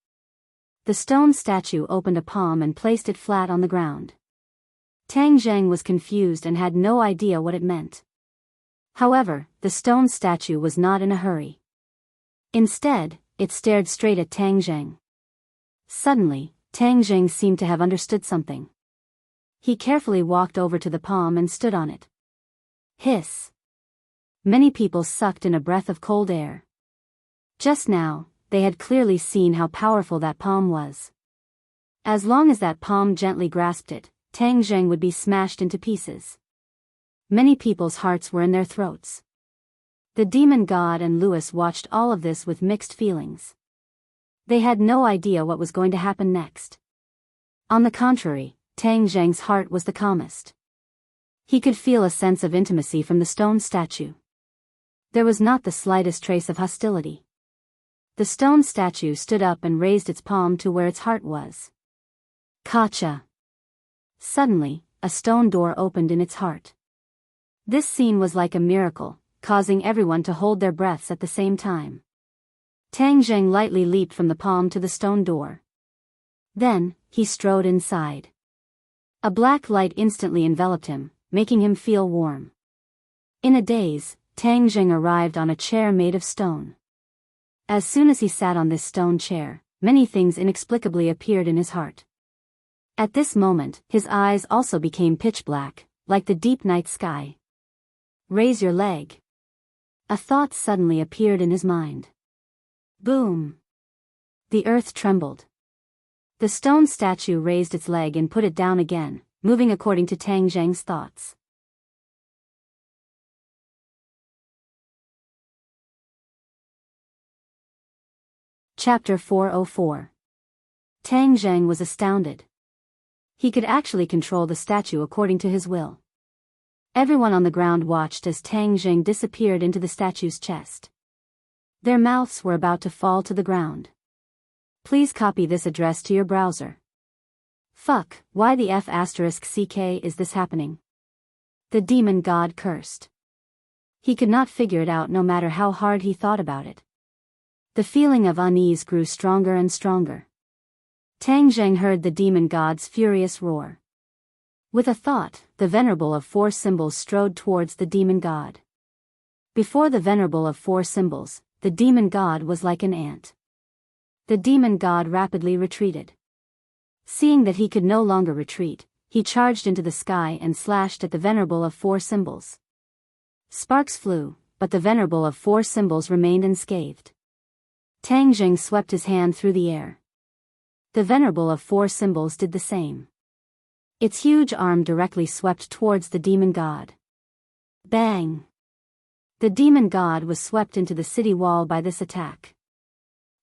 A: The stone statue opened a palm and placed it flat on the ground. Tang Zheng was confused and had no idea what it meant. However, the stone statue was not in a hurry. Instead, it stared straight at Tang Zheng. Suddenly, Tang Zheng seemed to have understood something. He carefully walked over to the palm and stood on it. Hiss! Many people sucked in a breath of cold air. Just now, they had clearly seen how powerful that palm was. As long as that palm gently grasped it, Tang Zheng would be smashed into pieces. Many people's hearts were in their throats. The demon god and Louis watched all of this with mixed feelings. They had no idea what was going to happen next. On the contrary, Tang Zheng's heart was the calmest. He could feel a sense of intimacy from the stone statue. There was not the slightest trace of hostility. The stone statue stood up and raised its palm to where its heart was. Kacha! Suddenly, a stone door opened in its heart. This scene was like a miracle, causing everyone to hold their breaths at the same time. Tang Zheng lightly leaped from the palm to the stone door. Then, he strode inside. A black light instantly enveloped him, making him feel warm. In a daze, Tang Zheng arrived on a chair made of stone. As soon as he sat on this stone chair, many things inexplicably appeared in his heart. At this moment, his eyes also became pitch black, like the deep night sky. Raise your leg. A thought suddenly appeared in his mind. Boom! The earth trembled. The stone statue raised its leg and put it down again, moving according to Tang Zheng's thoughts. Chapter 404. Tang Zheng was astounded. He could actually control the statue according to his will. Everyone on the ground watched as Tang Zheng disappeared into the statue's chest. Their mouths were about to fall to the ground. Please copy this address to your browser. Fuck, why the F***ck is this happening? The demon god cursed. He could not figure it out no matter how hard he thought about it. The feeling of unease grew stronger and stronger. Tang Zheng heard the demon god's furious roar. With a thought, the Venerable of Four Symbols strode towards the demon god. Before the Venerable of Four Symbols, the demon god was like an ant. The demon god rapidly retreated. Seeing that he could no longer retreat, he charged into the sky and slashed at the Venerable of Four Symbols. Sparks flew, but the Venerable of Four Symbols remained unscathed. Tang Zheng swept his hand through the air. The Venerable of Four Symbols did the same. Its huge arm directly swept towards the demon god. Bang! The demon god was swept into the city wall by this attack.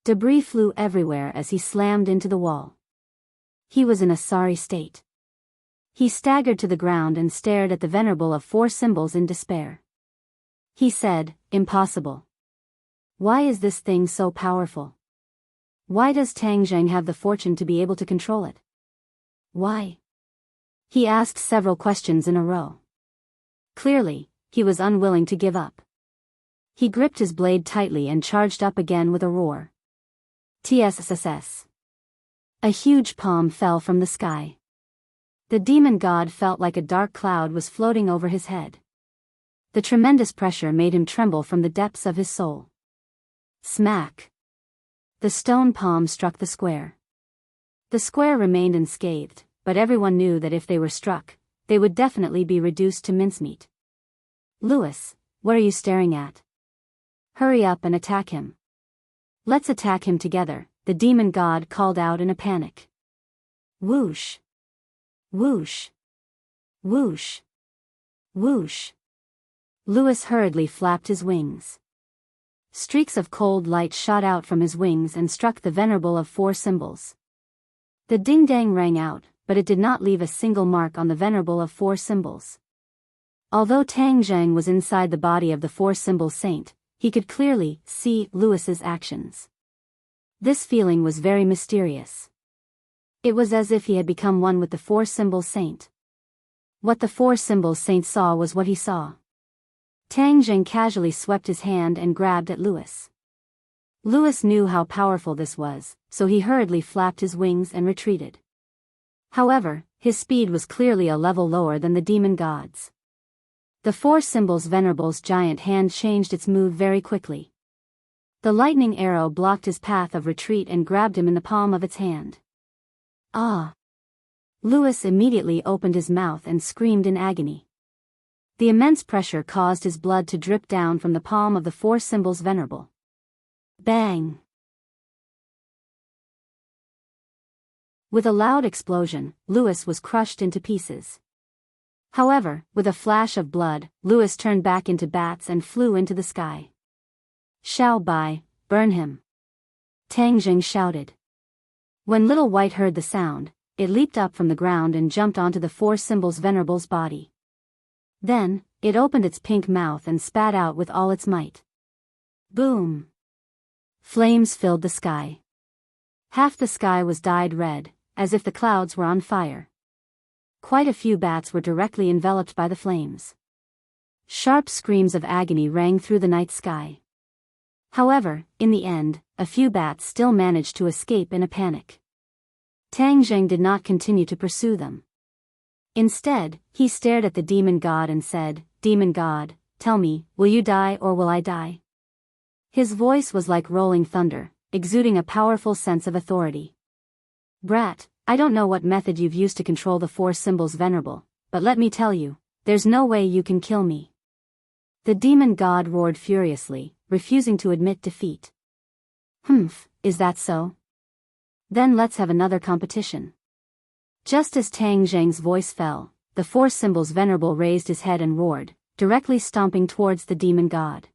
A: Debris flew everywhere as he slammed into the wall. He was in a sorry state. He staggered to the ground and stared at the Venerable of Four Symbols in despair. He said, "Impossible. Why is this thing so powerful? Why does Tang Zheng have the fortune to be able to control it? Why?" He asked several questions in a row. Clearly, he was unwilling to give up. He gripped his blade tightly and charged up again with a roar. TSSS. A huge palm fell from the sky. The demon god felt like a dark cloud was floating over his head. The tremendous pressure made him tremble from the depths of his soul. Smack! The stone palm struck the square. The square remained unscathed, but everyone knew that if they were struck, they would definitely be reduced to mincemeat. Louis, what are you staring at? Hurry up and attack him. Let's attack him together, the demon god called out in a panic. Whoosh! Whoosh! Whoosh! Whoosh! Louis hurriedly flapped his wings. Streaks of cold light shot out from his wings and struck the venerable of four symbols. The ding-dang rang out, but it did not leave a single mark on the venerable of four symbols. Although Tang Zheng was inside the body of the four-symbol saint, he could clearly see Louis's actions. This feeling was very mysterious. It was as if he had become one with the four-symbol saint. What the four-symbol saint saw was what he saw. Tang Zheng casually swept his hand and grabbed at Louis. Louis knew how powerful this was, so he hurriedly flapped his wings and retreated. However, his speed was clearly a level lower than the demon god's. The four symbols venerable's giant hand changed its move very quickly. The lightning arrow blocked his path of retreat and grabbed him in the palm of its hand. Ah! Louis immediately opened his mouth and screamed in agony. The immense pressure caused his blood to drip down from the palm of the four symbols venerable. Bang! With a loud explosion, Louis was crushed into pieces. However, with a flash of blood, Louis turned back into bats and flew into the sky. Xiao Bai, burn him! Tang Zheng shouted. When Little White heard the sound, it leaped up from the ground and jumped onto the four symbols venerable's body. Then, it opened its pink mouth and spat out with all its might. Boom! Flames filled the sky. Half the sky was dyed red, as if the clouds were on fire. Quite a few bats were directly enveloped by the flames. Sharp screams of agony rang through the night sky. However, in the end, a few bats still managed to escape in a panic. Tang Zheng did not continue to pursue them. Instead, he stared at the demon god and said, "Demon god, tell me, will you die or will I die?" His voice was like rolling thunder, exuding a powerful sense of authority. Brat, I don't know what method you've used to control the four symbols venerable, but let me tell you, there's no way you can kill me. The demon god roared furiously, refusing to admit defeat. Humph, is that so? Then let's have another competition. Just as Tang Zheng's voice fell, the four symbols venerable raised his head and roared, directly stomping towards the demon god.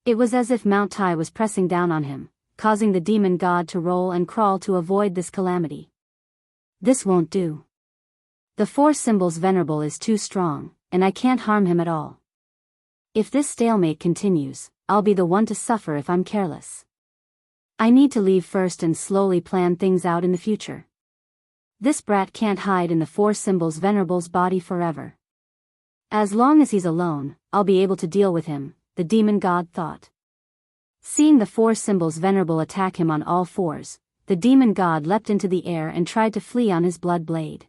A: It was as if Mount Tai was pressing down on him, causing the demon god to roll and crawl to avoid this calamity. This won't do. The four symbols venerable is too strong, and I can't harm him at all. If this stalemate continues, I'll be the one to suffer if I'm careless. I need to leave first and slowly plan things out in the future. This brat can't hide in the four symbols venerable's body forever. As long as he's alone, I'll be able to deal with him, the demon god thought. Seeing the four symbols venerable attack him on all fours, the demon god leapt into the air and tried to flee on his blood blade.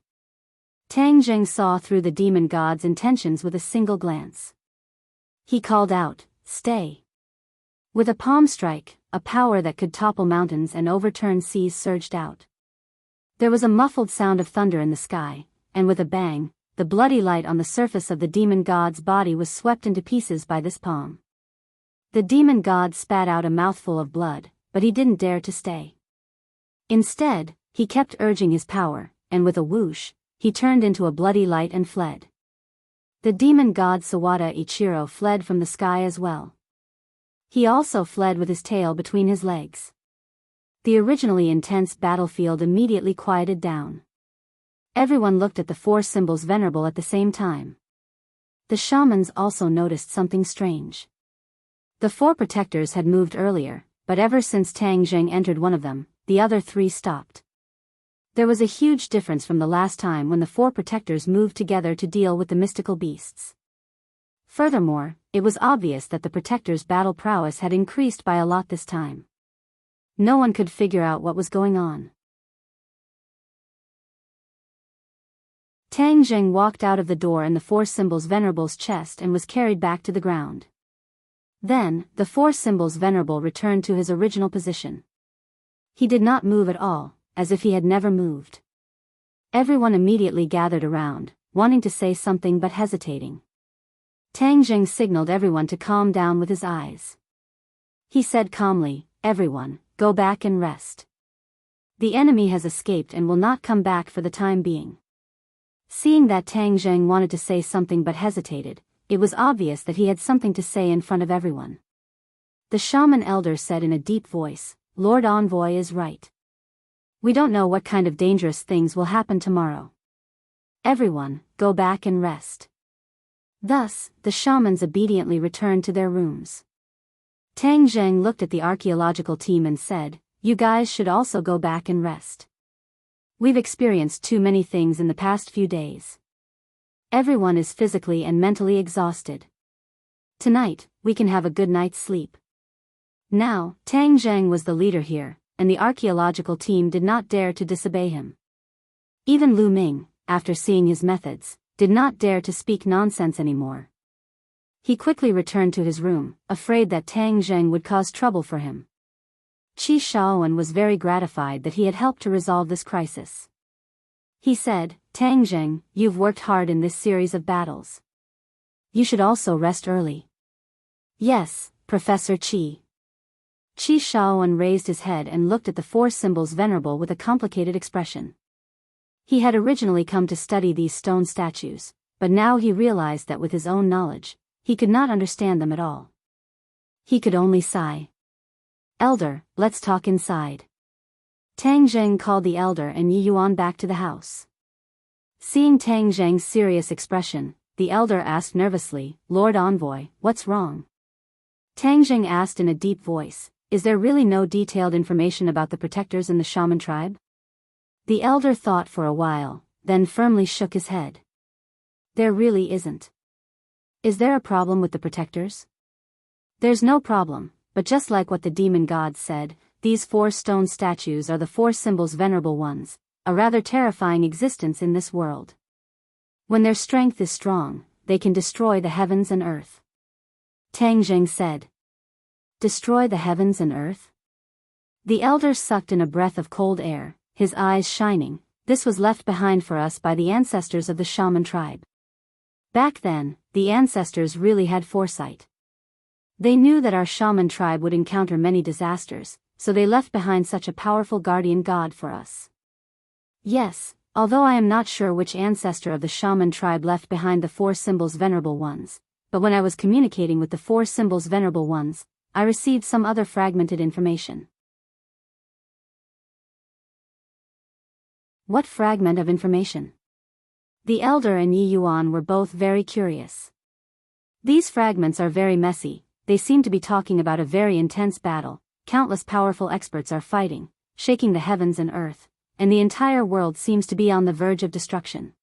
A: Tang Zheng saw through the demon god's intentions with a single glance. He called out, "Stay!" With a palm strike, a power that could topple mountains and overturn seas surged out. There was a muffled sound of thunder in the sky, and with a bang, the bloody light on the surface of the demon god's body was swept into pieces by this palm. The demon god spat out a mouthful of blood, but he didn't dare to stay. Instead, he kept urging his power, and with a whoosh, he turned into a bloody light and fled. The demon god Sawada Ichiro fled from the sky as well. He also fled with his tail between his legs. The originally intense battlefield immediately quieted down. Everyone looked at the four symbols venerable at the same time. The shamans also noticed something strange. The four protectors had moved earlier, but ever since Tang Zheng entered one of them, the other three stopped. There was a huge difference from the last time when the four protectors moved together to deal with the mystical beasts. Furthermore, it was obvious that the protectors' battle prowess had increased by a lot this time. No one could figure out what was going on. Tang Zheng walked out of the door in the four symbols venerable's chest and was carried back to the ground. Then, the four symbols venerable returned to his original position. He did not move at all, as if he had never moved. Everyone immediately gathered around, wanting to say something but hesitating. Tang Zheng signaled everyone to calm down with his eyes. He said calmly, "Everyone, go back and rest. The enemy has escaped and will not come back for the time being." Seeing that Tang Zheng wanted to say something but hesitated, it was obvious that he had something to say in front of everyone. The shaman elder said in a deep voice, "Lord Envoy is right. We don't know what kind of dangerous things will happen tomorrow. Everyone, go back and rest." Thus, the shamans obediently returned to their rooms. Tang Zheng looked at the archaeological team and said, "You guys should also go back and rest. We've experienced too many things in the past few days. Everyone is physically and mentally exhausted. Tonight, we can have a good night's sleep." Now, Tang Zheng was the leader here, and the archaeological team did not dare to disobey him. Even Lu Ming, after seeing his methods, did not dare to speak nonsense anymore. He quickly returned to his room, afraid that Tang Zheng would cause trouble for him. Qi Shaoan was very gratified that he had helped to resolve this crisis. He said, "Tang Zheng, you've worked hard in this series of battles. You should also rest early." "Yes, Professor Qi." Qi Shaoan raised his head and looked at the four symbols venerable with a complicated expression. He had originally come to study these stone statues, but now he realized that with his own knowledge, he could not understand them at all. He could only sigh. "Elder, let's talk inside." Tang Zheng called the elder and Yi Yuan back to the house. Seeing Tang Zheng's serious expression, the elder asked nervously, "Lord Envoy, what's wrong?" Tang Zheng asked in a deep voice, "Is there really no detailed information about the protectors in the shaman tribe?" The elder thought for a while, then firmly shook his head. "There really isn't." "Is there a problem with the protectors?" "There's no problem, but just like what the demon gods said, these four stone statues are the four symbols venerable ones, a rather terrifying existence in this world. When their strength is strong, they can destroy the heavens and earth." Tang Zheng said. "Destroy the heavens and earth?" The elder sucked in a breath of cold air, his eyes shining. "This was left behind for us by the ancestors of the shaman tribe. Back then, the ancestors really had foresight. They knew that our shaman tribe would encounter many disasters, so they left behind such a powerful guardian god for us." "Yes, although I am not sure which ancestor of the shaman tribe left behind the four symbols venerable ones, but when I was communicating with the four symbols venerable ones, I received some other fragmented information." What fragment of information? The elder and Yi Yuan were both very curious. These fragments are very messy. They seem to be talking about a very intense battle. Countless powerful experts are fighting, shaking the heavens and earth, and the entire world seems to be on the verge of destruction.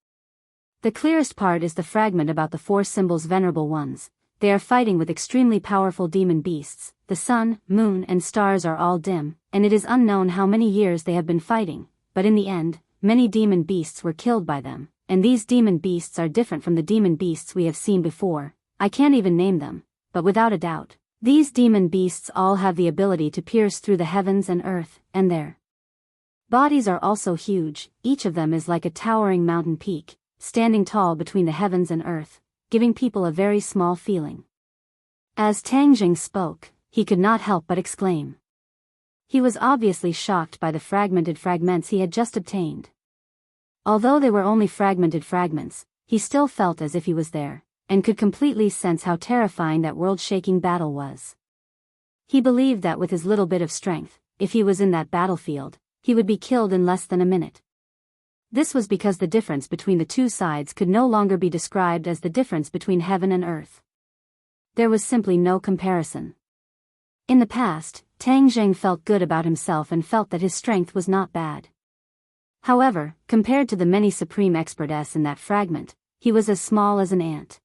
A: The clearest part is the fragment about the four symbols venerable ones. They are fighting with extremely powerful demon beasts. The sun, moon and stars are all dim, and it is unknown how many years they have been fighting, but in the end, many demon beasts were killed by them, and these demon beasts are different from the demon beasts we have seen before. I can't even name them, but without a doubt, these demon beasts all have the ability to pierce through the heavens and earth, and their bodies are also huge. Each of them is like a towering mountain peak, standing tall between the heavens and earth, giving people a very small feeling. As Tang Zheng spoke, he could not help but exclaim. He was obviously shocked by the fragmented fragments he had just obtained. Although they were only fragmented fragments, he still felt as if he was there, and could completely sense how terrifying that world-shaking battle was. He believed that with his little bit of strength, if he was in that battlefield, he would be killed in less than a minute. This was because the difference between the two sides could no longer be described as the difference between heaven and earth. There was simply no comparison. In the past, Tang Zheng felt good about himself and felt that his strength was not bad. However, compared to the many supreme experts in that fragment, he was as small as an ant.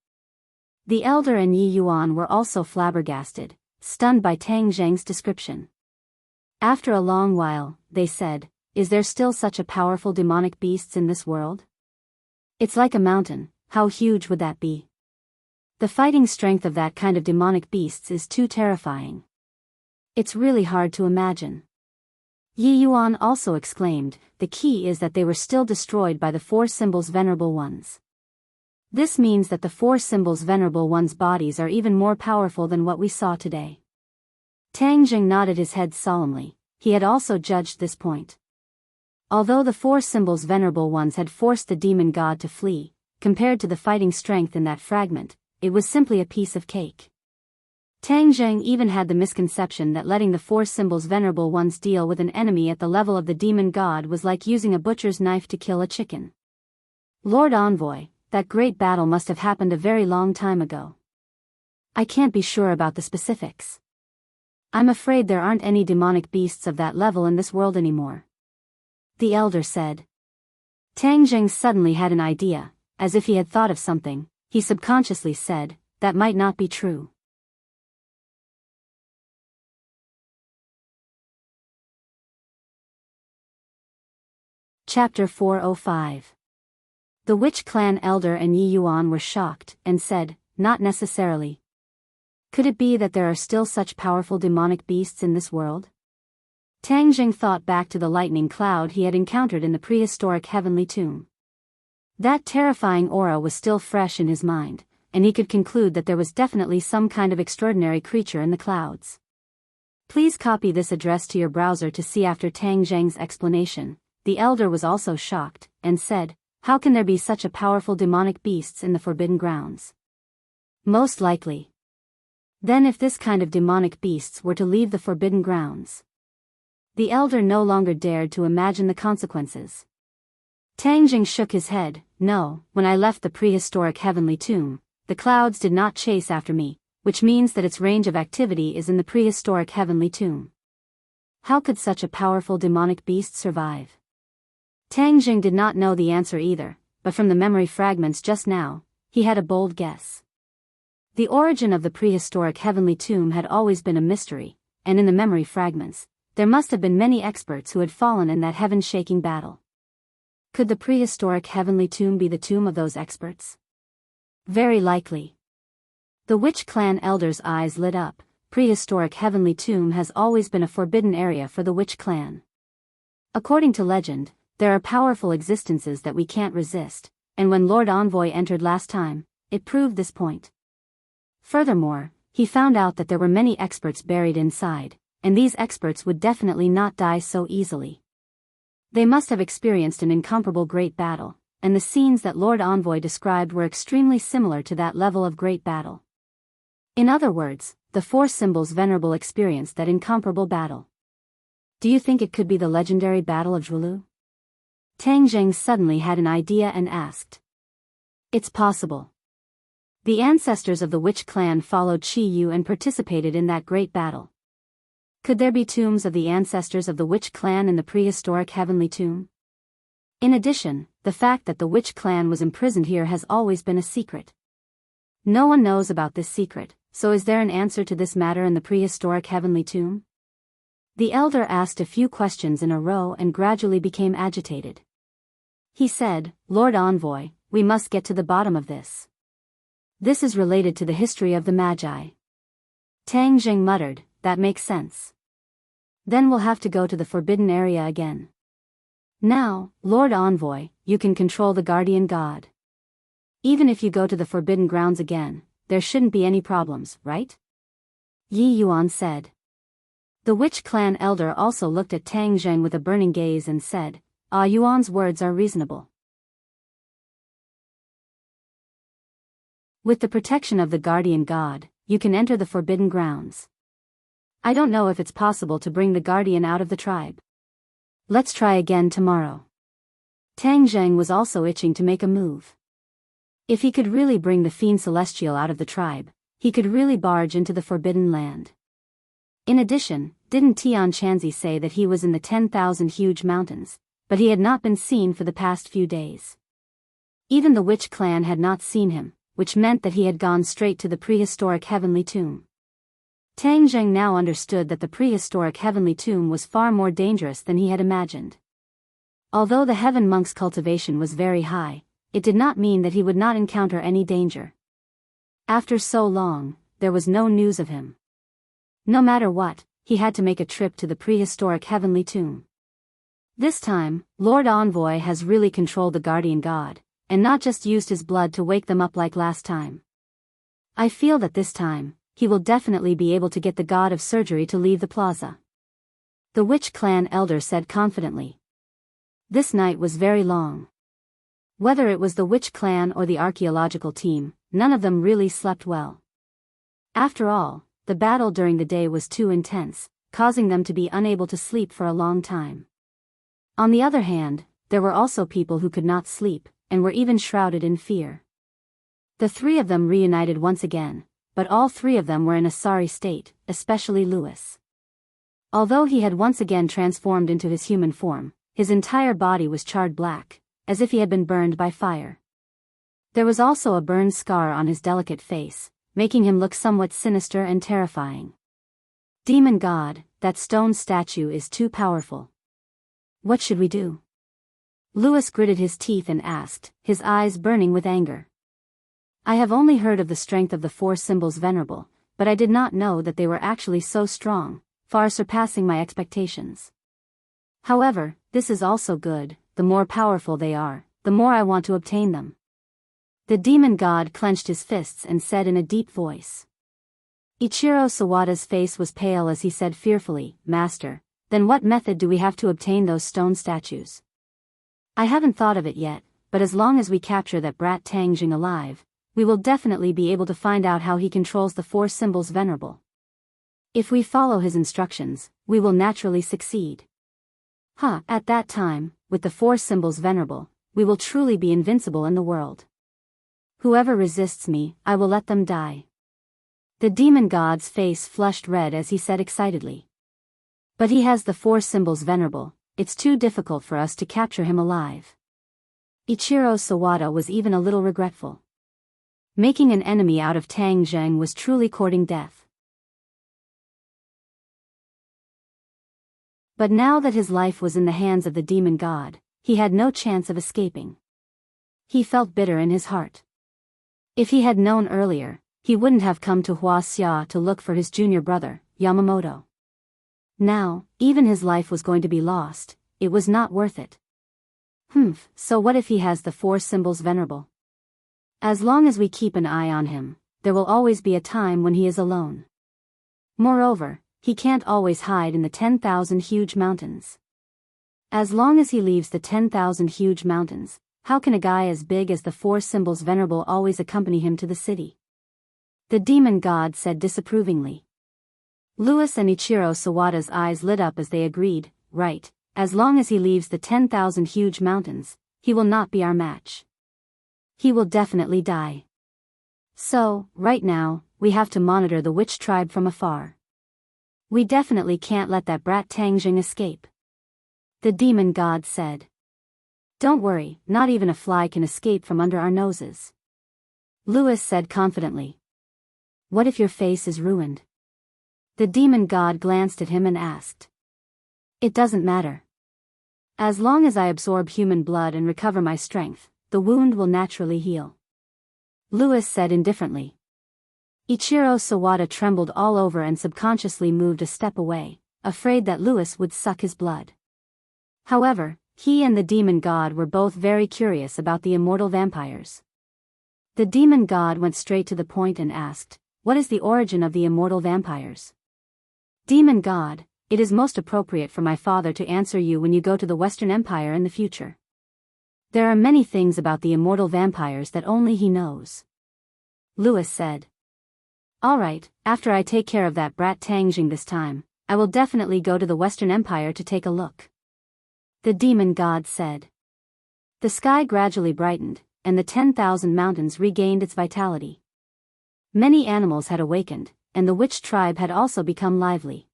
A: The elder and Yi Yuan were also flabbergasted, stunned by Tang Zheng's description. After a long while, they said, "Is there still such a powerful demonic beasts in this world? It's like a mountain. How huge would that be? The fighting strength of that kind of demonic beasts is too terrifying. It's really hard to imagine." Yi Yuan also exclaimed, "The key is that they were still destroyed by the four symbols venerable ones. This means that the four symbols venerable ones' bodies are even more powerful than what we saw today." Tang Zheng nodded his head solemnly. He had also judged this point. Although the four symbols venerable ones had forced the demon god to flee, compared to the fighting strength in that fragment, it was simply a piece of cake. Tang Zheng even had the misconception that letting the four symbols venerable ones deal with an enemy at the level of the demon god was like using a butcher's knife to kill a chicken. Lord Envoy, that great battle must have happened a very long time ago. I can't be sure about the specifics. I'm afraid there aren't any demonic beasts of that level in this world anymore. The elder said. Tang Zheng suddenly had an idea, as if he had thought of something. He subconsciously said, that might not be true. Chapter 405. The Witch Clan elder and Yi Yuan were shocked, and said, not necessarily. Could it be that there are still such powerful demonic beasts in this world? Tang Zheng thought back to the lightning cloud he had encountered in the prehistoric heavenly tomb. That terrifying aura was still fresh in his mind, and he could conclude that there was definitely some kind of extraordinary creature in the clouds. Please copy this address to your browser to see after Tang Zheng's explanation. The elder was also shocked, and said, how can there be such a powerful demonic beasts in the Forbidden Grounds? Most likely. Then if this kind of demonic beasts were to leave the Forbidden Grounds. The elder no longer dared to imagine the consequences. Tang Zheng shook his head. No, when I left the prehistoric heavenly tomb, the clouds did not chase after me, which means that its range of activity is in the prehistoric heavenly tomb. How could such a powerful demonic beast survive? Tang Zheng did not know the answer either, but from the memory fragments just now, he had a bold guess. The origin of the prehistoric heavenly tomb had always been a mystery, and in the memory fragments, there must have been many experts who had fallen in that heaven-shaking battle. Could the prehistoric heavenly tomb be the tomb of those experts? Very likely. The Witch Clan elder's eyes lit up. Prehistoric heavenly tomb has always been a forbidden area for the Witch Clan. According to legend, there are powerful existences that we can't resist, and when Lord Envoy entered last time, it proved this point. Furthermore, he found out that there were many experts buried inside, and these experts would definitely not die so easily. They must have experienced an incomparable great battle, and the scenes that Lord Envoy described were extremely similar to that level of great battle. In other words, the four symbols venerable experienced that incomparable battle. Do you think it could be the legendary Battle of Zhuelu? Tang Zheng suddenly had an idea and asked. It's possible. The ancestors of the Witch Clan followed Qi Yu and participated in that great battle. Could there be tombs of the ancestors of the Witch Clan in the prehistoric heavenly tomb? In addition, the fact that the Witch Clan was imprisoned here has always been a secret. No one knows about this secret, so is there an answer to this matter in the prehistoric heavenly tomb? The elder asked a few questions in a row and gradually became agitated. He said, Lord Envoy, we must get to the bottom of this. This is related to the history of the Magi. Tang Zheng muttered, that makes sense. Then we'll have to go to the forbidden area again. Now, Lord Envoy, you can control the guardian god. Even if you go to the forbidden grounds again, there shouldn't be any problems, right? Yi Yuan said. The Witch Clan elder also looked at Tang Zheng with a burning gaze and said, Yuan's words are reasonable. With the protection of the guardian god, you can enter the forbidden grounds. I don't know if it's possible to bring the guardian out of the tribe. Let's try again tomorrow. Tang Zheng was also itching to make a move. If he could really bring the Fiend Celestial out of the tribe, he could really barge into the Forbidden Land. In addition, didn't Tian Chanzi say that he was in the 10,000 huge mountains, but he had not been seen for the past few days. Even the Witch Clan had not seen him, which meant that he had gone straight to the prehistoric heavenly tomb. Tang Zheng now understood that the prehistoric heavenly tomb was far more dangerous than he had imagined. Although the Heaven Monk's cultivation was very high, it did not mean that he would not encounter any danger. After so long, there was no news of him. No matter what, he had to make a trip to the prehistoric heavenly tomb. This time, Lord Envoy has really controlled the guardian god, and not just used his blood to wake them up like last time. I feel that this time, he will definitely be able to get the god of surgery to leave the plaza. The Witch Clan elder said confidently. This night was very long. Whether it was the witch clan or the archaeological team, none of them really slept well. After all, the battle during the day was too intense, causing them to be unable to sleep for a long time. On the other hand, there were also people who could not sleep, and were even shrouded in fear. The three of them reunited once again, but all three of them were in a sorry state, especially Louis. Although he had once again transformed into his human form, his entire body was charred black, as if he had been burned by fire. There was also a burn scar on his delicate face, making him look somewhat sinister and terrifying. Demon God, that stone statue is too powerful. What should we do? Louis gritted his teeth and asked, his eyes burning with anger. I have only heard of the strength of the four symbols venerable, but I did not know that they were actually so strong, far surpassing my expectations. However, this is also good. The more powerful they are, the more I want to obtain them. The demon god clenched his fists and said in a deep voice. Ichiro Sawada's face was pale as he said fearfully, Master, then what method do we have to obtain those stone statues? I haven't thought of it yet, but as long as we capture that brat Tangjing alive, we will definitely be able to find out how he controls the four symbols venerable. If we follow his instructions, we will naturally succeed. At that time, with the four symbols venerable, we will truly be invincible in the world. Whoever resists me, I will let them die. The demon god's face flushed red as he said excitedly. But he has the four symbols venerable, it's too difficult for us to capture him alive. Ichiro Sawada was even a little regretful. Making an enemy out of Tang Zheng was truly courting death. But now that his life was in the hands of the demon god, he had no chance of escaping. He felt bitter in his heart. If he had known earlier, he wouldn't have come to Huaxia to look for his junior brother, Yamamoto. Now, even his life was going to be lost, it was not worth it. So what if he has the four symbols venerable? As long as we keep an eye on him, there will always be a time when he is alone. Moreover, he can't always hide in the 10,000 huge mountains. As long as he leaves the 10,000 huge mountains, how can a guy as big as the four symbols venerable always accompany him to the city? The demon god said disapprovingly. Louis and Ichiro Sawada's eyes lit up as they agreed, right, as long as he leaves the 10,000 huge mountains, he will not be our match. He will definitely die. So, right now, we have to monitor the witch tribe from afar. We definitely can't let that brat Tangjing escape. The demon god said. Don't worry, not even a fly can escape from under our noses. Louis said confidently. What if your face is ruined? The demon god glanced at him and asked. It doesn't matter. As long as I absorb human blood and recover my strength, the wound will naturally heal. Louis said indifferently. Ichiro Sawada trembled all over and subconsciously moved a step away, afraid that Louis would suck his blood. However, he and the demon god were both very curious about the immortal vampires. The demon god went straight to the point and asked, what is the origin of the immortal vampires? Demon god, it is most appropriate for my father to answer you when you go to the Western Empire in the future. There are many things about the immortal vampires that only he knows. Louis said. Alright, after I take care of that brat Tangjing this time, I will definitely go to the Western Empire to take a look. The demon god said. The sky gradually brightened, and the 10,000 mountains regained its vitality. Many animals had awakened, and the witch tribe had also become lively.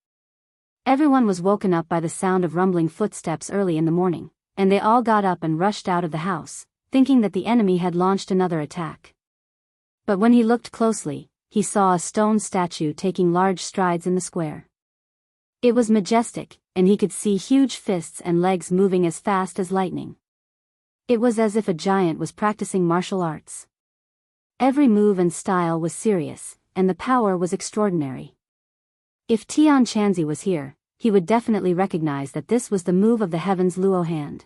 A: Everyone was woken up by the sound of rumbling footsteps early in the morning, and they all got up and rushed out of the house, thinking that the enemy had launched another attack. But when he looked closely, he saw a stone statue taking large strides in the square. It was majestic, and he could see huge fists and legs moving as fast as lightning. It was as if a giant was practicing martial arts. Every move and style was serious, and the power was extraordinary. If Tian Chanzi was here, he would definitely recognize that this was the move of the heavens Luo hand.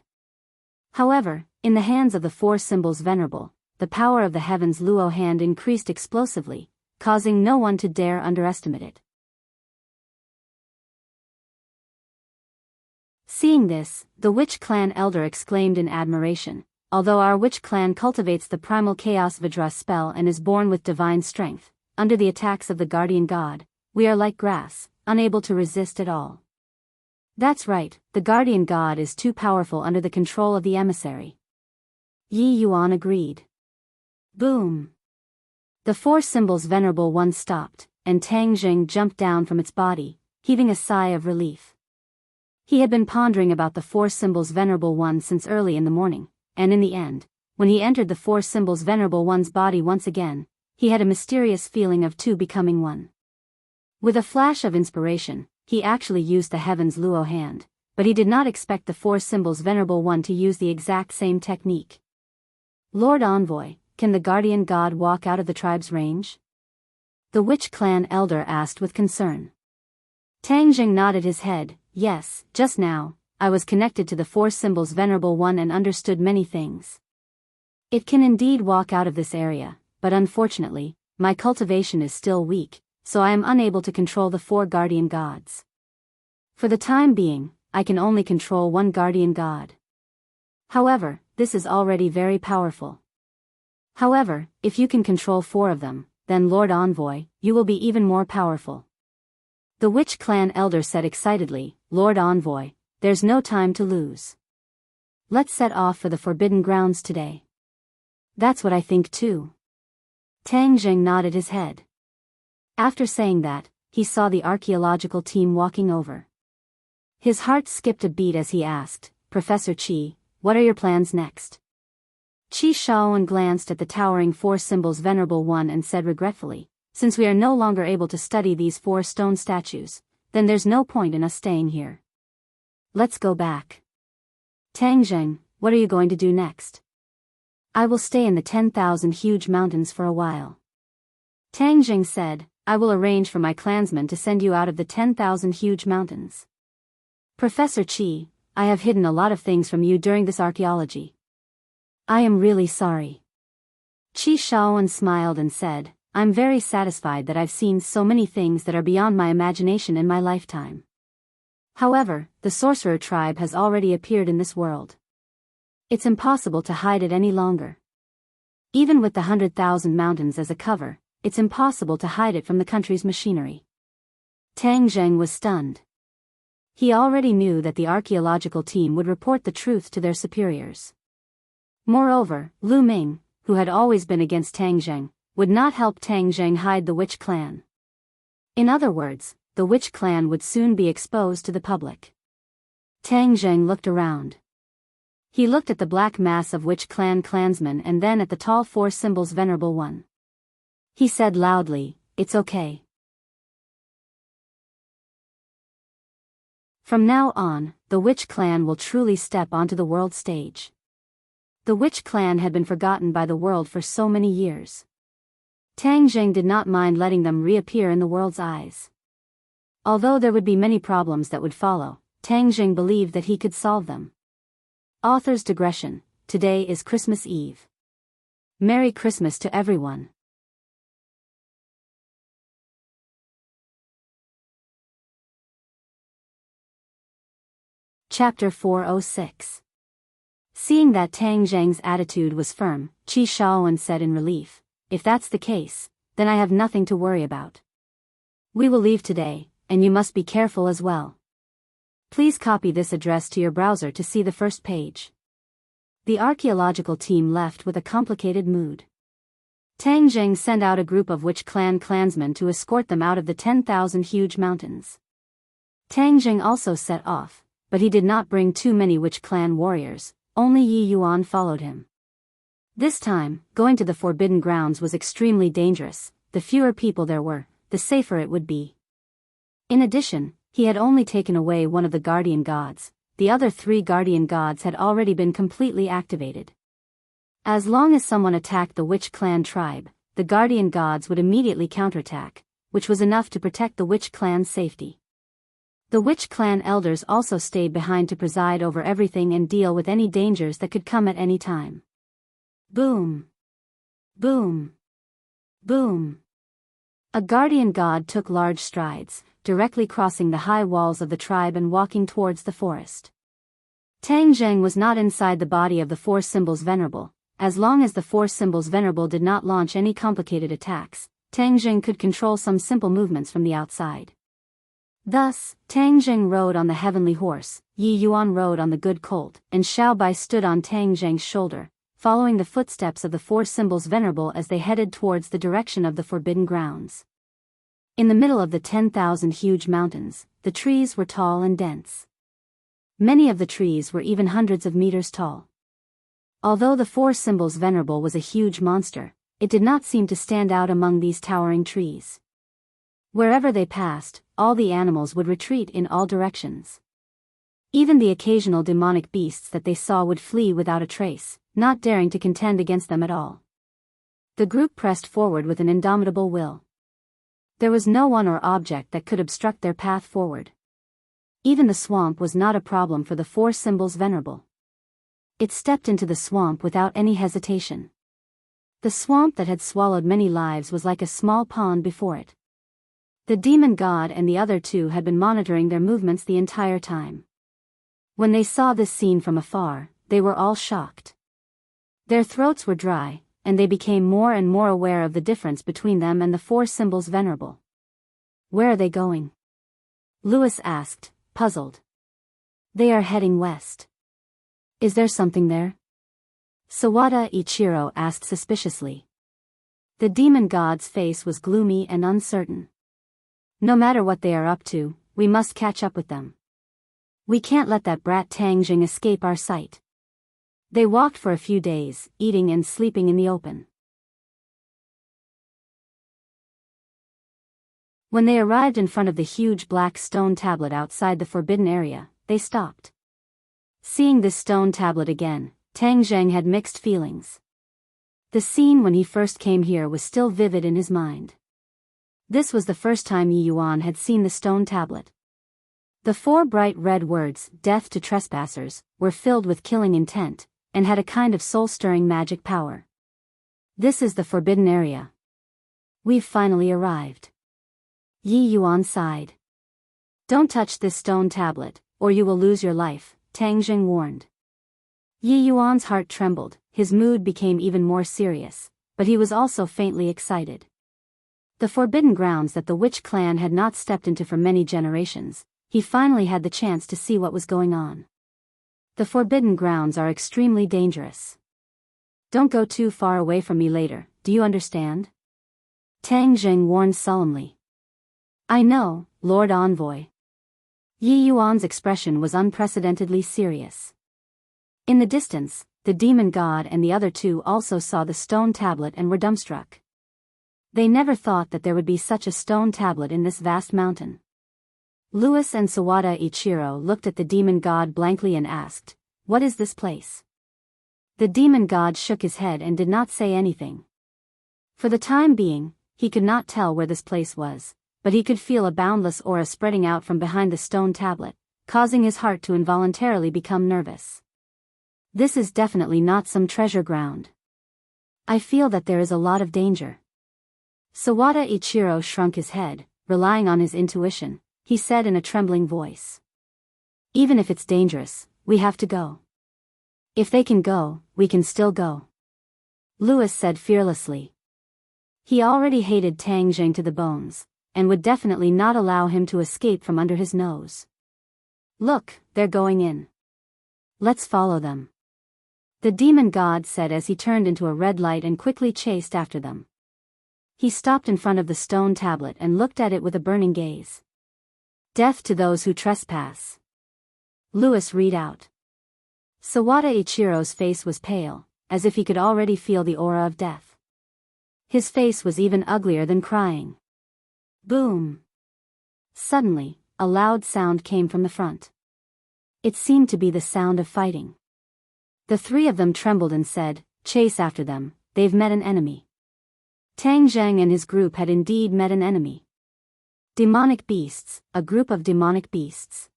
A: However, in the hands of the four symbols venerable, the power of the heavens Luo hand increased explosively, causing no one to dare underestimate it. Seeing this, the witch clan elder exclaimed in admiration, "Although our witch clan cultivates the primal chaos Vajra spell and is born with divine strength, under the attacks of the guardian god, we are like grass, unable to resist at all." That's right, the guardian god is too powerful under the control of the emissary. Yi Yuan agreed. Boom! The four symbols Venerable One stopped, and Tang Jing jumped down from its body, heaving a sigh of relief. He had been pondering about the four symbols Venerable One since early in the morning, and in the end, when he entered the four symbols Venerable One's body once again, he had a mysterious feeling of two becoming one. With a flash of inspiration, he actually used the Heaven's Luo hand, but he did not expect the four symbols Venerable One to use the exact same technique. Lord Envoy, can the guardian god walk out of the tribe's range? The witch clan elder asked with concern. Tang Jing nodded his head. Yes, just now, I was connected to the four symbols Venerable One and understood many things. It can indeed walk out of this area, but unfortunately, my cultivation is still weak, so I am unable to control the four guardian gods. For the time being, I can only control one guardian god. However, this is already very powerful. However, if you can control four of them, then Lord Envoy, you will be even more powerful. The witch clan elder said excitedly, Lord Envoy, there's no time to lose. Let's set off for the Forbidden Grounds today. That's what I think too. Tang Jing nodded his head. After saying that, he saw the archaeological team walking over. His heart skipped a beat as he asked, Professor Qi, what are your plans next? Qi Shaoan glanced at the towering four symbols Venerable One and said regretfully, since we are no longer able to study these four stone statues, then there's no point in us staying here. Let's go back. Tang Jing, what are you going to do next? I will stay in the 10,000 huge mountains for a while. Tang Jing said, I will arrange for my clansmen to send you out of the 10,000 huge mountains. Professor Qi, I have hidden a lot of things from you during this archaeology. I am really sorry. Qi Shaoan smiled and said, I'm very satisfied that I've seen so many things that are beyond my imagination in my lifetime. However, the sorcerer tribe has already appeared in this world. It's impossible to hide it any longer. Even with the 100,000 mountains as a cover, it's impossible to hide it from the country's machinery. Tang Zheng was stunned. He already knew that the archaeological team would report the truth to their superiors. Moreover, Lu Ming, who had always been against Tang Zheng, would not help Tang Zheng hide the witch clan. In other words, the witch clan would soon be exposed to the public. Tang Zheng looked around. He looked at the black mass of witch clan clansmen and then at the tall four symbols Venerable One. He said loudly, it's okay. From now on, the witch clan will truly step onto the world stage. The witch clan had been forgotten by the world for so many years. Tang Zheng did not mind letting them reappear in the world's eyes. Although there would be many problems that would follow, Tang Zheng believed that he could solve them. Author's digression. Today is Christmas Eve. Merry Christmas to everyone. Chapter 406. Seeing that Tang Zheng's attitude was firm, Qi Shaoan said in relief, if that's the case, then I have nothing to worry about. We will leave today, and you must be careful as well. Please copy this address to your browser to see the first page. The archaeological team left with a complicated mood. Tang Zheng sent out a group of witch clan clansmen to escort them out of the 10,000 huge mountains. Tang Zheng also set off, but he did not bring too many witch clan warriors, only Yi Yuan followed him. This time, going to the Forbidden Grounds was extremely dangerous. The fewer people there were, the safer it would be. In addition, he had only taken away one of the guardian gods. The other three guardian gods had already been completely activated. As long as someone attacked the witch clan tribe, the guardian gods would immediately counterattack, which was enough to protect the witch clan's safety. The witch clan elders also stayed behind to preside over everything and deal with any dangers that could come at any time. Boom! Boom! Boom! A guardian god took large strides, directly crossing the high walls of the tribe and walking towards the forest. Tang Zheng was not inside the body of the Four Symbols Venerable. As long as the Four Symbols Venerable did not launch any complicated attacks, Tang Zheng could control some simple movements from the outside. Thus, Tang Zheng rode on the heavenly horse, Yi Yuan rode on the good colt, and Xiao Bai stood on Tang Zheng's shoulder, following the footsteps of the Four Symbols Venerable as they headed towards the direction of the Forbidden Grounds. In the middle of the 10,000 huge mountains, the trees were tall and dense. Many of the trees were even hundreds of meters tall. Although the Four Symbols Venerable was a huge monster, it did not seem to stand out among these towering trees. Wherever they passed, all the animals would retreat in all directions. Even the occasional demonic beasts that they saw would flee without a trace, not daring to contend against them at all. The group pressed forward with an indomitable will. There was no one or object that could obstruct their path forward. Even the swamp was not a problem for the Four Symbols Venerable. It stepped into the swamp without any hesitation. The swamp that had swallowed many lives was like a small pond before it. The demon god and the other two had been monitoring their movements the entire time. When they saw this scene from afar, they were all shocked. Their throats were dry, and they became more and more aware of the difference between them and the Four Symbols Venerable. "Where are they going?" Lewis asked, puzzled. "They are heading west." "Is there something there?" Sawada Ichiro asked suspiciously. The demon god's face was gloomy and uncertain. "No matter what they are up to, we must catch up with them. We can't let that brat Tang Zheng escape our sight." They walked for a few days, eating and sleeping in the open. When they arrived in front of the huge black stone tablet outside the forbidden area, they stopped. Seeing this stone tablet again, Tang Zheng had mixed feelings. The scene when he first came here was still vivid in his mind. This was the first time Yi Yuan had seen the stone tablet. The four bright red words, "Death to Trespassers," were filled with killing intent, and had a kind of soul-stirring magic power. "This is the forbidden area. We've finally arrived." Yi Yuan sighed. "Don't touch this stone tablet, or you will lose your life," Tang Zheng warned. Yi Yuan's heart trembled, his mood became even more serious, but he was also faintly excited. The forbidden grounds that the witch clan had not stepped into for many generations, he finally had the chance to see what was going on. The forbidden grounds are extremely dangerous. "Don't go too far away from me later, do you understand?" Tang Zheng warned solemnly. "I know, Lord Envoy." Yi Yuan's expression was unprecedentedly serious. In the distance, the demon god and the other two also saw the stone tablet and were dumbstruck. They never thought that there would be such a stone tablet in this vast mountain. Lewis and Sawada Ichiro looked at the demon god blankly and asked, "What is this place?" The demon god shook his head and did not say anything. For the time being, he could not tell where this place was, but he could feel a boundless aura spreading out from behind the stone tablet, causing his heart to involuntarily become nervous. This is definitely not some treasure ground. I feel that there is a lot of danger. Sawada Ichiro shrunk his head, relying on his intuition. He said in a trembling voice. "Even if it's dangerous, we have to go. If they can go, we can still go." Lewis said fearlessly. He already hated Tang Zheng to the bones, and would definitely not allow him to escape from under his nose. "Look, they're going in. Let's follow them," the demon god said as he turned into a red light and quickly chased after them. He stopped in front of the stone tablet and looked at it with a burning gaze. "Death to those who trespass." Lewis read out. Sawada Ichiro's face was pale, as if he could already feel the aura of death. His face was even uglier than crying. Boom! Suddenly, a loud sound came from the front. It seemed to be the sound of fighting. The three of them trembled and said, "Chase after them, they've met an enemy." Tang Zheng and his group had indeed met an enemy. Demonic beasts, a group of demonic beasts.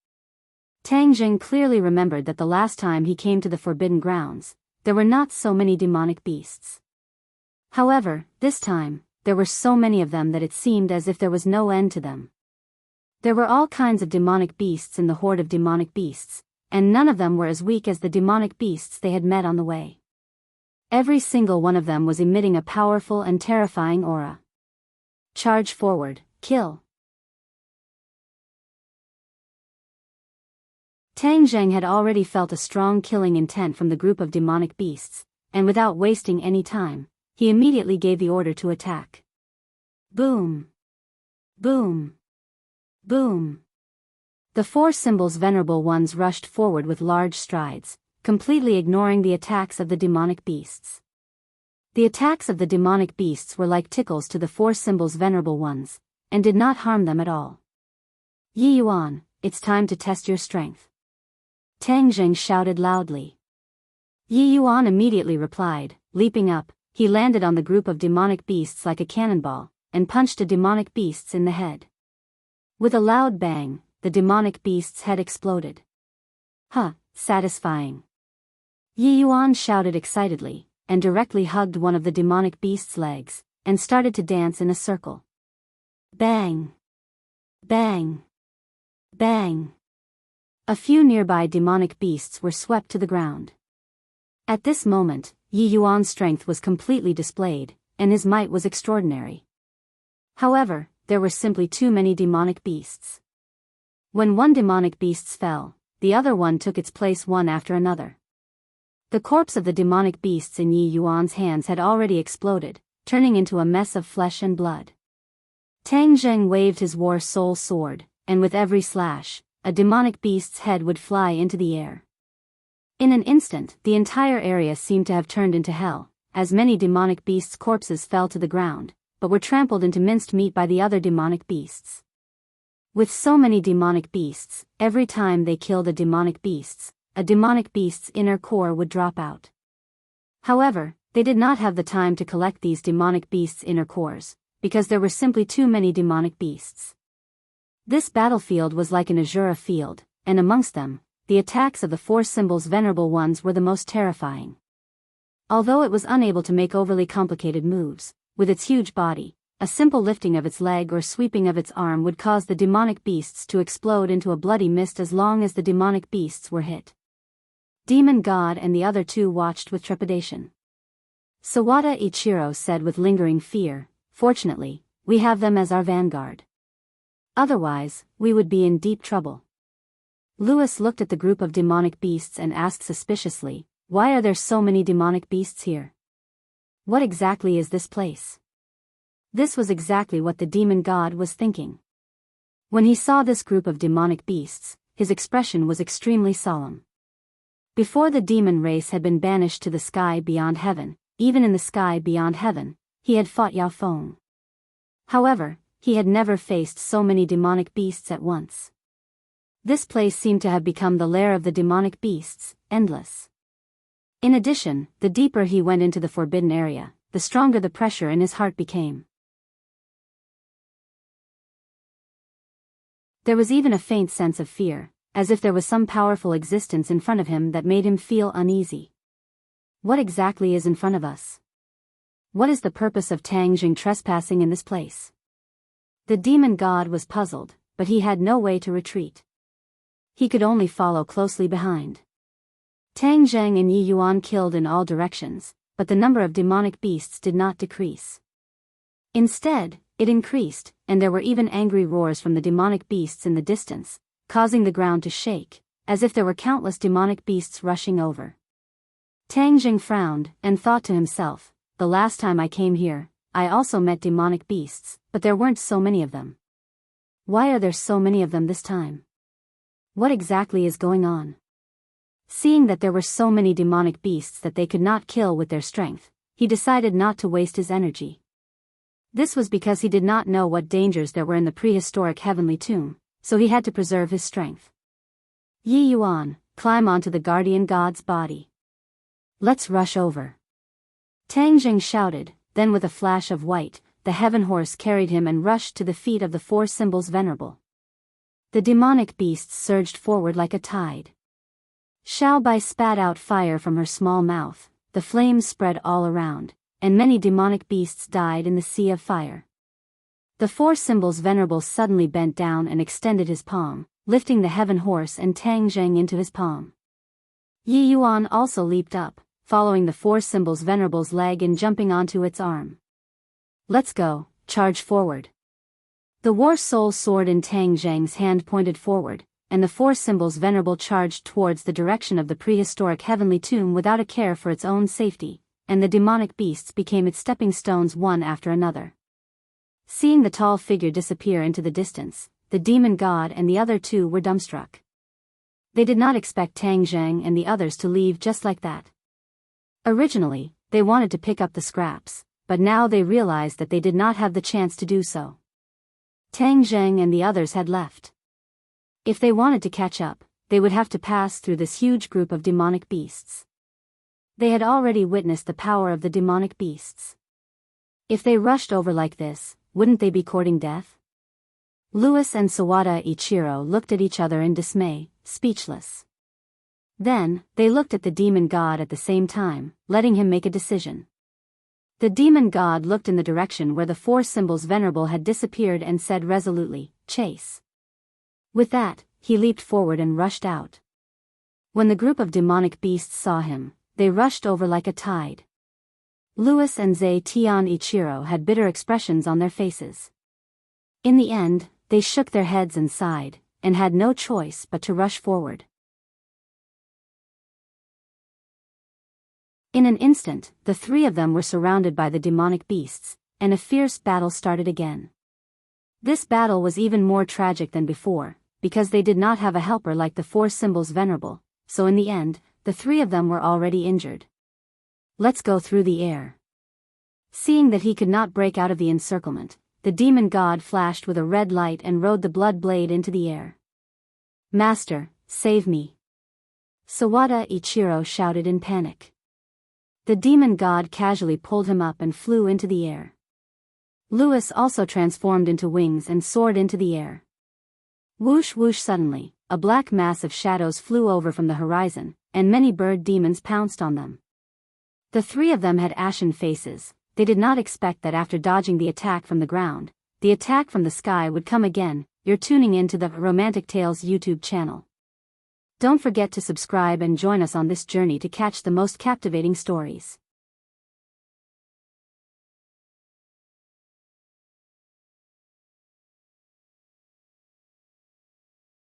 A: Tang Zheng clearly remembered that the last time he came to the Forbidden Grounds, there were not so many demonic beasts. However, this time, there were so many of them that it seemed as if there was no end to them. There were all kinds of demonic beasts in the horde of demonic beasts, and none of them were as weak as the demonic beasts they had met on the way. Every single one of them was emitting a powerful and terrifying aura. Charge forward, kill. Tang Zheng had already felt a strong killing intent from the group of demonic beasts, and without wasting any time, he immediately gave the order to attack. Boom! Boom! Boom! The four symbols venerable ones rushed forward with large strides, completely ignoring the attacks of the demonic beasts. The attacks of the demonic beasts were like tickles to the four symbols venerable ones, and did not harm them at all. Yi Yuan, it's time to test your strength. Tang Zheng shouted loudly. Yi Yuan immediately replied, leaping up, he landed on the group of demonic beasts like a cannonball, and punched a demonic beasts in the head. With a loud bang, the demonic beast's head exploded. Huh, satisfying. Yi Yuan shouted excitedly, and directly hugged one of the demonic beast's legs, and started to dance in a circle. Bang! Bang! Bang! A few nearby demonic beasts were swept to the ground. At this moment, Yi Yuan's strength was completely displayed, and his might was extraordinary. However, there were simply too many demonic beasts. When one demonic beast fell, the other one took its place one after another. The corpse of the demonic beasts in Yi Yuan's hands had already exploded, turning into a mess of flesh and blood. Tang Zheng waved his war soul sword, and with every slash, a demonic beast's head would fly into the air. In an instant, the entire area seemed to have turned into hell, as many demonic beasts' corpses fell to the ground, but were trampled into minced meat by the other demonic beasts. With so many demonic beasts, every time they killed a demonic beast's inner core would drop out. However, they did not have the time to collect these demonic beasts' inner cores, because there were simply too many demonic beasts. This battlefield was like an Azura field, and amongst them, the attacks of the four symbols venerable ones were the most terrifying. Although it was unable to make overly complicated moves, with its huge body, a simple lifting of its leg or sweeping of its arm would cause the demonic beasts to explode into a bloody mist as long as the demonic beasts were hit. Demon God and the other two watched with trepidation. Sawada Ichiro said with lingering fear, "Fortunately, we have them as our vanguard. Otherwise, we would be in deep trouble." Lewis looked at the group of demonic beasts and asked suspiciously, "Why are there so many demonic beasts here? What exactly is this place?" This was exactly what the demon god was thinking. When he saw this group of demonic beasts, his expression was extremely solemn. Before the demon race had been banished to the sky beyond heaven, even in the sky beyond heaven, he had fought Yao Feng. However, he had never faced so many demonic beasts at once. This place seemed to have become the lair of the demonic beasts, endless. In addition, the deeper he went into the forbidden area, the stronger the pressure in his heart became. There was even a faint sense of fear, as if there was some powerful existence in front of him that made him feel uneasy. What exactly is in front of us? What is the purpose of Tang Zheng trespassing in this place? The demon god was puzzled, but he had no way to retreat. He could only follow closely behind. Tang Zheng and Yi Yuan killed in all directions, but the number of demonic beasts did not decrease. Instead, it increased, and there were even angry roars from the demonic beasts in the distance, causing the ground to shake, as if there were countless demonic beasts rushing over. Tang Zheng frowned, and thought to himself, "The last time I came here, I also met demonic beasts, but there weren't so many of them. Why are there so many of them this time? What exactly is going on?" Seeing that there were so many demonic beasts that they could not kill with their strength, he decided not to waste his energy. This was because he did not know what dangers there were in the prehistoric heavenly tomb, so he had to preserve his strength. Yi Yuan, climb onto the guardian god's body. Let's rush over. Tang Zheng shouted, then with a flash of white, the heaven horse carried him and rushed to the feet of the four symbols venerable. The demonic beasts surged forward like a tide. Xiao Bai spat out fire from her small mouth, the flames spread all around, and many demonic beasts died in the sea of fire. The four symbols venerable suddenly bent down and extended his palm, lifting the heaven horse and Tang Zheng into his palm. Yi Yuan also leaped up, following the four symbols' venerable's leg and jumping onto its arm. Let's go, charge forward. The war soul sword in Tang Zheng's hand pointed forward, and the four symbols' venerable charged towards the direction of the prehistoric heavenly tomb without a care for its own safety, and the demonic beasts became its stepping stones one after another. Seeing the tall figure disappear into the distance, the demon god and the other two were dumbstruck. They did not expect Tang Zheng and the others to leave just like that. Originally, they wanted to pick up the scraps, but now they realized that they did not have the chance to do so. Tang Zheng and the others had left. If they wanted to catch up, they would have to pass through this huge group of demonic beasts. They had already witnessed the power of the demonic beasts. If they rushed over like this, wouldn't they be courting death? Louis and Sawada Ichiro looked at each other in dismay, speechless. Then, they looked at the demon god at the same time, letting him make a decision. The demon god looked in the direction where the four symbols venerable had disappeared and said resolutely, "Chase." With that, he leaped forward and rushed out. When the group of demonic beasts saw him, they rushed over like a tide. Louis and Zai Tian Ichiro had bitter expressions on their faces. In the end, they shook their heads and sighed, and had no choice but to rush forward. In an instant, the three of them were surrounded by the demonic beasts, and a fierce battle started again. This battle was even more tragic than before, because they did not have a helper like the four symbols venerable, so in the end, the three of them were already injured. Let's go through the air. Seeing that he could not break out of the encirclement, the demon god flashed with a red light and rode the blood blade into the air. Master, save me! Sawada Ichiro shouted in panic. The demon god casually pulled him up and flew into the air. Louis also transformed into wings and soared into the air. Whoosh whoosh suddenly, a black mass of shadows flew over from the horizon, and many bird demons pounced on them. The three of them had ashen faces. They did not expect that after dodging the attack from the ground, the attack from the sky would come again. You're tuning in to the Romantic Tales YouTube channel. Don't forget to subscribe and join us on this journey to catch the most captivating stories.